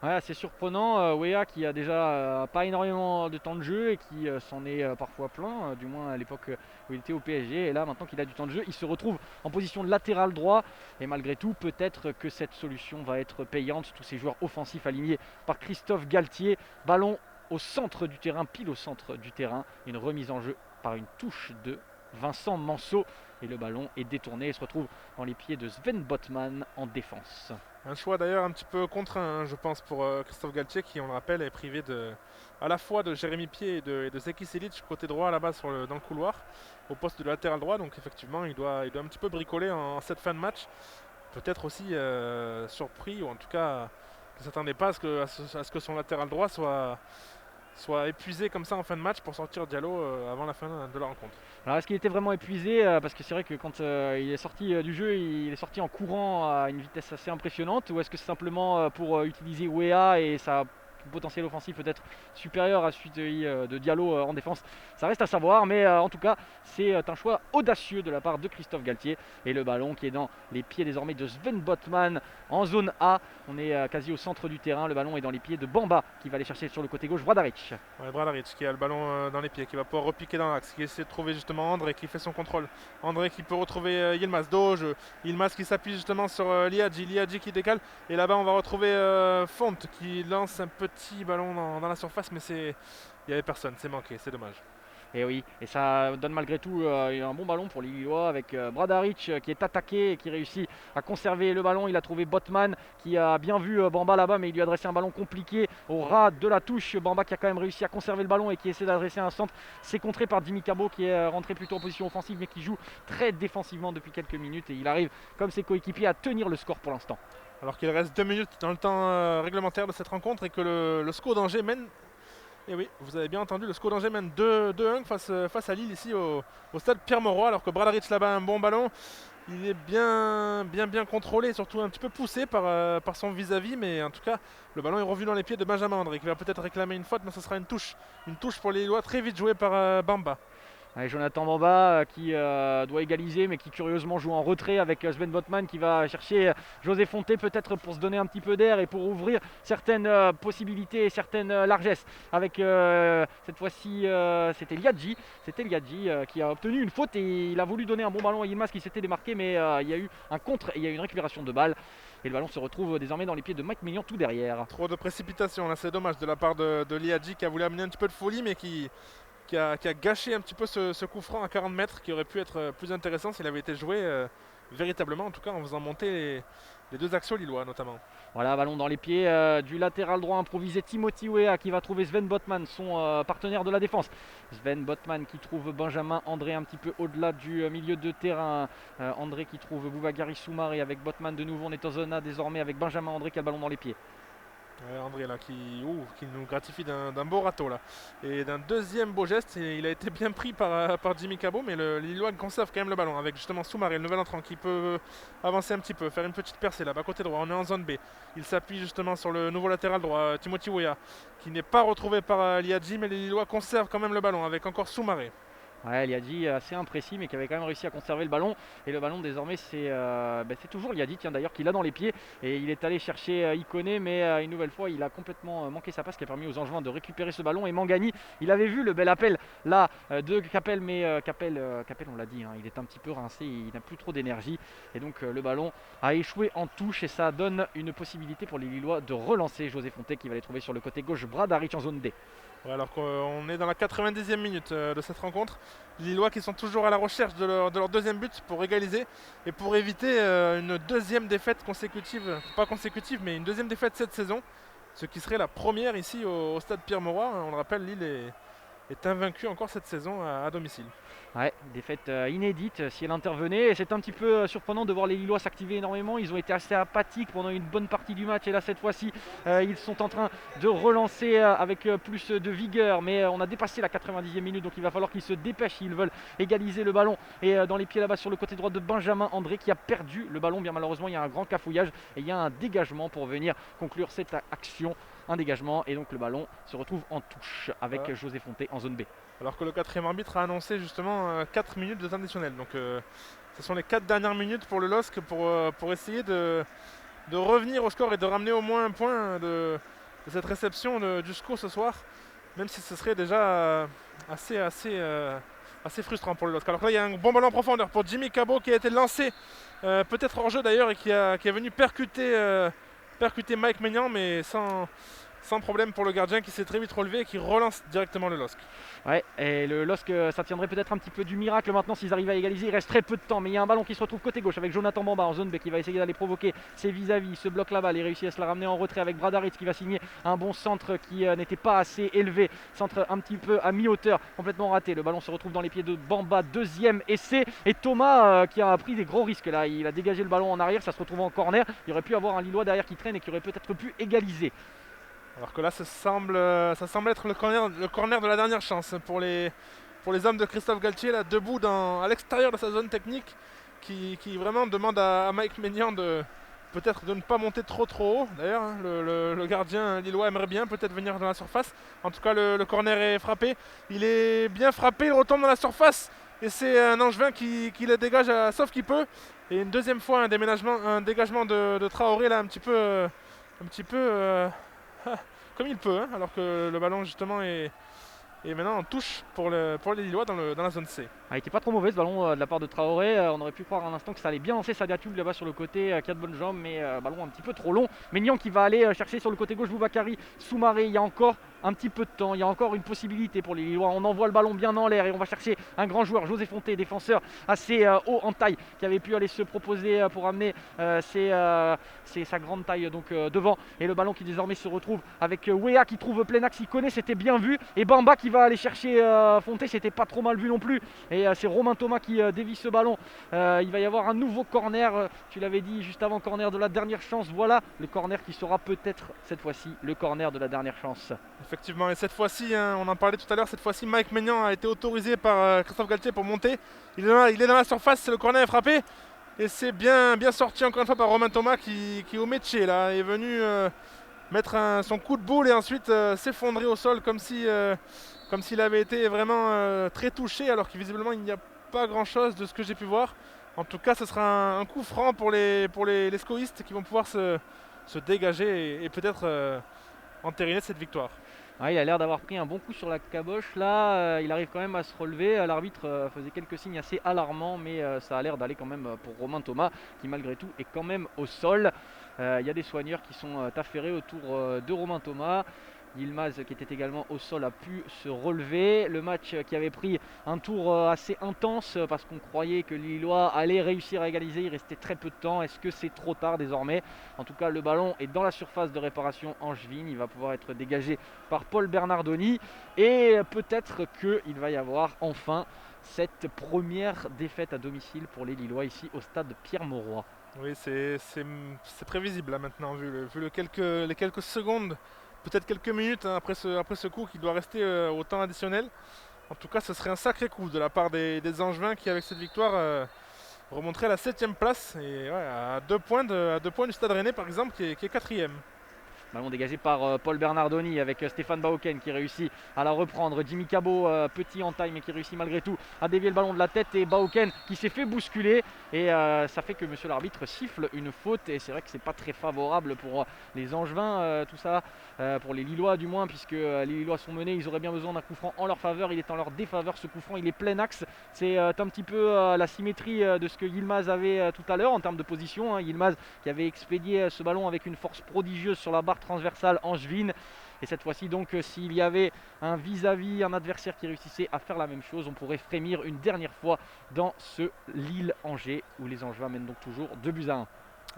Ouais. Ouais, c'est surprenant, Weah qui a déjà pas énormément de temps de jeu et qui s'en est parfois plaint, du moins à l'époque où il était au PSG. Et là, maintenant qu'il a du temps de jeu, il se retrouve en position de latéral droit. Et malgré tout, peut-être que cette solution va être payante. Tous ces joueurs offensifs alignés par Christophe Galtier. Ballon au centre du terrain, pile au centre du terrain. Une remise en jeu par une touche de Vincent Manceau. Et le ballon est détourné et se retrouve dans les pieds de Sven Botman en défense. Un choix d'ailleurs un petit peu contraint, hein, je pense, pour Christophe Galtier, qui, on le rappelle, est privé à la fois de Jérémy Pied et de Zeki Selic, côté droit là-bas dans le couloir, au poste de latéral droit. Donc effectivement, il doit un petit peu bricoler en cette fin de match. Peut-être aussi surpris, ou en tout cas, il ne s'attendait pas à ce que son latéral droit soit épuisé comme ça en fin de match pour sortir Diallo avant la fin de la rencontre. Alors est-ce qu'il était vraiment épuisé parce que c'est vrai que quand il est sorti du jeu, il est sorti en courant à une vitesse assez impressionnante, ou est-ce que c'est simplement pour utiliser Weah et sa potentiel offensif peut-être supérieur à celui de Diallo en défense? Ça reste à savoir, mais en tout cas c'est un choix audacieux de la part de Christophe Galtier. Et le ballon qui est dans les pieds désormais de Sven Botman en zone A. On est quasi au centre du terrain, le ballon est dans les pieds de Bamba qui va aller chercher sur le côté gauche Bradaric. Ouais, Bradaric qui a le ballon dans les pieds, qui va pouvoir repiquer dans l'axe, qui essaie de trouver justement André qui fait son contrôle. André qui peut retrouver Yilmaz, dos jeu. Yilmaz qui s'appuie justement sur Liadji qui décale. Et là-bas on va retrouver Font qui lance un petit ballon dans la surface, mais il n'y avait personne, c'est manqué, c'est dommage. Et oui, et ça donne malgré tout un bon ballon pour les Lillois avec Bradaric qui est attaqué et qui réussit à conserver le ballon. Il a trouvé Botman qui a bien vu Bamba là-bas, mais il lui a adressé un ballon compliqué au ras de la touche. Bamba qui a quand même réussi à conserver le ballon et qui essaie d'adresser un centre. C'est contré par Dimi Kabo qui est rentré plutôt en position offensive mais qui joue très défensivement depuis quelques minutes. Et il arrive, comme ses coéquipiers, à tenir le score pour l'instant. Alors qu'il reste 2 minutes dans le temps réglementaire de cette rencontre et que le SCO d'Angers mène. Et oui, vous avez bien entendu, le SCO d'Angers mène 2-1 face à Lille ici au stade Pierre-Mauroy, alors que Bradaric là-bas a un bon ballon. Il est bien contrôlé, surtout un petit peu poussé par son vis-à-vis, mais en tout cas, le ballon est revenu dans les pieds de Benjamin André, qui va peut-être réclamer une faute, mais ce sera une touche pour les Lillois, très vite jouée par Bamba. Avec Jonathan Bamba qui doit égaliser mais qui curieusement joue en retrait avec Sven Botman qui va chercher José Fonté peut-être pour se donner un petit peu d'air et pour ouvrir certaines possibilités et certaines largesses avec cette fois-ci c'était Liadji qui a obtenu une faute et il a voulu donner un bon ballon à Yilmaz qui s'était démarqué, mais il y a eu un contre et il y a eu une récupération de balle et le ballon se retrouve désormais dans les pieds de Mike Maignan tout derrière. Trop de précipitation là, c'est dommage de la part de Liadji qui a voulu amener un petit peu de folie mais qui a gâché un petit peu ce coup franc à 40 mètres qui aurait pu être plus intéressant s'il avait été joué véritablement, en tout cas en faisant monter les deux axiaux lillois notamment. Voilà, ballon dans les pieds du latéral droit improvisé Timothy Weah qui va trouver Sven Botman, son partenaire de la défense. Sven Botman qui trouve Benjamin André un petit peu au-delà du milieu de terrain. André qui trouve Boubagari Soumaré avec Botman de nouveau. On est en zone A désormais avec Benjamin André qui a le ballon dans les pieds. André là qui nous gratifie d'un beau râteau là et d'un deuxième beau geste, et il a été bien pris par Jimmy Cabot, mais les Lillois conservent quand même le ballon avec justement Soumaré, le nouvel entrant qui peut avancer un petit peu, faire une petite percée là-bas côté droit. On est en zone B, il s'appuie justement sur le nouveau latéral droit Timothy Weah qui n'est pas retrouvé par Liadji, mais les Lillois conservent quand même le ballon avec encore Soumaré. Ouais, Liadji assez imprécis mais qui avait quand même réussi à conserver le ballon. Et le ballon désormais c'est toujours Liadji tiens d'ailleurs qui l'a dans les pieds. Et il est allé chercher Ikoné mais une nouvelle fois il a complètement manqué sa passe qui a permis aux Angevins de récupérer ce ballon. Et Mangani, il avait vu le bel appel là de Capel mais Capel on l'a dit, hein, il est un petit peu rincé, il n'a plus trop d'énergie. Et donc le ballon a échoué en touche et ça donne une possibilité pour les Lillois de relancer. José Fonté qui va les trouver sur le côté gauche, Bradaric en zone D. Ouais, alors qu'on est dans la 90e minute de cette rencontre. Les Lillois qui sont toujours à la recherche de leur deuxième but pour égaliser et pour éviter une deuxième défaite consécutive, pas consécutive mais une deuxième défaite cette saison, ce qui serait la première ici au stade Pierre-Mauroy. On le rappelle, Lille est invaincue encore cette saison à domicile. Ouais, défaite inédite si elle intervenait. Et c'est un petit peu surprenant de voir les Lillois s'activer énormément. Ils ont été assez apathiques pendant une bonne partie du match. Et là, cette fois-ci, ils sont en train de relancer avec plus de vigueur. Mais on a dépassé la 90e minute. Donc il va falloir qu'ils se dépêchent s'ils veulent égaliser le ballon. Et dans les pieds là-bas sur le côté droit de Benjamin André qui a perdu le ballon. Bien malheureusement, il y a un grand cafouillage. Et il y a un dégagement pour venir conclure cette action. Un dégagement. Et donc le ballon se retrouve en touche avec José Fonté en zone B. Alors que le quatrième arbitre a annoncé justement 4 minutes de temps additionnel. Donc ce sont les 4 dernières minutes pour le LOSC pour essayer de revenir au score et de ramener au moins un point de cette réception du SCO ce soir. Même si ce serait déjà assez frustrant pour le LOSC. Alors que là il y a un bon ballon en profondeur pour Jimmy Cabot qui a été lancé, peut-être hors jeu d'ailleurs, et qui est venu percuter Mike Maignan, mais sans problème pour le gardien qui s'est très vite relevé et qui relance directement le LOSC. Ouais, et le LOSC, ça tiendrait peut-être un petit peu du miracle maintenant s'ils arrivent à égaliser. Il reste très peu de temps, mais il y a un ballon qui se retrouve côté gauche avec Jonathan Bamba en zone B qui va essayer d'aller provoquer ses vis-à-vis. Il se bloque la balle, il réussit à se la ramener en retrait avec Bradaric qui va signer un bon centre qui n'était pas assez élevé. Centre un petit peu à mi-hauteur, complètement raté. Le ballon se retrouve dans les pieds de Bamba, deuxième essai. Et Thomas qui a pris des gros risques là. Il a dégagé le ballon en arrière, ça se retrouve en corner. Il aurait pu avoir un Lillois derrière qui traîne et qui aurait peut-être pu égaliser. Alors que là, ça semble être le corner de la dernière chance pour les hommes de Christophe Galtier, là, debout à l'extérieur de sa zone technique, qui vraiment demande à Mike Maignan peut-être de ne pas monter trop haut. D'ailleurs, hein, le gardien lillois aimerait bien peut-être venir dans la surface. En tout cas, le corner est frappé. Il est bien frappé, il retombe dans la surface. Et c'est un Angevin qui le dégage sauf qu'il peut. Et une deuxième fois, un dégagement de Traoré, là, un petit peu comme il peut, hein, alors que le ballon justement est maintenant en touche pour les Lillois dans la zone C. Il n'était pas trop mauvais ce ballon de la part de Traoré. On aurait pu croire un instant que ça allait bien lancer Sadiatoub là-bas sur le côté, qui a de bonnes jambes, mais ballon un petit peu trop long. Maignan qui va aller chercher sur le côté gauche Boubakari, Soumaré. Il y a encore un petit peu de temps, il y a encore une possibilité pour les Lillois. On envoie le ballon bien en l'air et on va chercher un grand joueur, José Fonté, défenseur assez haut en taille, qui avait pu aller se proposer pour amener sa grande taille donc devant. Et le ballon qui désormais se retrouve avec Wea qui trouve plein axe, il connaît, c'était bien vu. Et Bamba qui va aller chercher Fonté, c'était pas trop mal vu non plus. Et c'est Romain Thomas qui dévie ce ballon. Il va y avoir un nouveau corner, tu l'avais dit juste avant, corner de la dernière chance. Voilà le corner qui sera peut-être cette fois-ci le corner de la dernière chance. Effectivement, et cette fois-ci, hein, on en parlait tout à l'heure, cette fois-ci Mike Maignan a été autorisé par Christophe Galtier pour monter. Il est dans la surface, le corner est frappé. Et c'est bien sorti encore une fois par Romain Thomas qui au métier là, est venu mettre son coup de boule et ensuite s'effondrer au sol comme s'il avait été vraiment très touché, alors que visiblement il n'y a pas grand chose de ce que j'ai pu voir. En tout cas, ce sera un coup franc pour les scoïstes qui vont pouvoir se dégager et peut-être entériner cette victoire. Ouais, il a l'air d'avoir pris un bon coup sur la caboche là, il arrive quand même à se relever. L'arbitre faisait quelques signes assez alarmants, mais ça a l'air d'aller quand même pour Romain Thomas qui malgré tout est quand même au sol. Il y a des soigneurs qui sont affairés autour de Romain Thomas. Yilmaz qui était également au sol a pu se relever. Le match qui avait pris un tour assez intense parce qu'on croyait que les Lillois allaient réussir à égaliser. Il restait très peu de temps. Est-ce que c'est trop tard désormais? En tout cas, le ballon est dans la surface de réparation angevine. Il va pouvoir être dégagé par Paul Bernardoni. Et peut-être qu'il va y avoir enfin cette première défaite à domicile pour les Lillois ici au stade Pierre-Mauroy. Oui, c'est prévisible là maintenant, vu les quelques secondes, peut-être quelques minutes hein, après ce coup qui doit rester au temps additionnel. En tout cas, ce serait un sacré coup de la part des Angevins qui, avec cette victoire, remonteraient à la 7ème place et ouais, à 2 points du Stade Rennais par exemple qui est 4ème. Ballon dégagé par Paul Bernardoni avec Stéphane Bauken qui réussit à la reprendre. Jimmy Cabot, petit en taille mais qui réussit malgré tout à dévier le ballon de la tête, et Bauken qui s'est fait bousculer, et ça fait que monsieur l'arbitre siffle une faute, et c'est vrai que c'est pas très favorable pour les Angevins, tout ça, pour les Lillois du moins, puisque les Lillois sont menés. Ils auraient bien besoin d'un coup franc en leur faveur. Il est en leur défaveur ce coup franc, il est plein axe. C'est un petit peu la symétrie de ce que Yilmaz avait tout à l'heure en termes de position, hein. Yilmaz qui avait expédié ce ballon avec une force prodigieuse sur la barre transversale angevine. Et cette fois-ci donc, s'il y avait un vis-à-vis, un adversaire qui réussissait à faire la même chose, on pourrait frémir une dernière fois dans ce Lille-Angers où les Angevins mènent donc toujours 2-1.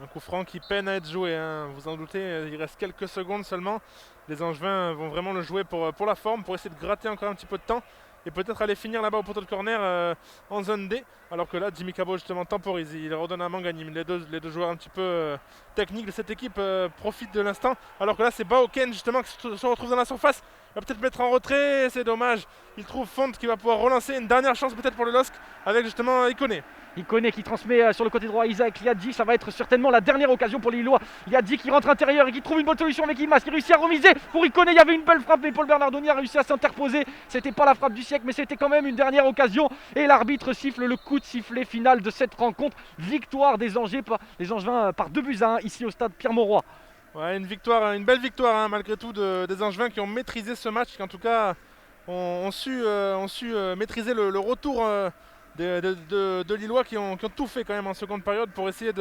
Un coup franc qui peine à être joué, hein. Vous en doutez, il reste quelques secondes seulement. Les Angevins vont vraiment le jouer pour la forme, pour essayer de gratter encore un petit peu de temps et peut-être aller finir là-bas au poteau de corner en zone D. Alors que là, Jimmy Cabot justement temporise, il redonne à Mangani. Les deux joueurs un petit peu techniques de cette équipe profitent de l'instant. Alors que là, c'est Bauken justement qui se retrouve dans la surface. Il va peut-être mettre en retrait, c'est dommage. Il trouve Font qui va pouvoir relancer une dernière chance peut-être pour le LOSC avec justement Ikoné. Ikoné qui transmet sur le côté droit à Isaac Liadji. Ça va être certainement la dernière occasion pour les Lillois. Liadji qui rentre intérieur et qui trouve une bonne solution avec Yilmaz, qui réussit à remiser pour Ikoné. Il y avait une belle frappe mais Paul Bernardoni a réussi à s'interposer. C'était pas la frappe du siècle mais c'était quand même une dernière occasion. Et l'arbitre siffle le coup de sifflet final de cette rencontre. Victoire des Angevins par 2-1 ici au stade Pierre-Mauroy. Ouais, une belle victoire hein, malgré tout des Angevins qui ont maîtrisé ce match, qui en tout cas ont su maîtriser le retour de Lillois qui ont tout fait quand même en seconde période pour essayer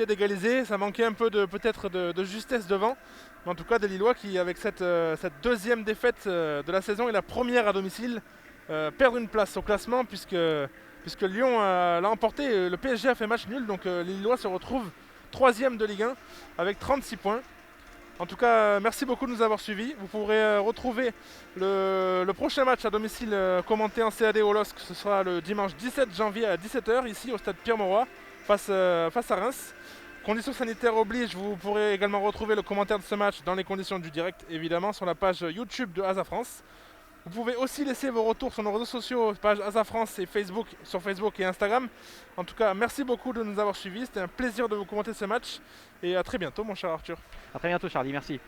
d'égaliser. Ça manquait un peu peut-être de justesse devant. Mais en tout cas des Lillois qui, avec cette deuxième défaite de la saison et la première à domicile, perdent une place au classement puisque Lyon l'a emporté. Le PSG a fait match nul, donc les Lillois se retrouvent 3e de Ligue 1 avec 36 points. En tout cas, merci beaucoup de nous avoir suivis. Vous pourrez retrouver le prochain match à domicile commenté en CAD au LOSC. Ce sera le dimanche 17 janvier à 17 h ici au stade Pierre-Mauroy face à Reims. Conditions sanitaires oblige, vous pourrez également retrouver le commentaire de ce match dans les conditions du direct, évidemment, sur la page YouTube de Asa France. Vous pouvez aussi laisser vos retours sur nos réseaux sociaux, page Asa France et Facebook, sur Facebook et Instagram. En tout cas, merci beaucoup de nous avoir suivis. C'était un plaisir de vous commenter ce match. Et à très bientôt, mon cher Arthur. A très bientôt, Charlie. Merci.